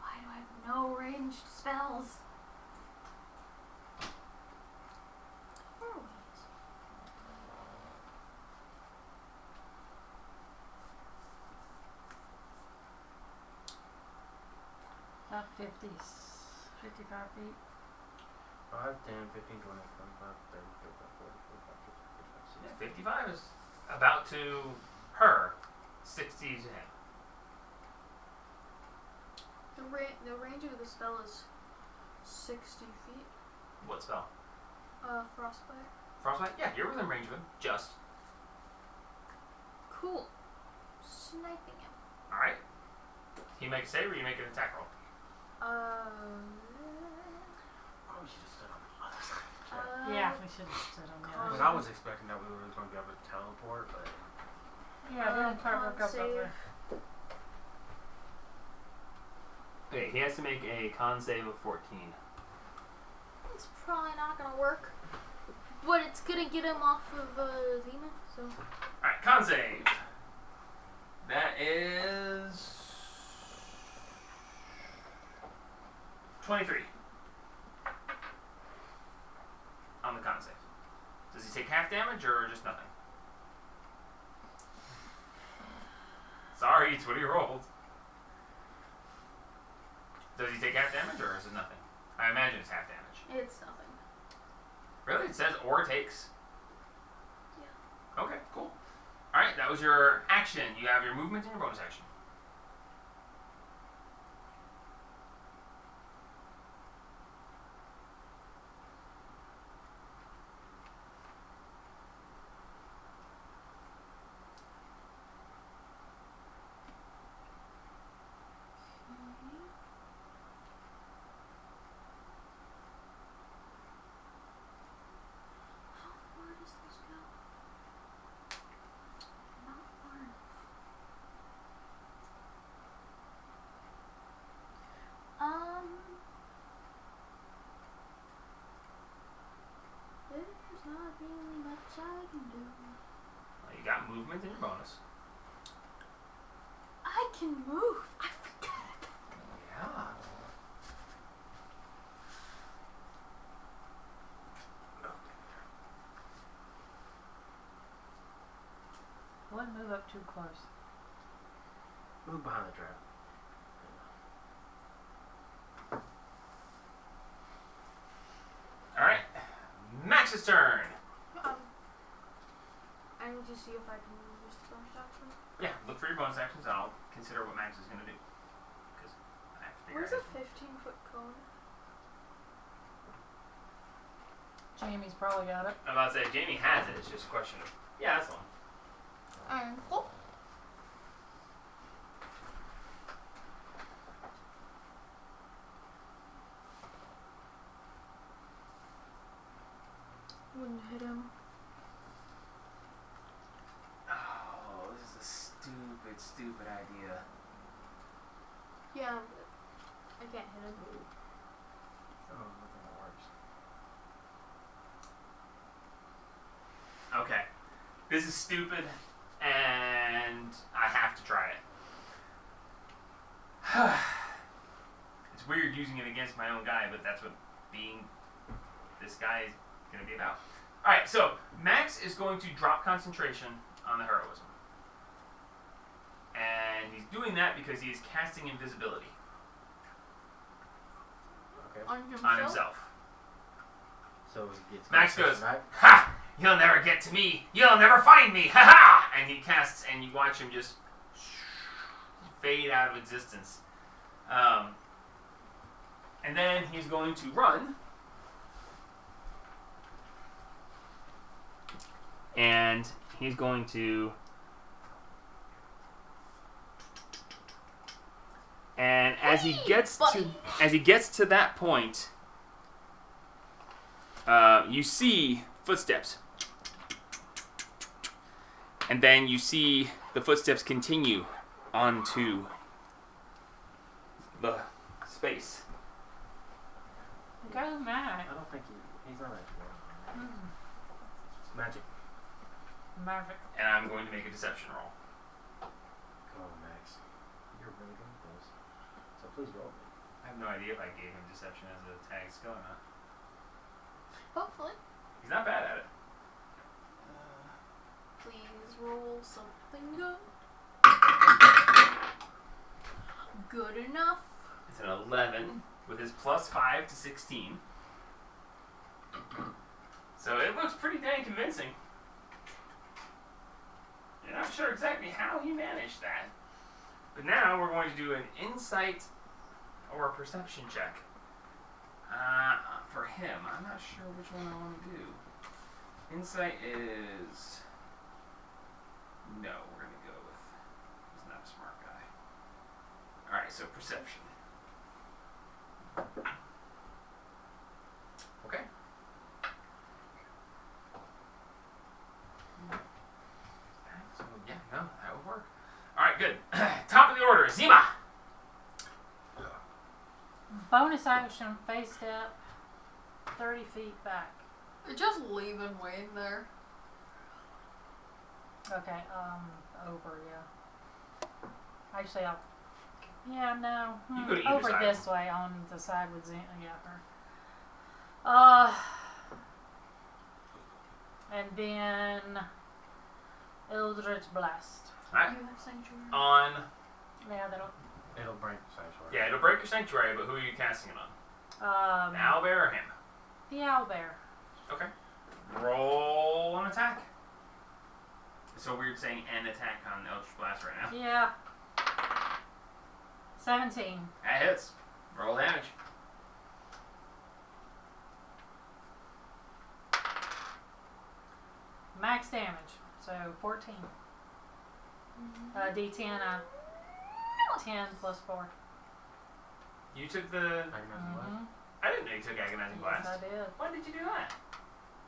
Why do I have no ranged spells? About 50, 55 feet. 5, 10, 15, 20, 25, 30, 35, 40, 45, 50, 60. 55 is about to her. 60 to him. The range of the spell is 60 feet. What spell? Frostbite. Frostbite? Yeah, you're within range of him. Just. Cool. Sniping him. Alright. Can you make a save or you make an attack roll? Oh, we should have stood on the other side. Yeah, we should have stood on the other Because side. I was expecting that we were going to be able to teleport, but Yeah, we didn't quite work con up save. over. Okay, he has to make a con save of 14. It's probably not gonna work. But it's gonna get him off of Zima, so. Alright, con save. That is 23 on the con save. Does he take half damage or just nothing? Sorry, it's what he rolled. Does he take half damage or is it nothing? I imagine it's half damage. It's nothing. Really? It says or takes? Yeah. Okay, cool. Alright, that was your action. You have your movement and your bonus action. How far does this go? Not far enough. There's not really much I can do. You got movement and your bonus. I can move. I forgot. Yeah. up too close. Move behind the trap. All right, Max's turn. I need to see if I can use the bonus action. Yeah, look for your bonus actions, and I'll consider what Max is gonna do. Because I have to figure Where's out. a 15-foot cone? Jamie's probably got it. I'm about to say Jamie has it. It's just a question of that's the one. Cool. Wouldn't hit him. Oh, this is a stupid idea. Yeah, but I can't hit him. Oh, nothing that works. Okay, this is stupid, and I have to try it. It's weird using it against my own guy, but that's what being this guy is going to be about. Alright, so Max is going to drop concentration on the heroism. And he's doing that because he is casting invisibility Okay. on himself. So he gets Max concentration goes, back. "Ha! You'll never get to me! You'll never find me! Ha ha!" And he casts, and you watch him just fade out of existence. And then he's going to run. And he's going to... And as he gets to that point, you see footsteps. And then you see the footsteps continue onto the space. Go, Mac. I don't think he's not actually. Mm. Magic. Maverick. And I'm going to make a deception roll. Come on, Max. You're really good at this. So please roll me. I have no idea if I gave him deception as a tag skill or not. Hopefully. He's not bad at it. Please roll something good. Good enough. It's an 11 with his plus 5 to 16. So it looks pretty dang convincing. You're not sure exactly how he managed that. But now we're going to do an insight or a perception check. For him, I'm not sure which one I want to do. Insight is... No, we're going to go with... He's not a smart guy. Alright, so perception. Okay. So, yeah, no, that would work. Alright, good. Top of the order, Zima! Bonus action, face step, 30 feet back. Just leave him waiting there. Okay, over, yeah. Actually, I'll... Yeah, no. You go to either over side. this way, on the side with Zena, yeah, her. And then... Eldritch Blast. Alright. You have sanctuary. On... Yeah, that'll... It'll break sanctuary. Yeah, it'll break your sanctuary, but who are you casting it on? The owlbear or him? The owlbear. Okay. Roll an attack. It's so weird saying an attack on Eldritch Blast right now. Yeah. 17. That hits. Roll damage. Max damage. So 14. D10, 10 plus 4. You took the... Agonizing blast. Mm-hmm. I didn't know you took Agonizing Yes, Blast. I did. When did you do that?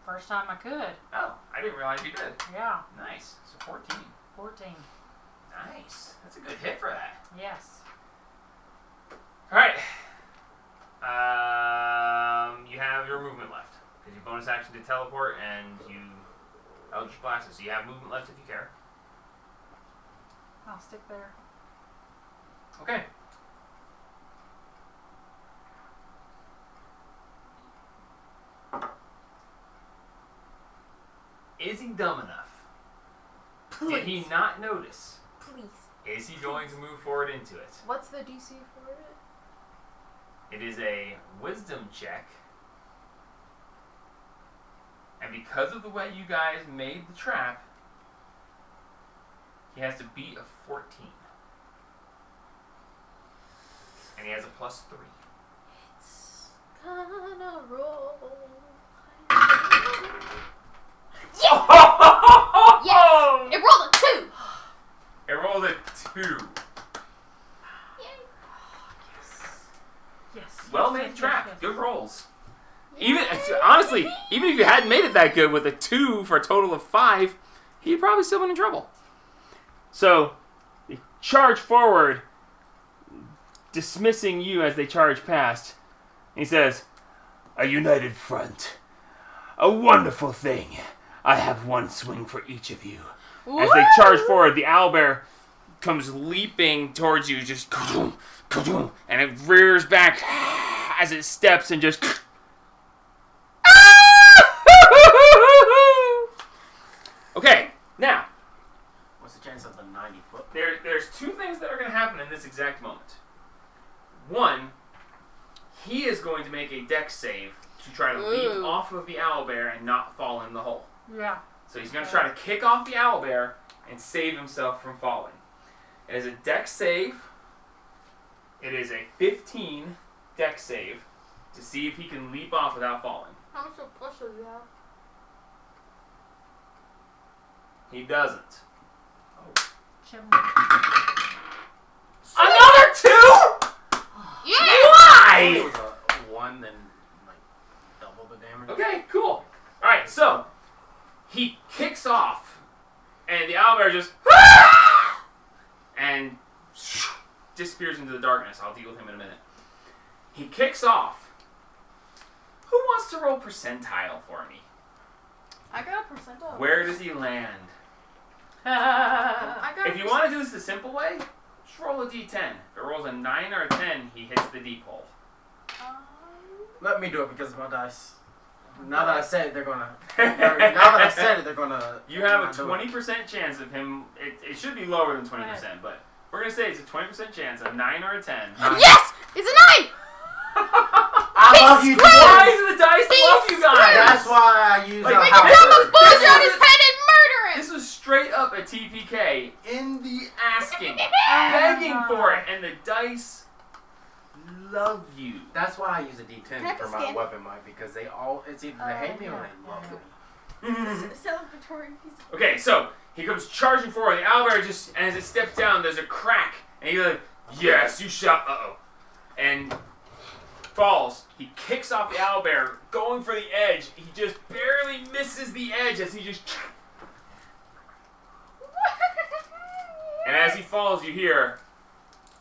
First time I could. Oh, I didn't realize you did. Yeah. Nice. So 14. 14. Nice. That's a good hit for that. Yes. Alright. You have your movement left. Because you bonus action to teleport and you Eldritch Blast it. So you have movement left if you care. I'll stick there. Okay. Is he dumb enough Did he not notice? Please. Is he going to move forward into it? What's the DC for it? It is a wisdom check. And because of the way you guys made the trap, he has to beat a 14. And he has a +3. It's gonna roll. Yes! It rolled a 2. It rolled a 2. Yes. Well yes, made yes, trap. yes, yes. Good rolls. Even honestly, even if you hadn't made it that good with a 2 for a total of 5, he'd probably still been in trouble. So, they charge forward, dismissing you as they charge past. He says, "A united front. A wonderful thing. I have one swing for each of you." As they charge forward, the owlbear comes leaping towards you, just kadoom, kadoom, and it rears back as it steps and just. Okay, now What's the chance of the 90-foot? there's two things that are going to happen in this exact moment. One, he is going to make a dex save to try to leap off of the owlbear and not fall in the hole. Yeah. So he's going to try to kick off the owlbear and save himself from falling. It is a dex save. It is a 15 dex save to see if he can leap off without falling. How much of plus does he have? He doesn't. Another 2? Yeah! It Why? was a 1, then like double the damage. Okay, cool. Alright, so he kicks off and the owlbear just and disappears into the darkness. I'll deal with him in a minute. He kicks off. Who wants to roll percentile for me? I got a percentile. Where does he land? I got If you want to do this the simple way, just roll a d10. If it rolls a 9 or a 10, he hits the deep hole. Let me do it because of my dice. Now that I said it, they're gonna. Now that I said it, they're gonna. You have a not do it. 20% chance of him. It should be lower than 20%, but we're going to say it's a 20% chance of 9 or a 10. Yes! It's a 9! I love you, Why George. do the dice He's love you guys? That's why I use Like, a make Grab it a house. down. bullshit on his head and murder him! This was straight up a TPK in the asking, begging for it, and the dice love you. That's why I use a Can I D10 have for the my skin? weapon, Mike, because they all, it's either they hate me or they love me. Celebratory piece of Okay, so he comes charging forward. The owlbear just, and as it steps down, there's a crack, and he's like, "Yes, you shot." And falls. He kicks off the owlbear, going for the edge. He just barely misses the edge as he just. And as he falls, you hear,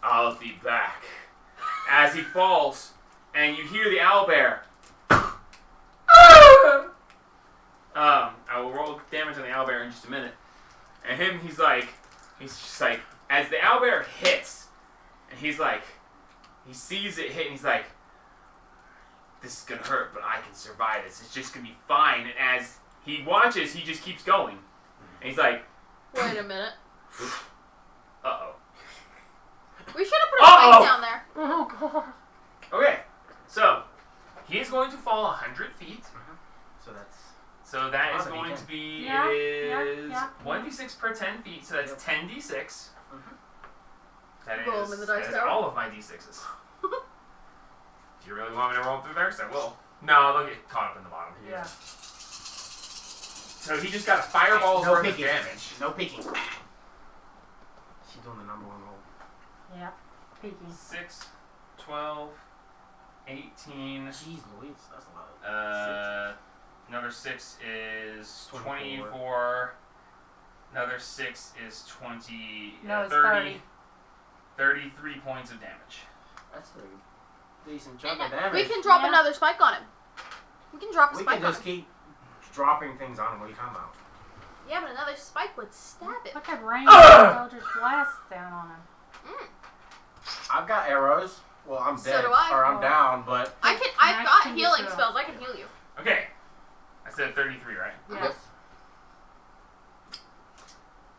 "I'll be back." As he falls, and you hear the owlbear. I will roll damage on the owlbear in just a minute. And he's just like, as the owlbear hits, and he's like, he sees it hit, and he's like, "This is gonna hurt, but I can survive this. It's just gonna be fine." And as he watches, he just keeps going. And he's like, Wait a minute. "Uh-oh." We should have put a spike Uh-oh. down there. Oh god. Okay, so he is going to fall 100 feet. So that's. So that is Awesome, going you to be, Yeah, it is yeah. 1d6 per 10 feet, so that's Yep. 10d6. That Roll is, them in the dice that is tower. all of my d6s. Do you really want me to roll them through there? Because I will. No, they'll get caught up in the bottom. Yeah. So he just got a fireball's No worth of peeking. damage. No peeking. She's doing the number one roll. Yeah. Peeking. 6, 12, 18. Jeez Louise, that's a lot of. Another 6 is 24. 24. Another 6 is 20. No, it's 30. 33 points of damage. That's a decent chunk of damage. We can drop Yeah. another spike on him. We can drop a We spike can on just him. keep dropping things on him. What are you talking about? Yeah, but another spike would stab it. Put that range Eldritch Blast down on him. I've got arrows. Well, I'm So dead. do I. Or I'm down, but. I've Max got can healing do spells. I can heal you. Okay. I said 33, right? Yes.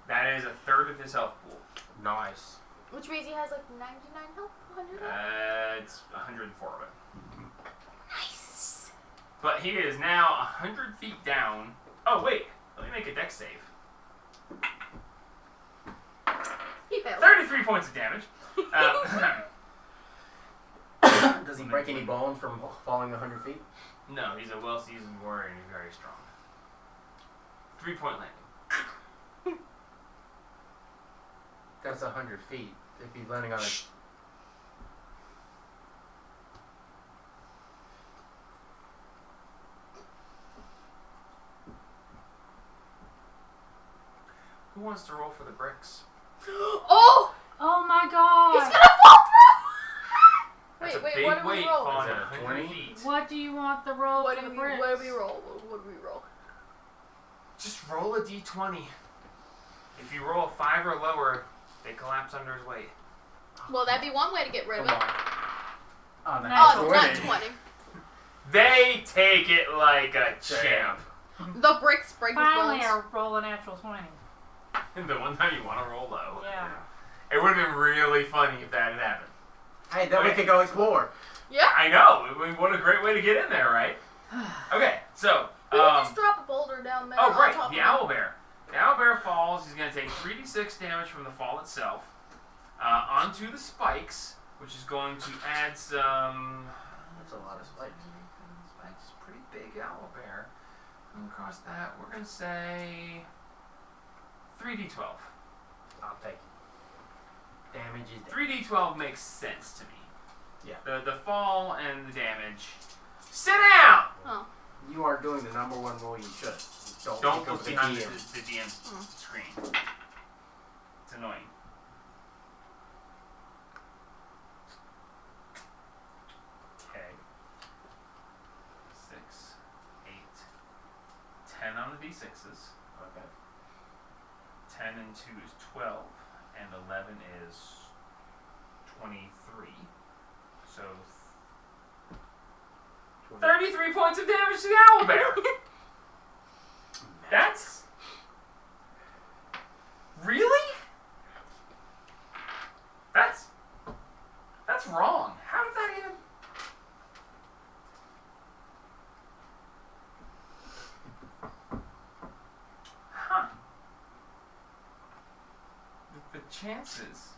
That is a third of his health pool. Nice. Which means he has like 99 health, 100 health. It's 104 of it. Nice. But he is now 100 feet down. Oh, wait. Let me make a dex save. He failed. 33 points of damage. Does he break any bones from falling 100 feet? No, he's a well-seasoned warrior and he's very strong. 3-point landing. That's 100 feet. If he's landing on a... Who wants to roll for the bricks? Oh! Oh my god! He's gonna fall through! That's Wait, a wait, big what do we weight roll? falling Is that a 100 20? feet. What do you want the roll What for do the we bricks? what do we roll? What do we roll? Just roll a d20. If you roll a 5 or lower, they collapse under his weight. Well, that'd be one way to get rid of Come it. on. Oh, Oh, that's it's 20. not 20. They take it like a champ. The bricks break his Finally, bones. I roll a natural 20. The one time you want to roll low. Yeah. It would have been really funny if that had happened. Hey, then we could go explore. Yeah. I know. What a great way to get in there, right? Okay, so. We can just drop a boulder down there. Oh, on right. top The of owlbear. The owlbear falls. He's going to take 3d6 damage from the fall itself onto the spikes, which is going to add some. That's a lot of spikes. Spikes, pretty big owlbear. Across that, we're going to say 3d12. I'll take it. Damage is 3d12 makes sense to me. Yeah. The fall and the damage. Sit down! Oh. You are doing the number one rule you should. Don't Don't look look over the behind DM. the DM's screen. It's annoying. Okay. 6, 8, 10 on the d6s. Okay. 10 and 2 is 12, and 11 is 23. So 33 points of damage to the owlbear. That's really? That's wrong. How did that even? Huh. The chances.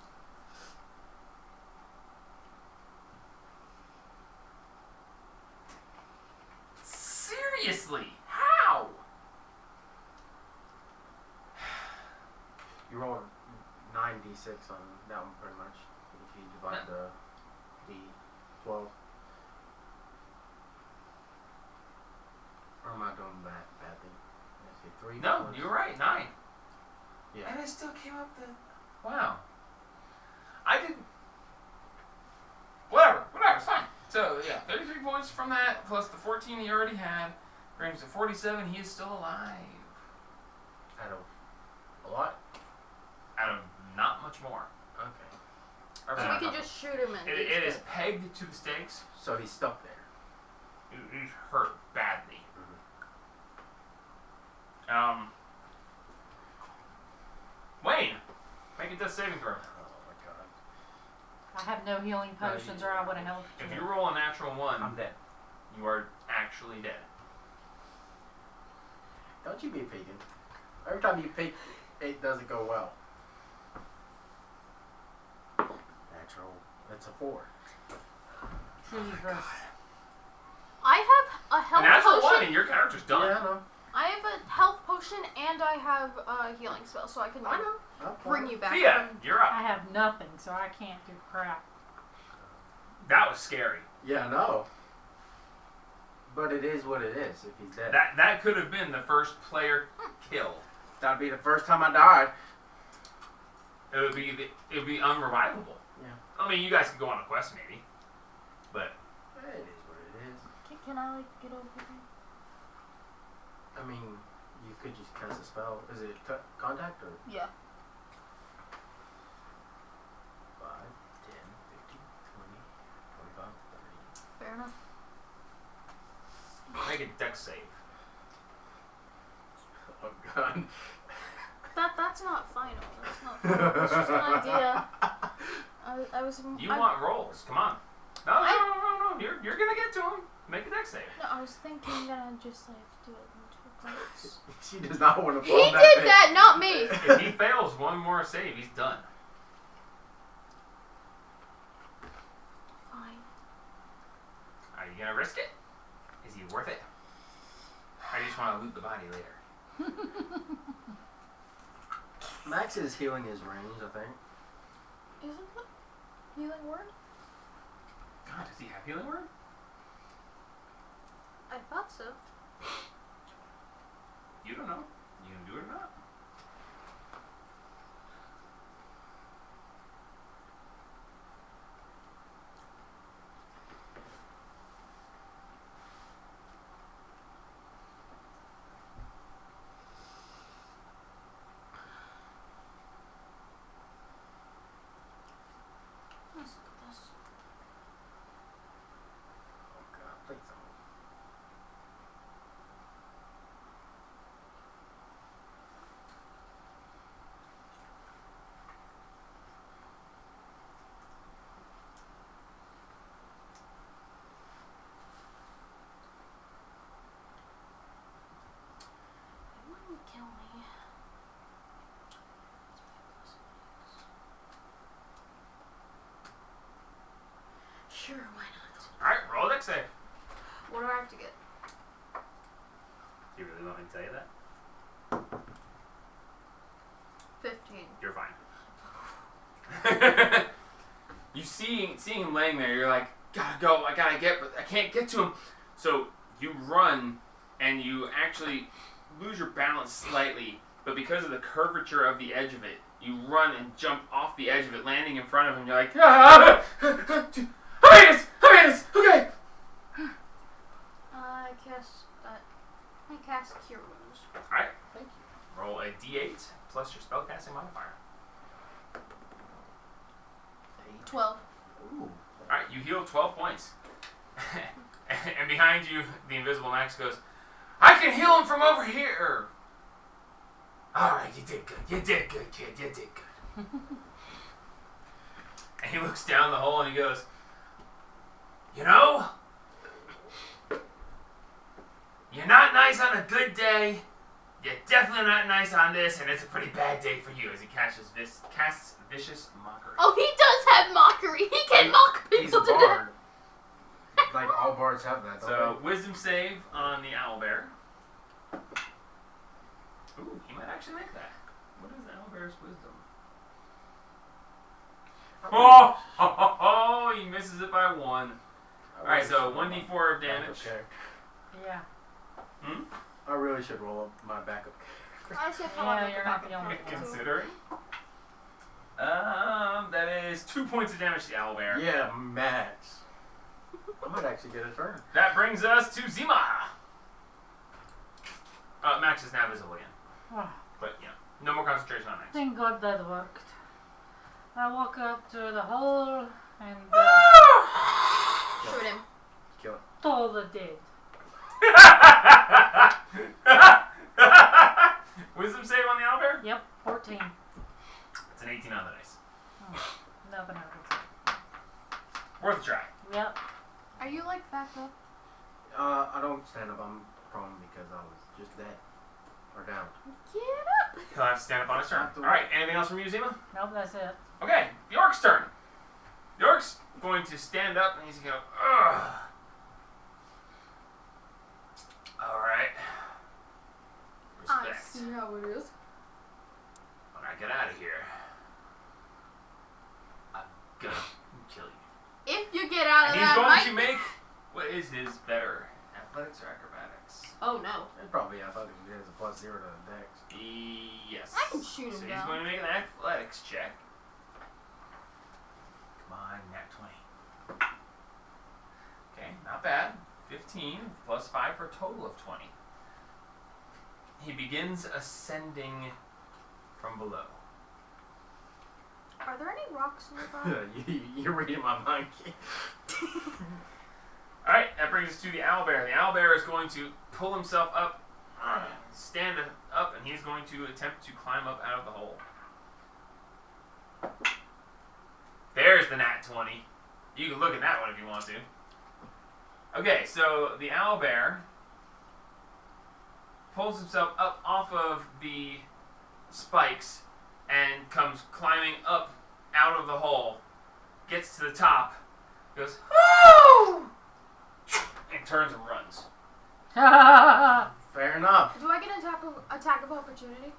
Seriously, how? You roll 9d6 on that one pretty much. If you divide the d12. Or am I doing that badly? I say 3. No, plus- you're right. 9. Yeah. And it still came up the. Wow. I didn't. Whatever, it's fine. So, yeah, 33 points from that, plus the 14 he already had, brings to 47. He is still alive. Out of a lot? Out of not much more. Okay. Or So not we can much. just shoot him and It is pegged to the stakes. So he's stuck there. He's hurt badly. Wayne, make a death saving throw. Oh my god. I have no healing potions or I would have helped If you. you roll a natural 1, I'm dead. you are actually dead. Don't you be peeking. Every time you peek, it doesn't go well. Natural. That's a 4. Jesus. I have a A health natural 1 potion. and your character's done. Yeah, I know. I have a health potion and I have a healing spell, so I can I know. I'm bring fine. you back. Thea, from- you're up. I have nothing, so I can't do crap. That was scary. Yeah, I know. But it is what it is if he's dead. That could have been the first player killed. That'd be the first time I died. It would be unrevivable. Yeah. I mean, you guys could go on a quest maybe, but It is what it is. Can I like get over here? I mean, you could just cast a spell. Is it contact or Yeah. 5, 10, 15, 20, 25, 30? Fair enough. make a dex save. Oh god. That's That's not final. That's not final. That's just an idea. I was. You want rolls? Come on. No. You're gonna get to him. Make a dex save. No, I was thinking that I'd just like do it in 2 points. She does not want to He fall did that, not me. If he fails one more save, he's done. Fine. Are you gonna risk it? Is he worth it? Or do you just want to loot the body later? Max is healing his range, I think. Isn't that healing word? God, does he have healing word? I thought so. You don't know. You can do it or not. Let's look at this. Oh god, please don't. It wouldn't kill me. Sure, why not? Alright, roll a dex save. What do I have to get? Do you really want me to tell you that? 15. You're fine. You seeing him laying there, you're like, gotta go, I gotta get, but I can't get to him. So you run, and you actually lose your balance slightly, but because of the curvature of the edge of it, you run and jump off the edge of it, landing in front of him. You're like, I made this, okay. I cast Cure Wounds. Alright, thank you. Roll a d8 plus your spellcasting modifier. 12. Ooh. Alright, you heal 12 points. And behind you, the invisible Max goes, I can heal him from over here. Alright, you did good. You did good, kid. You did good. And he looks down the hole and he goes, you know, you're not nice on a good day. You're definitely not nice on this, and it's a pretty bad day for you as he casts vicious mockery. Oh, he does have mockery. He can mock He's a people to death. bard. Like, all bards have that, don't So, wisdom save on the owlbear. Ooh, he might actually make that. What is the owlbear's wisdom? they? Oh, he misses it by 1. I Alright, really so should roll 1d4 of my backup damage. character. Yeah. I really should roll up my backup. I should Yeah, probably you're not the only one. Considering. That is 2 points of damage to the owlbear. Yeah, Max. I might actually get a turn. That brings us to Zima. Max is now visible again. Oh, But, you know, no more concentration on Max. thank God that worked. I walk up to the hole and Shoot him. Kill it. told the dead. Wisdom save on the owlbear? Yep, 14. It's an 18 on the dice. Oh, nothing happens. Worth a try. Yep. Are you like back up? I don't stand up. I'm prone because I was just dead. Or down. Get up. He'll have to stand up on his turn. Alright, anything else from you, Zima? Nope, that's it. Okay, the orc's turn. The orc's going to stand up and he's going to go, ugh. Alright. I Respect. see how it is. When I get out of here, I'm gonna kill you. If you get out of And he's that going mic. to make, what is his better? Athletics or acrobatics? Oh no. It probably, I thought it was a +0 to the dex. Yes. I can shoot him So he's down. going to make an athletics check. Come on, nat 20. Okay, not bad. 15 plus 5 for a total of 20. He begins ascending from below. Are there any rocks nearby? You're reading my mind. Alright, that brings us to the owlbear. The owlbear is going to pull himself up, stand up, and he's going to attempt to climb up out of the hole. There's the nat 20. You can look at that one if you want to. Okay, so the owlbear pulls himself up off of the spikes and comes climbing up out of the hole, gets to the top, goes, "Woo!" and turns and runs. Fair enough. Do I get an attack of opportunity?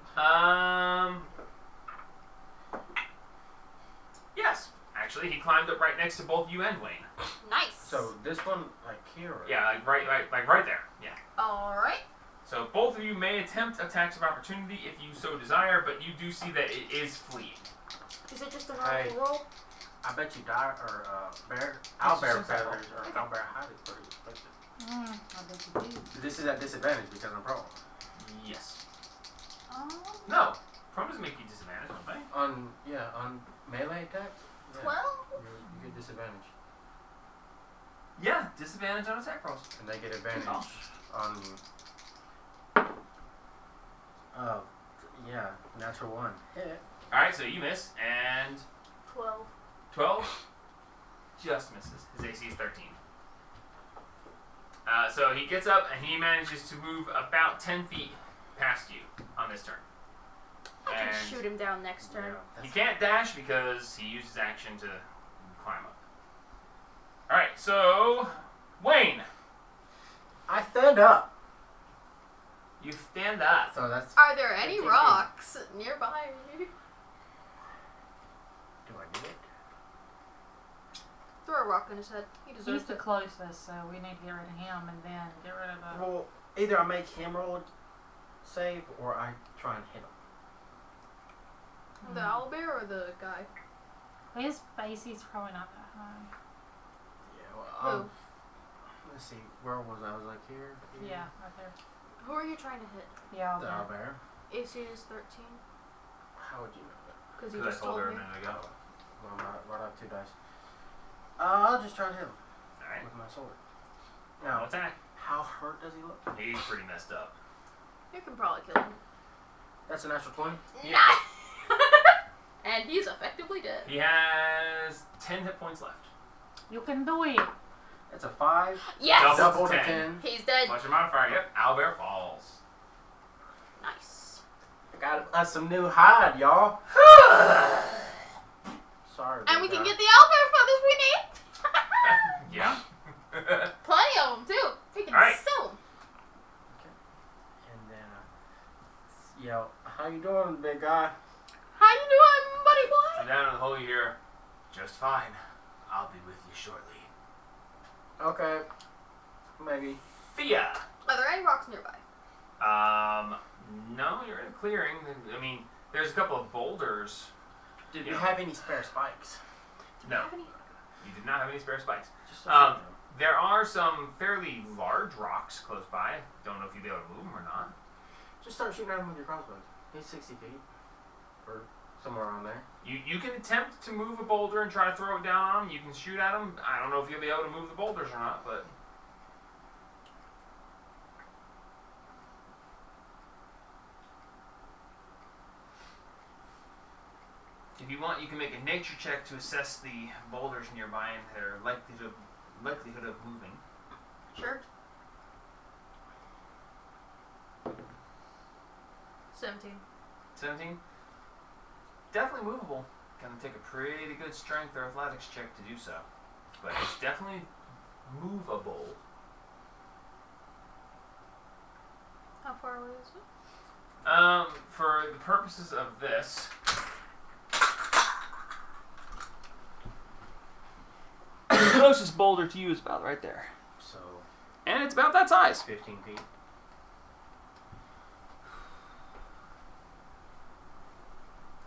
Yes. Actually, he climbed up right next to both you and Wayne. Nice. So this one, like here. Or? Yeah, like right there. Yeah. All right. So both of you may attempt attacks of opportunity if you so desire, but you do see that it is fleeing. Is it just a normal Hey. roll? I bet you owlbear just feathers or okay. owlbear hide is pretty effective. I bet you do. This is at disadvantage because I'm prone. Yes. Um, No. Prone doesn't make you disadvantaged, don't they? On melee attacks. Yeah, 12? you get disadvantage, Yeah, disadvantage on attack rolls. and they get advantage Oh. on. Oh, yeah, natural one. Hit. Alright, so you miss, and 12. 12 just misses. His AC is 13. So he gets up and he manages to move about 10 feet past you on this turn. I can And shoot him down next turn. he can't dash because he used his action to climb up. Alright, so Wayne, I stand up. you stand up. So that's. Are there any 15 feet. rocks nearby? Do I get it? Throw a rock in his head. He He's deserves the it. closest, so we need to get rid of him and then get rid of the. Well, either I make him roll a save or I try and hit him. The owlbear or the guy? His AC's probably not that high. Yeah. Well, Who? let's see. Where was I? Was like here. Yeah, right there. Who are you trying to hit? Yeah, The I'll do. owlbear. AC is 13. How would you know that? Because you Because I just told told her a me. minute ago. Well, I have 2 dice. I'll just try and hit him Alright. with my sword. No Now, attack. how hurt does he look? He's pretty messed up. You can probably kill him. That's a natural 20. Yeah. And he's effectively dead. He has 10 hit points left. You can do it. That's a 5. Yes! Double. Double to 10. 10. He's dead. Flush your modifier. Yep. Owlbear falls. Nice. Got some new hide, y'all. Sorry. And we big can guy. get the owlbear feathers we need. Yeah. Plenty of them, too. We can Alright. sell them. And then, yo, how you doing, big guy? How you doing, buddy boy? And down in the hole you hear, just fine. I'll be with you shortly. Okay. Maybe. Thea. Are there any rocks nearby? No, you're in a clearing. I mean, there's a couple of boulders. Did Yeah. you have any spare spikes? No, Have any? you did not have any spare spikes. Just There are some fairly large rocks close by. Don't know if you'll be able to move them or not. Just start shooting at him with your crossbows. He's 60 feet. Or somewhere around there. You can attempt to move a boulder and try to throw it down on him. You can shoot at him. I don't know if you'll be able to move the boulders or not, but... If you want, you can make a nature check to assess the boulders nearby and their likelihood of moving. Sure. 17. 17? Definitely movable. Gonna take a pretty good strength or athletics check to do so. But it's definitely movable. How far away is it? For the purposes of this, the closest boulder to you is about right there. So, And it's about that size. 15 feet.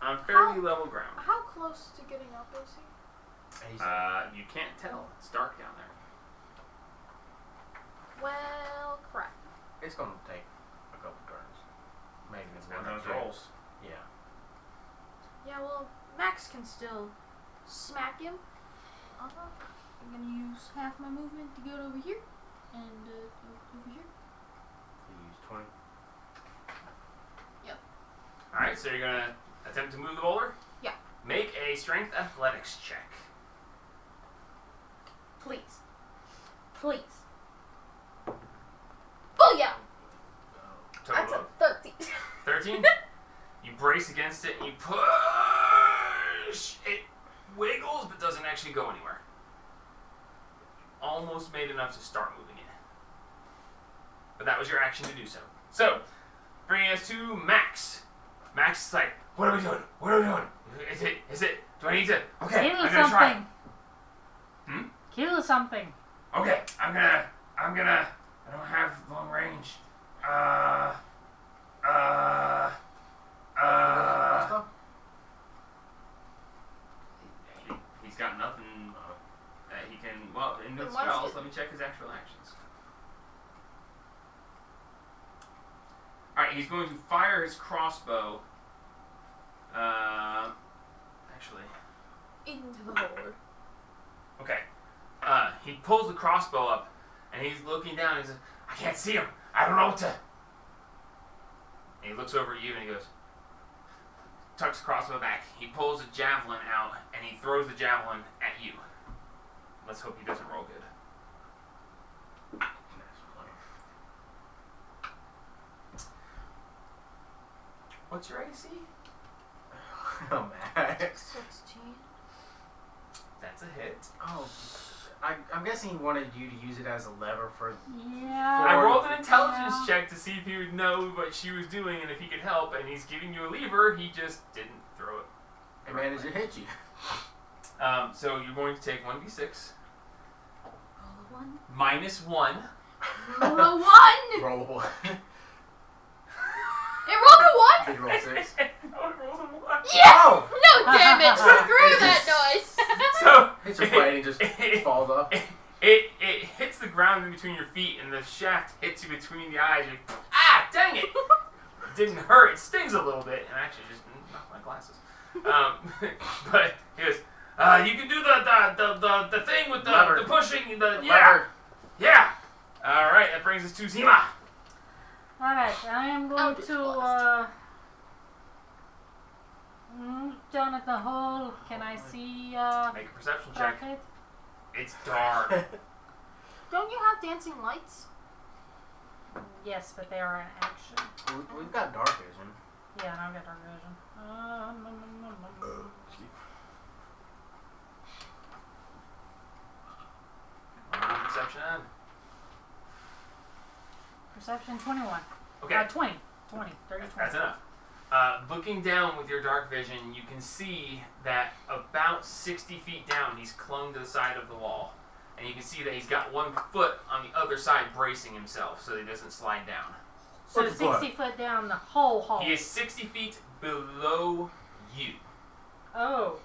On fairly level ground. How close to getting up is he? He's You can't tell. It's dark down there. Well, crap. it's going to take a couple turns. Maybe It's one one or of two. those rolls. Yeah. Yeah, well, Max can still smack him. I'm gonna use half my movement to go over here and over here. He used 20. so you're gonna attempt to move the boulder? Yeah. Make a strength athletics check. Please. Please. Oh yeah. Total That's a of 13. 13? You brace against it and you push. It wiggles but doesn't actually go anywhere. Almost made enough to start moving it. But that was your action to do so. So, bringing us to Max. Max is like, what are we doing? What are we doing? Is it? Do I need to? Okay, Kill I'm gonna try. something. Hmm? Kill something. Okay, I'm gonna, I don't have long range. He's got nothing that he can, well, in the Then why spells, does he- let me check his actual actions. Alright, he's going to fire his crossbow. Actually, Into the hole. okay. He pulls the crossbow up, and he's looking down, and he's like, I can't see him. I don't know what to... And he looks over at you, and he goes, tucks the crossbow back. He pulls a javelin out, and he throws the javelin at you. Let's hope he doesn't roll good. What's your AC? Oh, man. 16. That's a hit. Oh, I'm guessing he wanted you to use it as a lever for. Yeah. I rolled an intelligence Yeah. check to see if he would know what she was doing and if he could help, and he's giving you a lever. He just didn't throw it. He managed to hit you. So you're going to take 1d6 Roll a 1. minus 1. Roll a 1! Roll a 1. It rolled a 1? Did you roll 6? No, it rolled a 1. Yeah! Oh! No damage! Screw that noise! So Hits your blade and just falls off. it hits the ground in between your feet, and the shaft hits you between the eyes. You're like, ah, dang it! It didn't hurt. It stings a little bit, and actually just knocked my glasses. But he goes, you can do the thing with Lever. the pushing, The yeah, lever. yeah. All right, that brings us to Zima. Alright, I am going Eldritch to down at the hole. Can I see Make a perception check. Rocket? It's dark. Don't you have dancing lights? Yes, but they are an action. We've got dark vision. Yeah, and I've got dark vision. Perception. Perception 21. Okay. 20. 20. 30, 20. That's enough. Looking down with your dark vision, you can see that about 60 feet down, he's clung to the side of the wall. And you can see that he's got one foot on the other side bracing himself so that he doesn't slide down. So What's the 60 foot down the whole hole. He is 60 feet below you. Oh.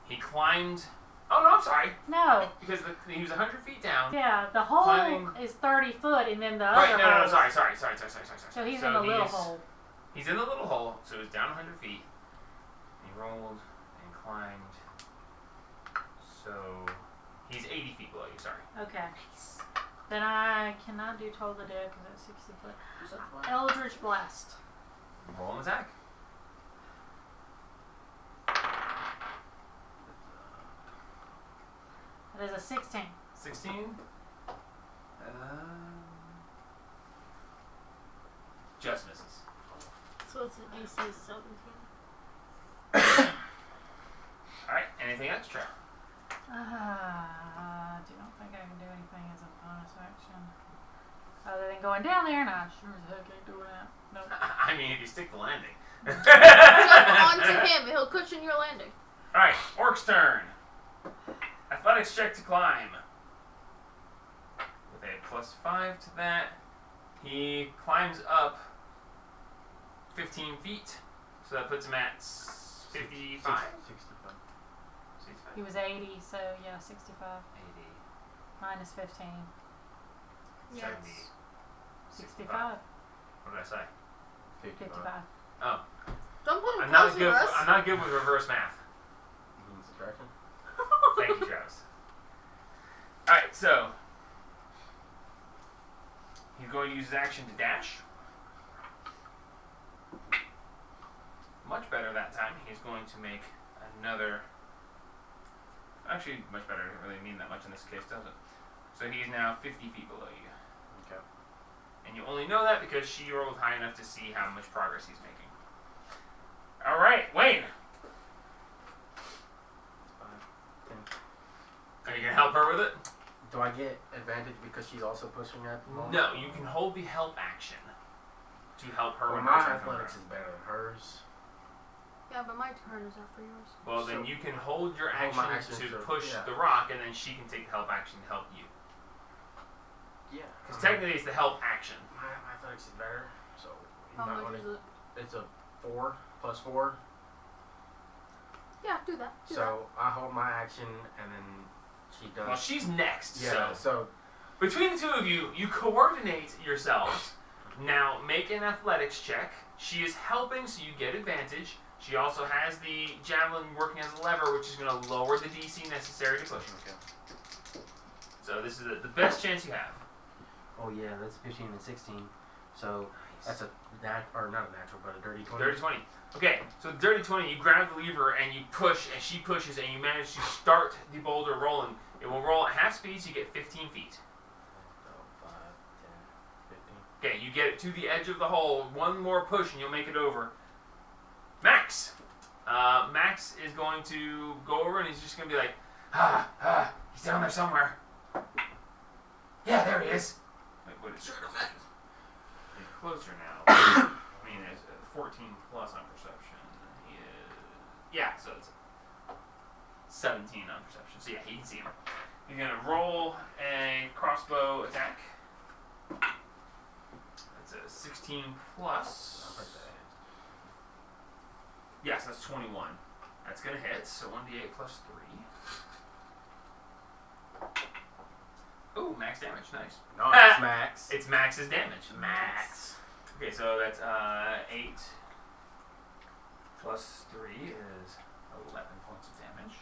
He climbed... Oh, no, I'm sorry. No. Because he was 100 feet down. Yeah, the hole Climbing. is 30 foot and then the other Right, no, hole. sorry. So he's in the little he's- hole. He's in the little hole, so he's down 100 feet. He rolled and climbed. So he's 80 feet below you, sorry. Okay. Then I cannot do Toll the Dead because it's 60 foot. Eldritch Blast. Roll an attack. That is a 16. 16. Just misses. So it's an AC 17. Alright, anything extra? I do not think I can do anything as a bonus action. Other than going down there, and I sure as heck ain't doing that. Nope. I mean, if you stick the landing. Jump onto him, he'll cushion your landing. Alright, Orc's turn. Athletics check to climb. With a +5 to that, he climbs up 15 feet. So that puts him at 55? 65. 65? He was 80, so yeah, 65. 80, Minus 15. 70, 65. What did I say? 55. Oh. Don't put him I'm close not to good. us. I'm not good with reverse math. Subtraction. Thank you, Travis. All right, so he's going to use his action to dash. Much better that time. He's going to make another. Actually, much better. Doesn't really mean that much in this case, does it? So he's now 50 feet below you. Okay. And you only know that because she rolled high enough to see how much progress he's making. Alright, Wayne. Are you going to help her with it? Do I get advantage because she's also pushing at the moment? No, you can hold the help action to help her Well, when my her turn comes athletics around. is better than hers. Yeah, but my turn is after yours. Well, then So- you can hold your Hold action my action to to- push yeah. the rock, and then she can take the help action to help you. Yeah. Because technically it's the help action. My athletics is better, so you How might much wanna- is it? It's a 4 plus 4. Yeah, do that. Do So I hold my action and then she does. Well, she's next, yeah. so So between the two of you, you coordinate yourselves. Now make an athletics check. She is helping, so you get advantage. She also has the javelin working as a lever, which is going to lower the DC necessary to push him. So this is the best chance you have. oh yeah, that's 15 and 16. So that's a or not a natural, but a dirty 20. Dirty 20. Okay, so dirty 20, you grab the lever and you push, and she pushes, and you manage to start the boulder rolling. It will roll at half speed, so you get 15 feet. So 5, 10, 15. Okay, you get it to the edge of the hole. One more push, and you'll make it over. Max! Max is going to go over, and he's just going to be like, he's down there somewhere. Yeah, there he is. Wait, what is it? He's closer now. I mean, it's 14 plus on perception. He is... Yeah, so it's 17 on perception. So yeah, he can see him. He's going to roll a crossbow attack. That's a 16 plus. Yes, that's 21. That's going to hit, so 1d8 plus 3. Ooh, max damage, nice. Nice, Max. It's Max's damage. Max. Okay, so that's 8 plus 3 is 11 points of damage.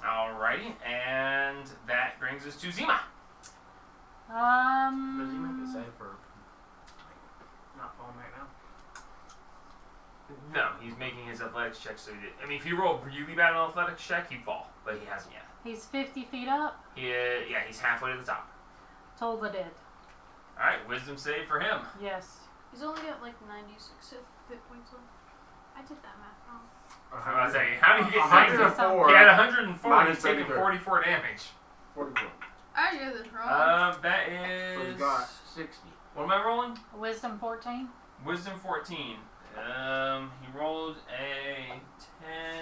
Alrighty, and that brings us to Zima. Does he make a save for not falling back down? No, he's making his athletics check. So, I mean, if he rolled really bad on athletics check, he'd fall, but he hasn't yet. He's 50 feet up. Yeah, he's halfway to the top. Told the did. All right, wisdom save for him. Yes. He's only got like 96 hit points left. I did that math wrong. I was saying, how did he get 104. He had 104. Minus He's taking 33. 44 damage. 44. I did this wrong. That So he is. got 60. What am I rolling? Wisdom 14. Wisdom 14. He rolled a 10.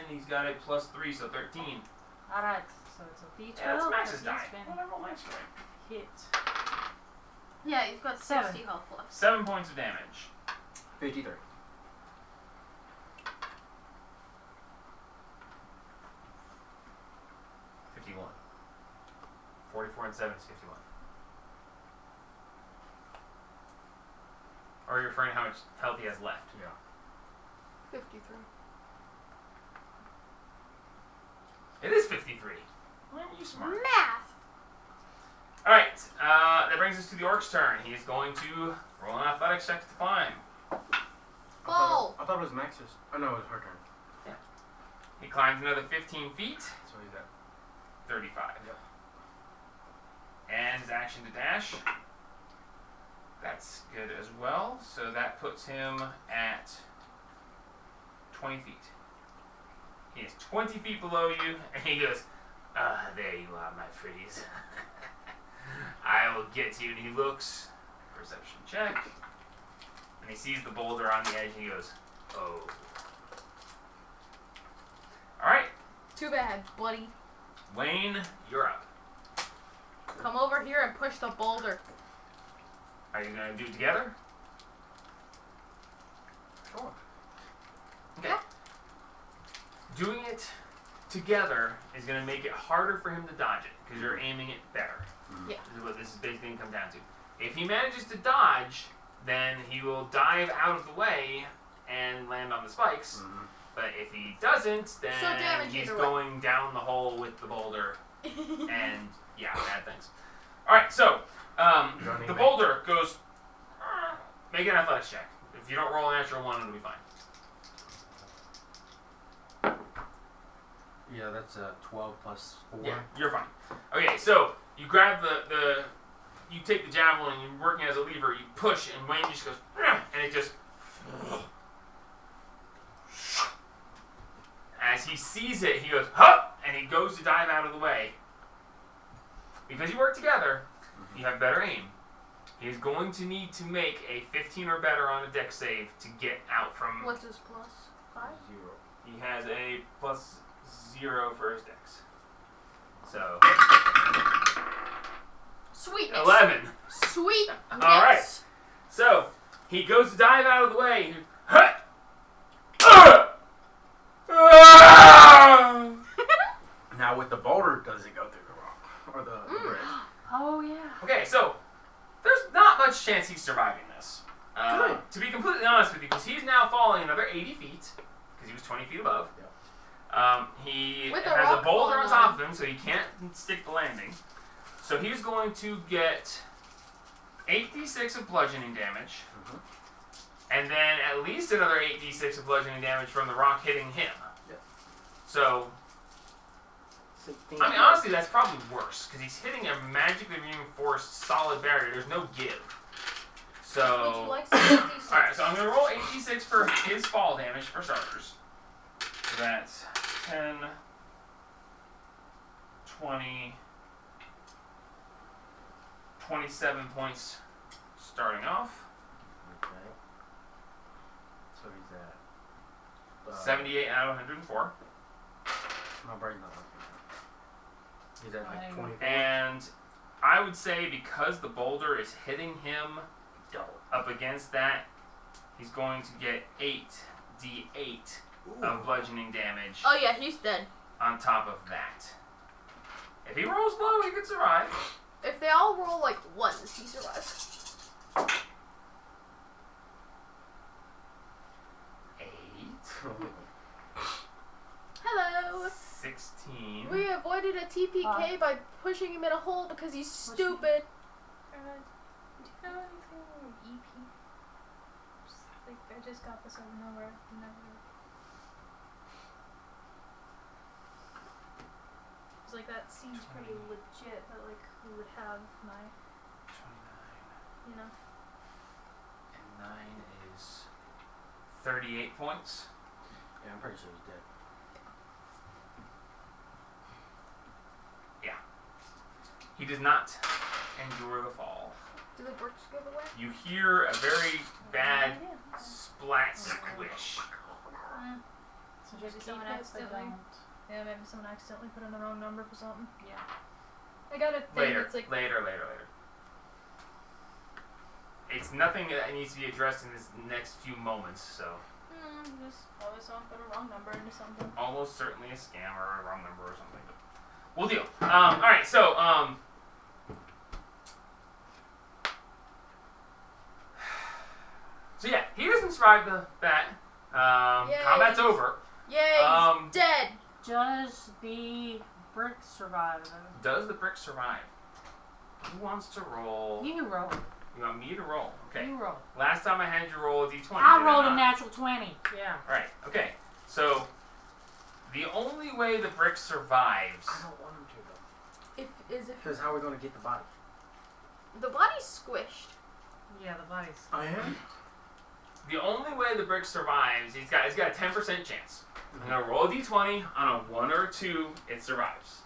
He's got a plus 3, so 13. Alright, so it's a D12. Yeah, that's Max's because die. he's been What did I roll Max for? hit. Yeah, he's got 7. 60 health left. 7 points of damage. 53. 51. 44 and 7 is 51. Or are you referring to how much health he has left? Yeah. 53. It is 53. Well, you smart. Math! Alright, that brings us to the orc's turn. He's going to roll an athletics check to climb. Ball! I thought it was Max's. Oh no, it was her turn. He climbs another 15 feet, So he's at 35. Yep. And his action to dash. That's good as well. So that puts him at 20 feet. He is 20 feet below you, and he goes, there you are, my pretties. I will get to you. And he looks, perception check, and he sees the boulder on the edge, and he goes, oh. Alright, Too bad, buddy. Wayne, you're up. Come over here and push the boulder. Are you going to do it together? Sure. Okay. Yeah. Doing it together is going to make it harder for him to dodge it, because you're aiming it better. Yeah. This is what this is basically going to come down to. If he manages to dodge, then he will dive out of the way and land on the spikes. Mm-hmm. But if he doesn't, then So damage he's either way. going down the hole with the boulder, and yeah, bad things. All right, so Running the back. boulder goes make an athletics check. If you don't roll a natural 1, it'll be fine. Yeah, that's 12 plus 4. Yeah, you're fine. Okay, so you grab you take the javelin and you're working as a lever, you push, and Wayne just goes, and it just, as he sees it, he goes, huh, and he goes to dive out of the way. Because you work together, you have better aim. He's going to need to make a 15 or better on a dex save to get out from... What's his plus? 5? 0. He has a +0 for his dex. So... Sweetness. 11. Sweet. All right. So, he goes to dive out of the way. Now with the boulder, does it go through the rock or the bridge? Oh yeah. Okay, so there's not much chance he's surviving this. Good. To be completely honest with you, because he's now falling another 80 feet, because he was 20 feet above. He With a has a rock boulder on falling top on of him, so he can't stick the landing. So he's going to get 8d6 of bludgeoning damage, and then at least another 8d6 of bludgeoning damage from the rock hitting him. Yep. So, 16. I mean, honestly, that's probably worse, because he's hitting a magically reinforced solid barrier. There's no give. So, Would you like some 56? alright, so I'm going to roll 8d6 for his fall damage, for starters. So that's 10, 20, 27 points starting off. Okay. So he's at 78 out of 104. my brain's not working. He's at like 24. And I would say because the boulder is hitting him up against that, he's going to get 8d8 of bludgeoning damage Oh yeah, he's dead. on top of that. If he rolls low, he could survive. If they all roll like ones, he survives. 8, Hello. 16. We avoided a TPK by pushing him in a hole because he's stupid. Do you know anything from EP? Like, I just got this out of nowhere. It's like, that seems pretty legit, but like, who would have my, 29. you know? And 9 is 38 points. Yeah, I'm pretty sure he's dead. He does not endure the fall. Do the bricks give away? You hear a very bad Yeah. splat squish. So Maybe just someone keep it, but accidentally- don't. Yeah, maybe someone accidentally put in the wrong number for something. Yeah. I got a thing Later, that's like, later. It's nothing that needs to be addressed in this next few moments, so just probably someone put a wrong number into something. almost certainly a scam or a wrong number or something. But we'll deal. Alright, so, so yeah, he doesn't survive that. Yay. Combat's over. Yay, he's dead. Does the brick survive though? Does the brick survive? Who wants to roll? You roll. You want me to roll? Okay. You roll. Last time I had you roll a d20. I did rolled a not? natural 20. Yeah. Alright, okay. So, the only way the brick survives... I don't want him to though. If Because how are we going to get the body? the body's squished. Yeah, the body's. I am. The only way the brick survives, he's got a 10% chance. I'm gonna roll a d20 on a 1 or a 2, it survives.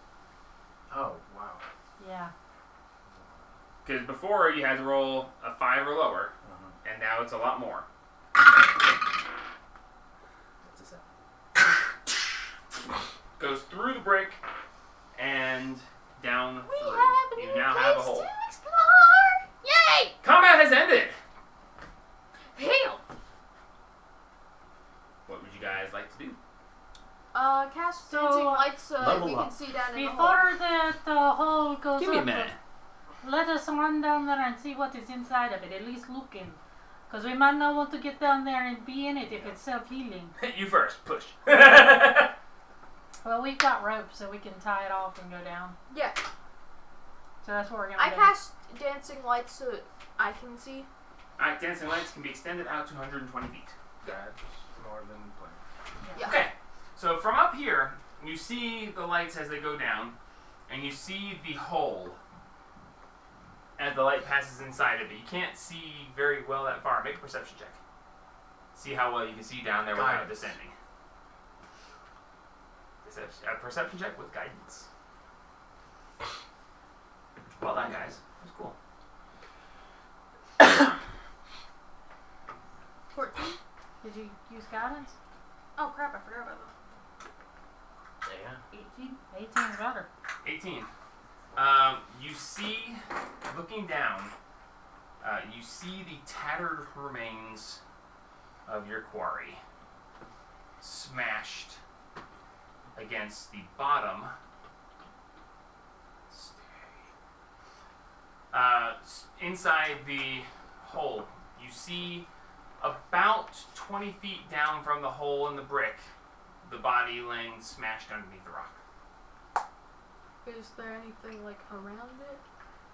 Oh wow. Yeah. Because before you had to roll a 5 or lower, Uh-huh. and now it's a lot more. What's this at? Goes through the brick and down We through. have a You new now have a place hole. to explore. Yay! Combat has ended! Hail! What would you guys like to do? Cast So, dancing lights so that level we up. can see down in the hole. Before the hole goes Give me a up, minute. let us run down there and see what is inside of it. At least looking. Because we might not want to get down there and be in it if it's self-healing. You first, push. Well, we've got rope so we can tie it off and go down. Yeah, So that's what we're going to I do. cast dancing lights so I can see. Alright, dancing lights can be extended out to 120 feet. That's more than plenty. Yeah. Okay, so from up here, you see the lights as they go down, and you see the hole as the light passes inside of it. You can't see very well that far. Make a perception check. See how well you can see down there without Guidance. descending. A perception check with guidance. Well done, guys. That was cool. 14. Did you use guidance? Oh crap! I forgot about that. Yeah. 18? 18 is better. 18. You see, looking down, you see the tattered remains of your quarry smashed against the bottom. Inside the hole, you see about 20 feet down from the hole in the brick, the body laying smashed underneath the rock. Is there anything like around it?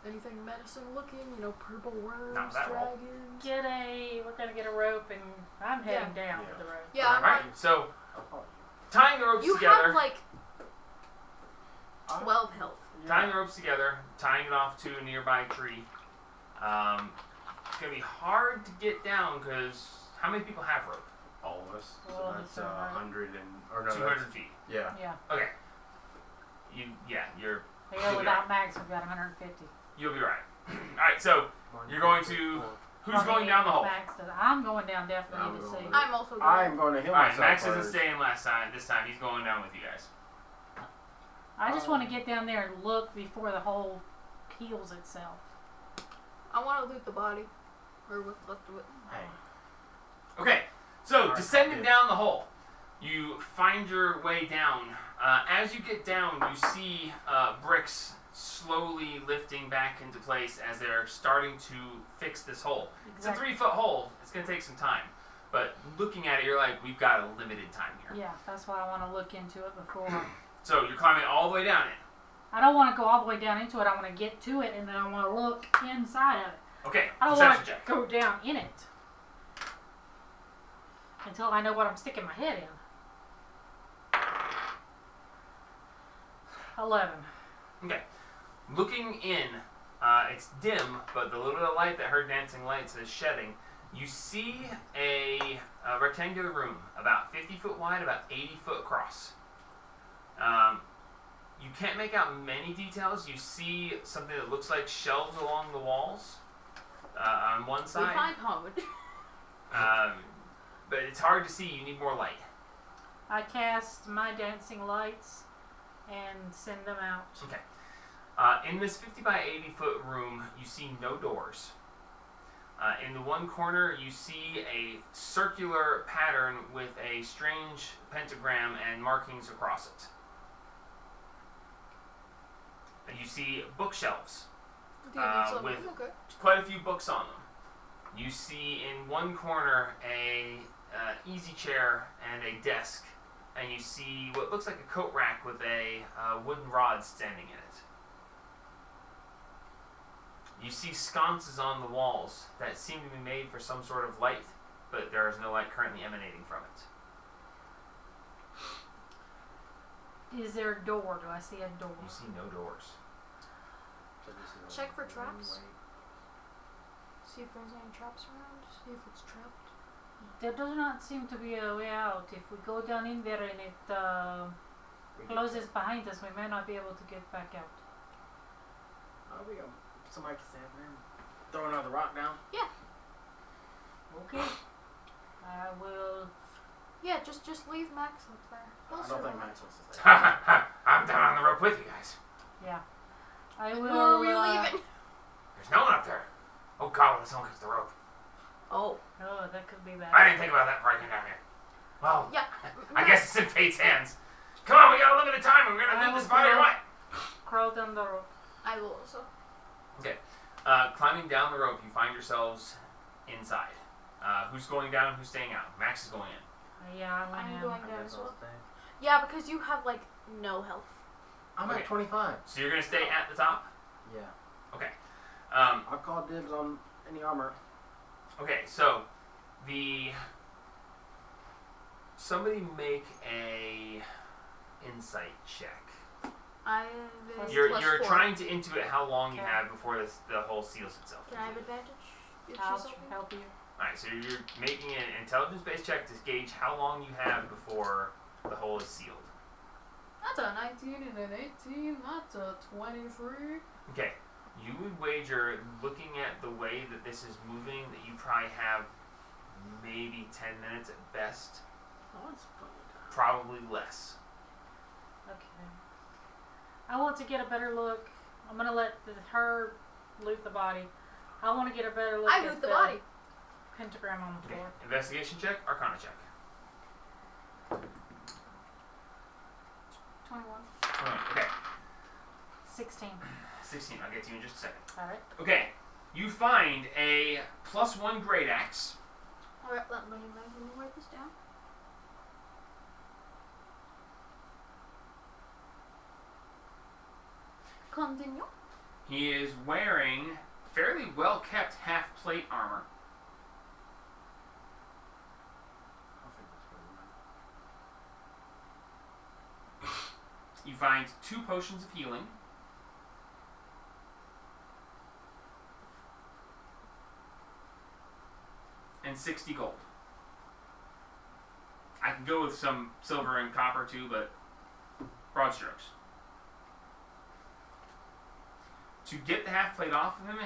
Anything menacing looking? You know, purple worms, Not that roll. dragons. We're gonna get a rope and I'm heading down Yeah. with the rope. Yeah, I'm Alright, so I'll follow tying the ropes You together. have like you. 12 health. Tying the ropes together, tying it off to a nearby tree. It's gonna be hard to get down because how many people have rope? All of us. All So of that's us are right. 100 and or no, 200 that's- feet. Yeah. Yeah. Okay. You're Yeah, without Max, we've got 150. you'll be right. All right, so you're going to who's going down the hole? All Max says, I'm going down definitely I'm to going see. with- I'm also going. I'm going to heal right, myself Max isn't first. staying this time. He's going down with you guys. I just want to get down there and look before the hole heals itself. I want to loot the body, or what's left of it. Hey. Okay, so Alright, descending good. down the hole, you find your way down. As you get down, you see bricks slowly lifting back into place as they're starting to fix this hole. It's a 3-foot hole. It's going to take some time. But looking at it, you're like, we've got a limited time here. Yeah, that's why I want to look into it before. So you're climbing all the way down it. I don't want to go all the way down into it. I want to get to it and then I want to look inside of it. Okay, I don't want perception to check. go down in it until I know what I'm sticking my head in. 11. Okay. Looking in, it's dim, but the little bit of light that her dancing lights is shedding, you see a rectangular room, about 50 foot wide, about 80 foot across. You can't make out many details. You see something that looks like shelves along the walls on one We side. find Howard. But it's hard to see. You need more light. I cast my dancing lights and send them out. Okay. In this 50 by 80 foot room, you see no doors. In the one corner, you see a circular pattern with a strange pentagram and markings across it. And you see bookshelves, Do you need some? with- Okay. quite a few books on them. You see in one corner a easy chair and a desk, and you see what looks like a coat rack with a wooden rod standing in it. You see sconces on the walls that seem to be made for some sort of light, but there is no light currently emanating from it. Is there a door? Do I see a door? You see no doors. So this is Check for one traps. way. See if there's any traps around. See if it's trapped. There does not seem to be a way out. If we go down in there and it closes behind us, we may not be able to get back out. Oh, we go. Somebody can stand there and throw another rock down. Okay. I will. Yeah, just leave Max up there. He'll I don't think survive. Max wants to stay. I'm down on the rope with you guys. Yeah. I will. Who are we leaving? There's no one up there. Oh God, when someone gets the rope. Oh. Oh, that could be bad. I didn't think about that before I came down here. Well, Yeah. I guess it's in fate's hands. Come on, we got a limited time and we're gonna do this body or what? Crawl down the rope. I will also. Climbing down the rope, you find yourselves inside. Who's going down? Who's staying out? Max is going in. Yeah, I I'm went going in. down I as guess well. I'll stay. Yeah, because you have like no health. I'm Okay. at 25. So you're gonna stay at the top. Yeah. Okay. I'll call dibs on any armor. Okay, so somebody make a insight check. I have You're plus 4. trying to intuit how long you Okay. have before the hole seals itself. Can I have advantage? If I'll she's helping? help you. Alright, so you're making an intelligence-based check to gauge how long you have before the hole is sealed. That's a 19 and an 18. That's a 23. Okay, you would wager, looking at the way that this is moving, that you probably have maybe 10 minutes at best. Oh, it's Probably less. Okay. I want to get a better look. I'm gonna let her loot the body. I want to get a better look I at loot the body. pentagram on the Okay, floor. investigation check, arcana check. 21. Okay, 16. 16, I'll get to you in just a second. Alright. Okay, you find a +1 great axe. Alright, let me write this down. Continue. He is wearing fairly well-kept half-plate armor. I think that's what You find 2 potions of healing. And 60 gold. I can go with some silver and copper too, but broad strokes. To get the half plate off of him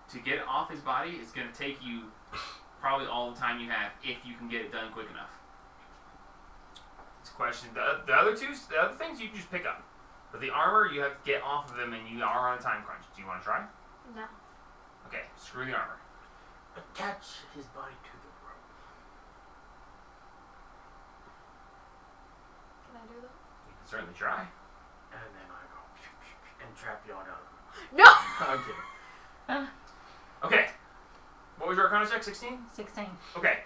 to get it off his body is going to take you probably all the time you have if you can get it done quick enough. It's a question. The other things you can just pick up, but the armor you have to get off of him, and you are on a time crunch. Do you want to try? No. Okay, screw the armor. Attach his body to the rope. Can I do that? You can certainly try. And then I go and trap you all down. No! I'm kidding. Okay. What was your arcana check? 16? 16. Okay.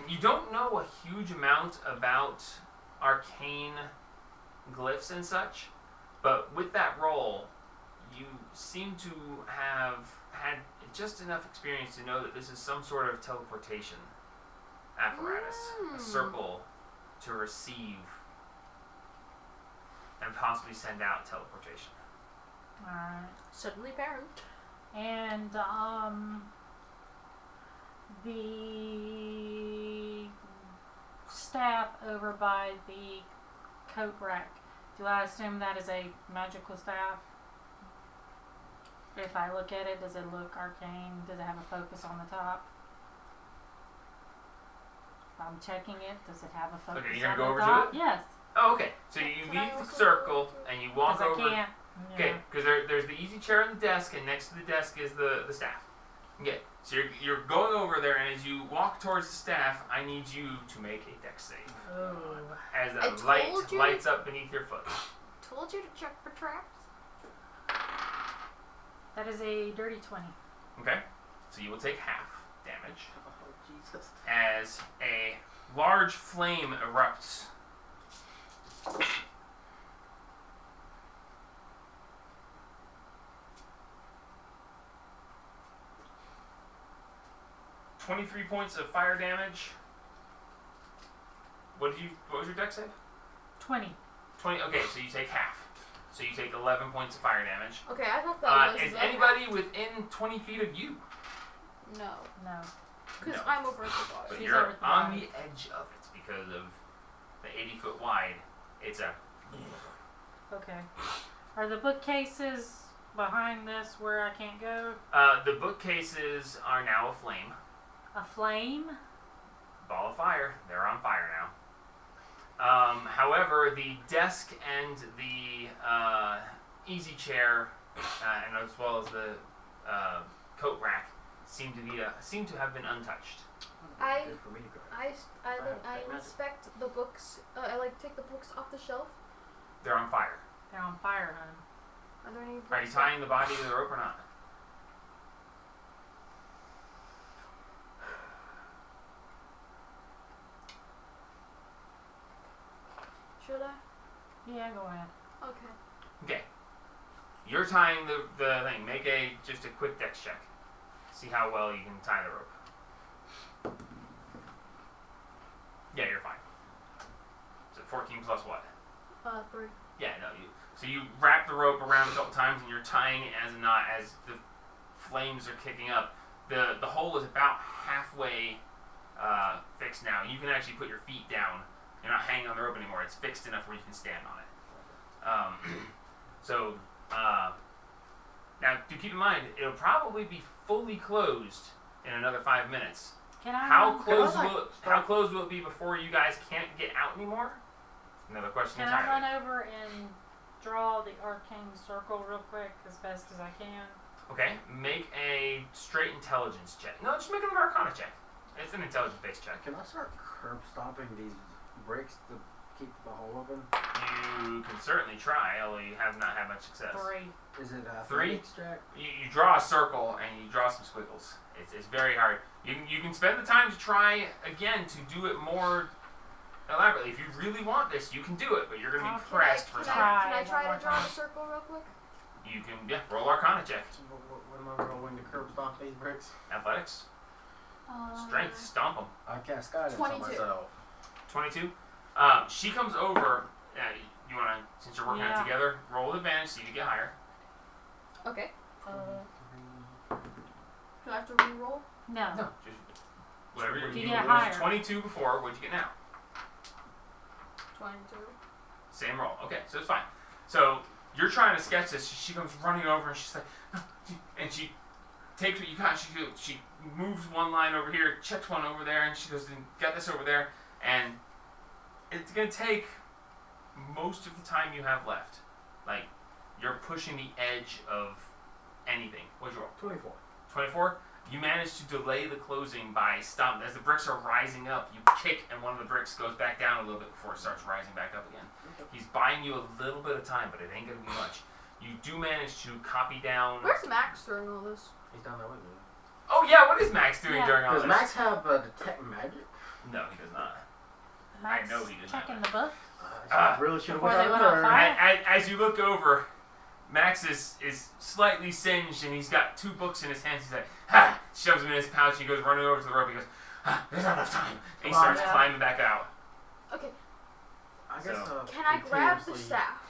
You don't know a huge amount about arcane glyphs and such, but with that roll, you seem to have had just enough experience to know that this is some sort of teleportation apparatus, a circle to receive and possibly send out teleportation. Alright. Suddenly parent. And, the staff over by the coat rack, do I assume that is a magical staff? If I look at it, does it look arcane? Does it have a focus on the top? If I'm checking it, does it have a focus Okay, you're on gonna go the over to top? it? Yes. Oh, okay. So you Can I leave the also circle go to and you walk Because over. I can't. Okay, Yeah. because there's the easy chair on the desk, and next to the desk is the staff. Okay, so you're going over there, and as you walk towards the staff, I need you to make a dex save. Oh. As I a light told you. lights up beneath your foot. Told you to check for traps. That is a dirty 20. Okay, so you will take half damage Oh, Jesus. as a large flame erupts. $23 points of fire damage. What was your dex save? 20. 20. Okay, so you take half. So you take 11 points of fire damage. Okay, I thought that was Is the anybody within 20 feet of you? No. No. Because No. I'm over at the But bottom. She's you're over the on bottom. the edge of it because of the 80-foot wide. It's a. Okay. Are the bookcases behind this where I can't go? The bookcases are now aflame. A flame? Ball of fire. They're on fire now. However, the desk and the easy chair, and as well as the coat rack, seem to have been untouched. I- Good for me to go. I have magic. inspect the books. I like take the books off the shelf. They're on fire. They're on fire, hon. Are there any books? Are you tying the body to the rope or not? Should I? Yeah, go ahead. Okay. Okay. You're tying the thing. Make just a quick dex check. See how well you can tie the rope. Yeah, you're fine. So 14 plus what? 3. Yeah, no. So you wrap the rope around a couple times, and you're tying it as a knot as the flames are kicking up. The hole is about halfway fixed now. You can actually put your feet down. You're not hanging on the rope anymore. It's fixed enough where you can stand on it. Now, do keep in mind, it'll probably be fully closed in another 5 minutes. Can I? How Can I, close like, will it, start- how close will it be before you guys can't get out anymore? Another question Can I entirely. run over and draw the arcane circle real quick as best as I can? Okay, make a straight intelligence check. No, just make an Arcana check. It's an intelligence-based check. Can I start curb stomping these bricks to keep the hole open? You can certainly try, although you have not had much success. 3. Is it a 3? Jack? You draw a circle and you draw some squiggles. It's very hard. You can spend the time to try again to do it more elaborately. If you really want this, you can do it, but you're going to be Okay. pressed for Can time. I One try more to draw time. the circle real quick? You can, roll Arcana check. What am I rolling to curb stomp these bricks? Athletics, strength, stomp them. I cast guidance on 22. myself. 22. She comes over. You want to, since you're working on it Yeah. together, roll with advantage so you get higher. Okay. Uh, Do I have to re-roll? no. No, just whatever Do you you get was higher? 22 before. What'd you get now? 22. Same roll. Okay, so it's fine. So you're trying to sketch this. She comes running over and she's like, "No," and she takes what you got. She moves one line over here, checks one over there, and she goes, "Get this over there." And it's gonna take most of the time you have left. Like you're pushing the edge of anything. What'd you roll? 24. 24. You manage to delay the closing by stop. As the bricks are rising up, you kick, and one of the bricks goes back down a little bit before it starts rising back up again. He's buying you a little bit of time, but it ain't gonna be much. You do manage to copy down. Where's Max during all this? He's down there with me. Oh yeah, what is Max doing Yeah. during all Does this? Max have detect magic? No, he does not. Max know he does not. checking the book. I really should have Before went they out went on there. fire? As you look over, Max is slightly singed, and he's got 2 books in his hands. He's like, "Ha!" Shoves them in his pouch. He goes running over to the rope. He goes, "Ah, there's not enough time." And he Come on, starts yeah. climbing back out. Okay. I guess, Can I grab the continuously- staff?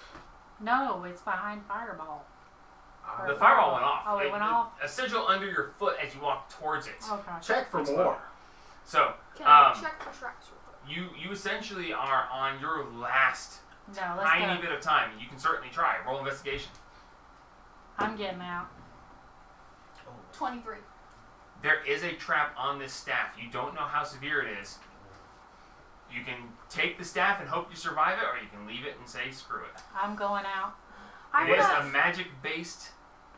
No, it's behind Fireball. I- The fireball went off. Oh, it went off? A sigil under your foot as you walk towards it. Okay. Check for It's more. So Can I Um, check for tracks real quick? you essentially are on your last No, let's tiny go. bit of time. You can certainly try. Roll investigation. I'm getting out. 23. There is a trap on this staff. You don't know how severe it is. You can take the staff and hope you survive it, or you can leave it and say screw it. I'm going out. I It is would a magic-based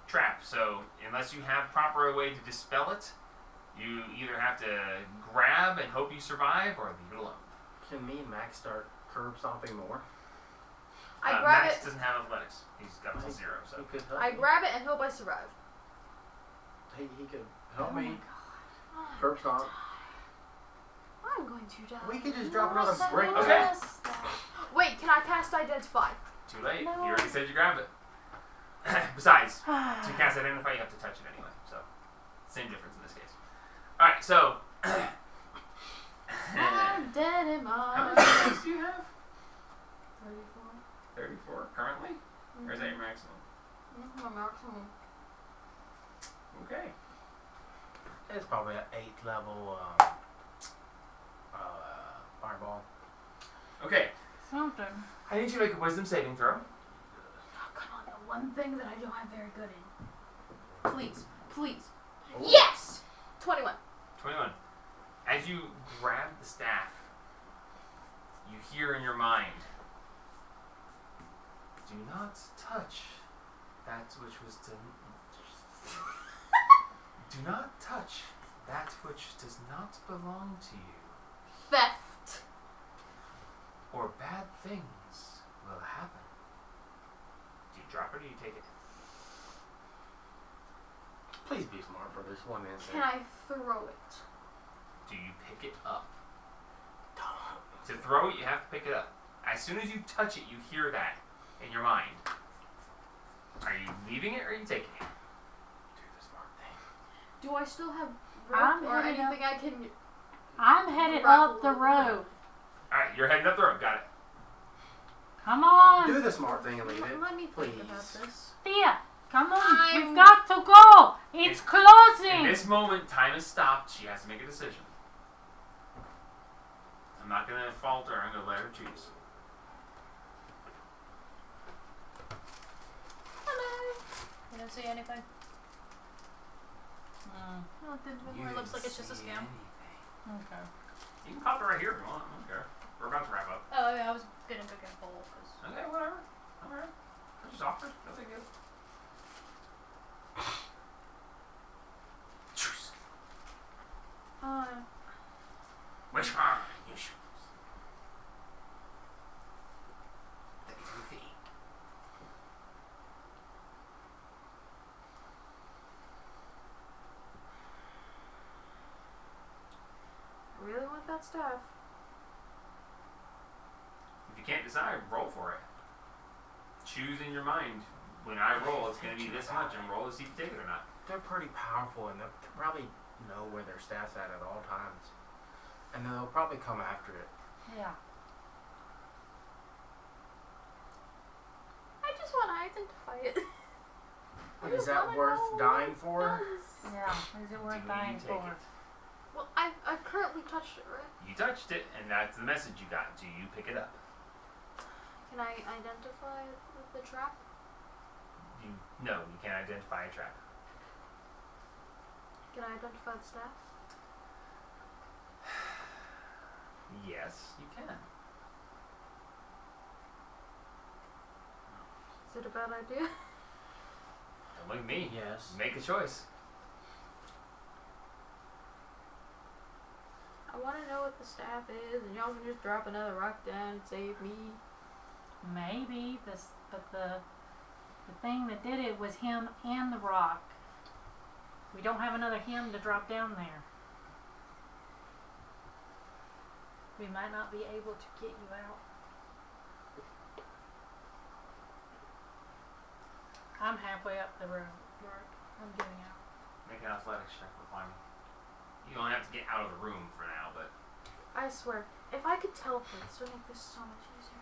trap, so unless you have proper way to dispel it, you either have to grab and hope you survive, or leave it alone. Can me and Max start curb stomping more? I grab Max it. doesn't have athletics. He's got a 0, He so. could help I me. grab it and hope I survive. He could help Oh my me. God. Curb stomp. I'm going to die. We could just drop another brick. Okay. Wait, can I cast Identify? Too late. No. You already said you grabbed it. Besides, to cast Identify, you have to touch it anyway. So, same difference in this case. Alright, so. I'm dead in How my. many attacks do you have? 34. 34 currently? Or is that your maximum? This is my maximum. Okay. It's probably an 8th level fireball. Okay. Something. I need you to make a wisdom saving throw. Oh, come on, the one thing that I don't have very good in. Please, please. Oh. Yes! 21. 21. As you grab the staff, you hear in your mind, do not touch that which was done. Do not touch that which does not belong to you, Theft. or bad things will happen. Do you drop it or do you take it? Please be smart for this one Can instant. I throw it? Do you pick it up? To throw it, you have to pick it up. As soon as you touch it, you hear that in your mind. Are you leaving it or are you taking it? Do the smart thing. Do I still have I'm rope or heading anything I can... I'm headed Grapple up the with road. Alright, you're heading up the road. Got it. Come on. Do the smart thing and leave it. Let me think about Please. this. Thea, come on. I'm- We've got to go. It's In closing. this moment, time has stopped. She has to make a decision. I'm not going to falter. I'm going to let her choose. Hello. You don't see anything? Oh, it looks like it's just a scam. Okay. You can pop it right here if you want. I don't care. We're about to wrap up. Oh, yeah, I was gonna go get a bowl. Cause Okay, whatever. Alright. I just offered. No big deal. Choose. Which one you choose? I really want that staff. If you can't decide, roll for it. Choose in your mind. When I roll, it's going to be this much, and roll to see if you take it or not. They're pretty powerful, and they'll probably know where their staff's at all times. And then they'll probably come after it. Yeah. I just want to identify it. But is that worth dying for? Yeah. Is it worth Do you dying take for? it? Well, I've currently touched it, right? You touched it, and that's the message you got. Do you pick it up? Can I identify the trap? No, you can't identify a trap. Can I identify the staff? Yes, you can. Is it a bad idea? Don't look at me. Yes. Make a choice. I want to know what the staff is, and y'all can just drop another rock down and save me. Maybe this, but the thing that did it was him and the rock. We don't have another him to drop down there. We might not be able to get you out. I'm halfway up the road. I'm getting out. Make an athletics check for climbing. You only have to get out of the room for now, but I swear, if I could teleport, this would make this so much easier.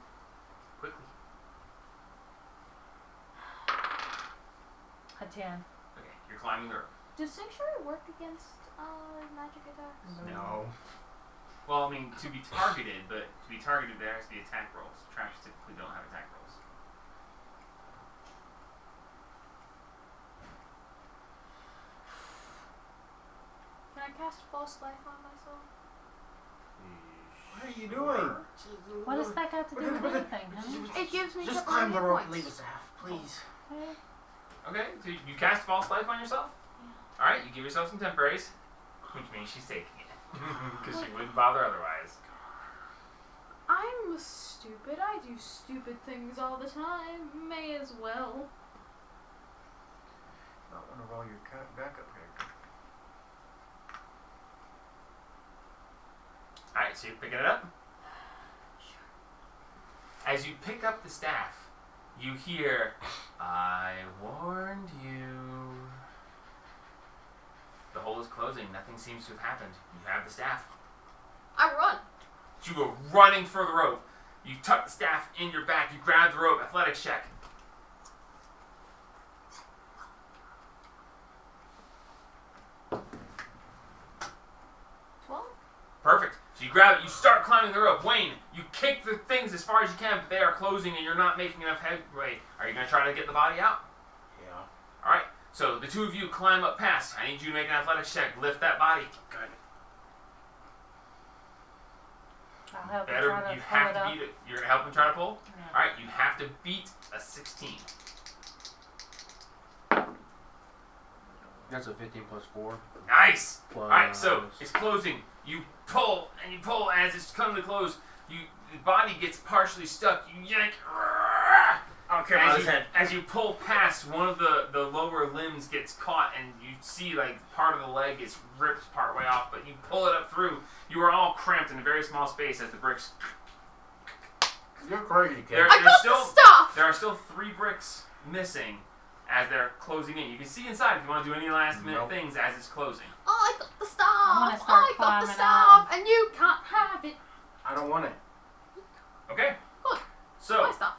quickly. A 10. Okay, you're climbing the rope. Does sanctuary work against magic attacks? No. Well, I mean, to be targeted, but to be targeted there has to be attack rolls. Traps typically don't have attack rolls. Can I cast false life on myself? What are you doing? What does that got to do with anything, huh? It gives me Just couple climb the hit rope points. and leave us half, please. Okay, so you cast false life on yourself? Alright, you give yourself some temporaries, which means she's taking it. Because she wouldn't bother otherwise. I'm stupid. I do stupid things all the time. May as well. I want to roll your backup character. Alright, so you're picking it up? As you pick up the staff, you hear, I warned you. The hole is closing. Nothing seems to have happened. You have the staff. I run. You go running for the rope. You tuck the staff in your back. You grab the rope. Athletics check. Perfect. So you grab it, you start climbing the rope. Wayne, you kick the things as far as you can, but they are closing and you're not making enough headway. Are you going to try to get the body out? Yeah. Alright, so the two of you climb up past. I need you to make an athletics check. Lift that body. Good. I'll help you Better, try to you pull have it to up. beat it. You're going to help him try to pull? Yeah. Alright, you have to beat a 16. That's a 15 plus 4. Nice! Plus... Alright, so it's closing. You pull and you pull as it's coming to close. The body gets partially stuck. You yank. I don't care about As his you, head. as you pull past, one of the lower limbs gets caught, and you see like part of the leg is ripped part way off. But you pull it up through. You are all cramped in a very small space as the bricks. You're crazy, kid. There, I got the stuff! there are still 3 bricks missing as they're closing in. You can see inside if you want to do any last minute Nope. things as it's closing. Oh, I got the stuff! I wanna start I got the climbing stuff! And you can't have it! I don't want it. Okay. Good. So, My stuff.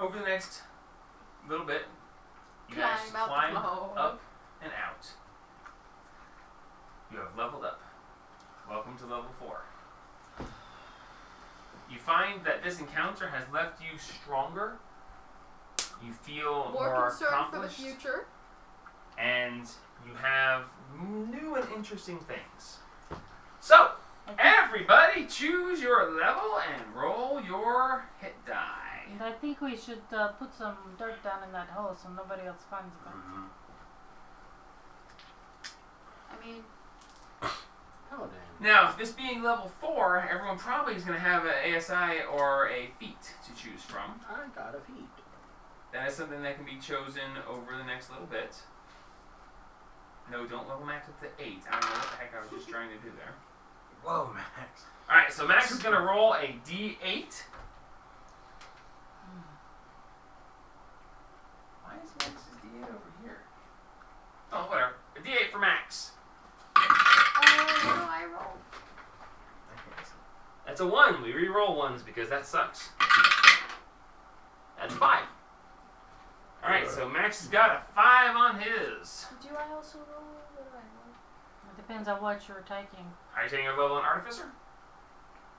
over the next little bit, you guys just Climb out climb the floor. up and out. You have leveled up. Welcome to level 4. You find that this encounter has left you stronger. You feel More concerned for the accomplished, future. and you have new and interesting things. So, everybody choose your level and roll your hit die. And I think we should put some dirt down in that hole so nobody else finds them. I mean, Paladin. Now, this being level 4, everyone probably is going to have an ASI or a feat to choose from. I got a feat. That is something that can be chosen over the next little bit. No, don't level max up to 8. I don't know what the heck I was just trying to do there. Whoa, Max. Alright, so Max is going to roll a d8. Why is Max's d8 over here? Oh, whatever. A d8 for Max. what do I roll? I can't see. That's a 1. We re-roll ones because that sucks. That's 5. Alright, so Max has got a 5 on his. Do I also roll? What do I roll? It depends on what you're taking. Are you taking your level in Artificer?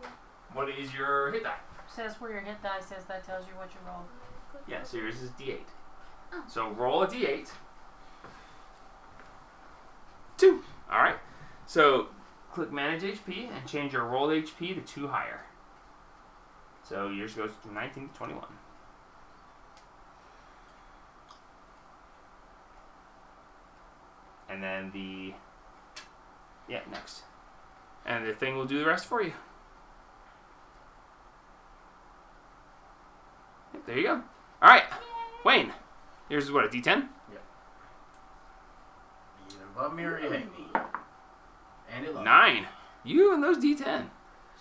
Yeah. What is your hit die? Says where your hit die says, that tells you what you roll. Yeah, so yours is d8. Oh. So roll a d8. 2. Alright. So click Manage HP and change your rolled HP to 2 higher. So yours goes from 19 to 21. And then next. And the thing will do the rest for you. Yep, there you go. Alright, Wayne. Yours is what, a D10? You either love me or you hate me. And it loves 9. You and those D10. me.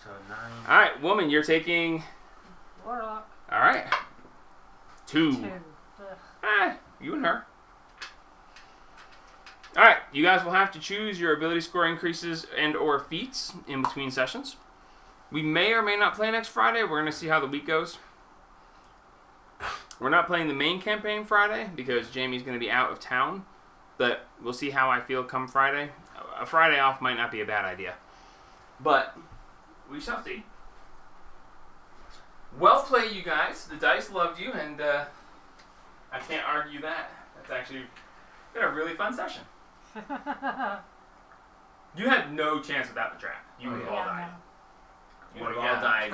So 9. Alright, woman, you're taking... Warlock. Alright. 2. 2. You and her. Alright, you guys will have to choose your ability score increases and or feats in between sessions. We may or may not play next Friday. We're going to see how the week goes. We're not playing the main campaign Friday because Jamie's going to be out of town. But we'll see how I feel come Friday. A Friday off might not be a bad idea. But we shall see. Well played, you guys. The dice loved you, and I can't argue that. That's actually been a really fun session. You had no chance without the trap. You would have all died. You would have all died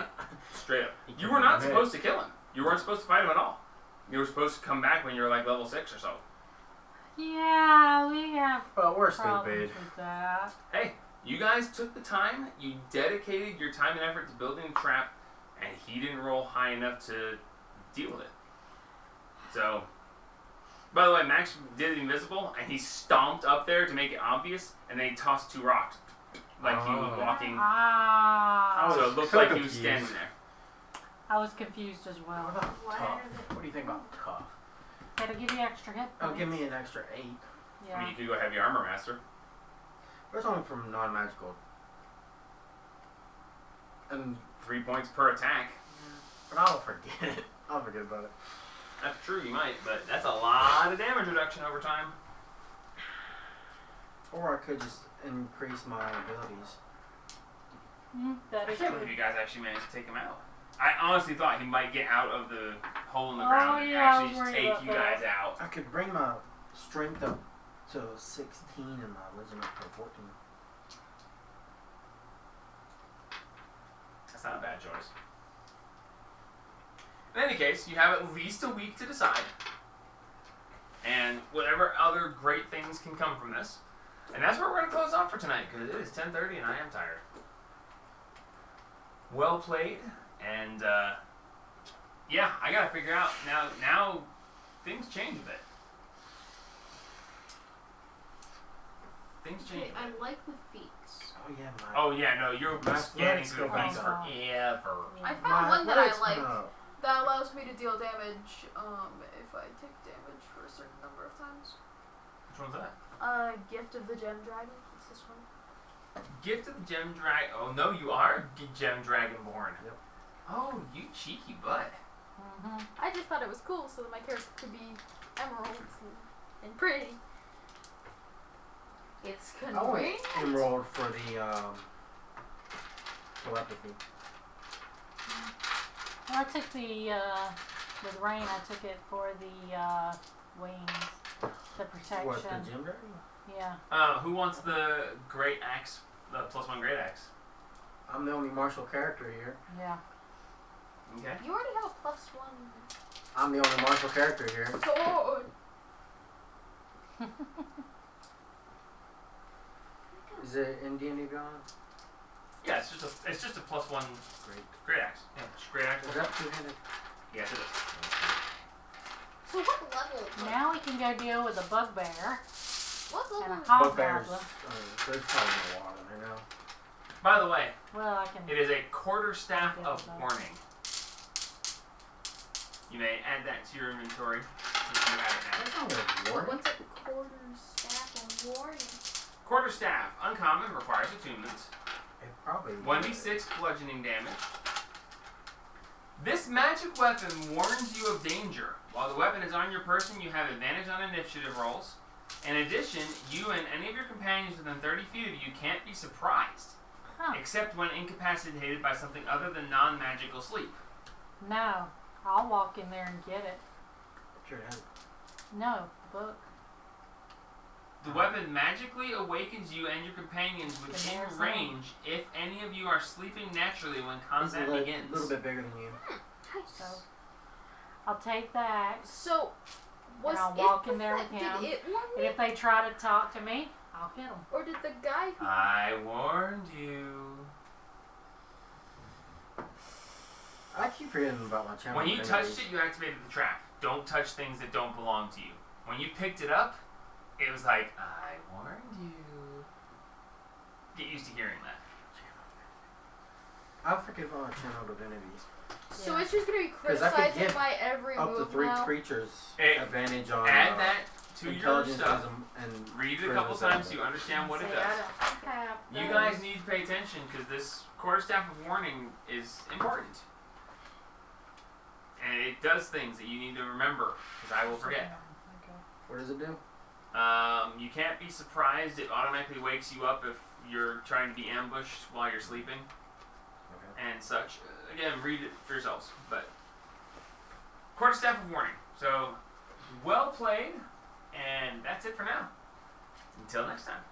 straight up. You were not supposed to kill him. You weren't supposed to fight him at all. You were supposed to come back when you were like level 6 or so. Yeah, we have Well, we're problems stupid. with that. Hey, you guys took the time. You dedicated your time and effort to building the trap, and he didn't roll high enough to deal with it. So, by the way, Max did invisible, and he stomped up there to make it obvious, and then he tossed 2 rocks. Like he was walking. Ah. So it looked like he was standing there. I was confused as well. What about tough? What do you think about tough? Gotta give you extra hit Oh, points. give me an extra 8. I mean, Yeah. you could go heavy armor master. Where's only from non-magical? And 3 points per attack. but I'll forget it. I'll forget about it. That's true, you might, but that's a lot of damage reduction over time. Or I could just increase my abilities. That I is can't true. believe you guys actually managed to take him out. I honestly thought he might get out of the hole in the Oh, ground and yeah, I actually was just worried take about you that. guys out. I could bring my strength up to 16 and my wisdom up to 14. That's not a bad choice. In any case, you have at least a week to decide. And whatever other great things can come from this. And that's where we're going to close off for tonight, because it is 10:30 and I am tired. Well played, and yeah, I got to figure out, now things change a bit. Things change Okay, a bit. I like the feats. Oh yeah, my. Oh yeah, no, you're My scanning athletics through the go things back. forever. I my found one that I athletics like went up. that allows me to deal damage if I take damage for a certain number of times. Which one's that? Gift of the Gem Dragon. It's this one. Gift of the Gem Dragon. Oh no, you are Gem Dragonborn. Yep. Oh, you cheeky butt. Mm-hmm. I just thought it was cool so that my character could be emeralds and pretty. It's I convenient. went emerald for the telepathy. Well, I took with rain, I took it for the wings, the protection. What, the gym dragon? Yeah. Who wants the great axe, the +1 great axe? I'm the only martial character here. Yeah. Okay. You already have a +1 I'm the only martial character here. sword. Is it in D&D Beyond? Yeah, it's just a +1 great axe. Yeah, just great axe. Is that two-handed? Yes, it is. So what level? Now we can go deal with a bugbear What and level? a Bugbears. hobgoblin. There's probably no water there now. By the way, Well, I can. it is a quarterstaff Yeah, of so- warning. You may add that to your inventory since you have it now. That's not a warning. What's a quarterstaff of warning? Quarterstaff, uncommon, requires attunement. It probably 1d6 bludgeoning damage. This magic weapon warns you of danger. While the weapon is on your person, you have advantage on initiative rolls. In addition, you and any of your companions within 30 feet of you can't be surprised, Huh. except when incapacitated by something other than non-magical sleep. No. I'll walk in there and get it. Sure has. No. Book. The weapon magically awakens you and your companions within there's range if any of you are sleeping naturally when It's combat a begins. little bit bigger than you. So I'll take that. So, was I'll it walk in there pathetic? with him. Did it warn And me? if they try to talk to me, I'll hit them. Or did the guy who... I warned you. I keep forgetting about my channel. When you touched it, you activated the trap. Don't touch things that don't belong to you. When you picked it up, it was like, I warned you. Get used to hearing that. I forget about my channel divinities. So Yeah. it's just gonna be 'Cause I could criticizing get my every Up to move 3 now? creatures Hey, advantage on Add that to your intelligence stuff. and Read it a critical couple times so saving. you understand what it See, does. I don't have You those. guys need to pay attention because this quarterstaff of warning is important. And it does things that you need to remember because I will forget. Okay. What does it do? You can't be surprised. It automatically wakes you up if you're trying to be ambushed while you're sleeping Okay. and such. Again, read it for yourselves. But quarterstaff of warning. So well played, and that's it for now. Until next time.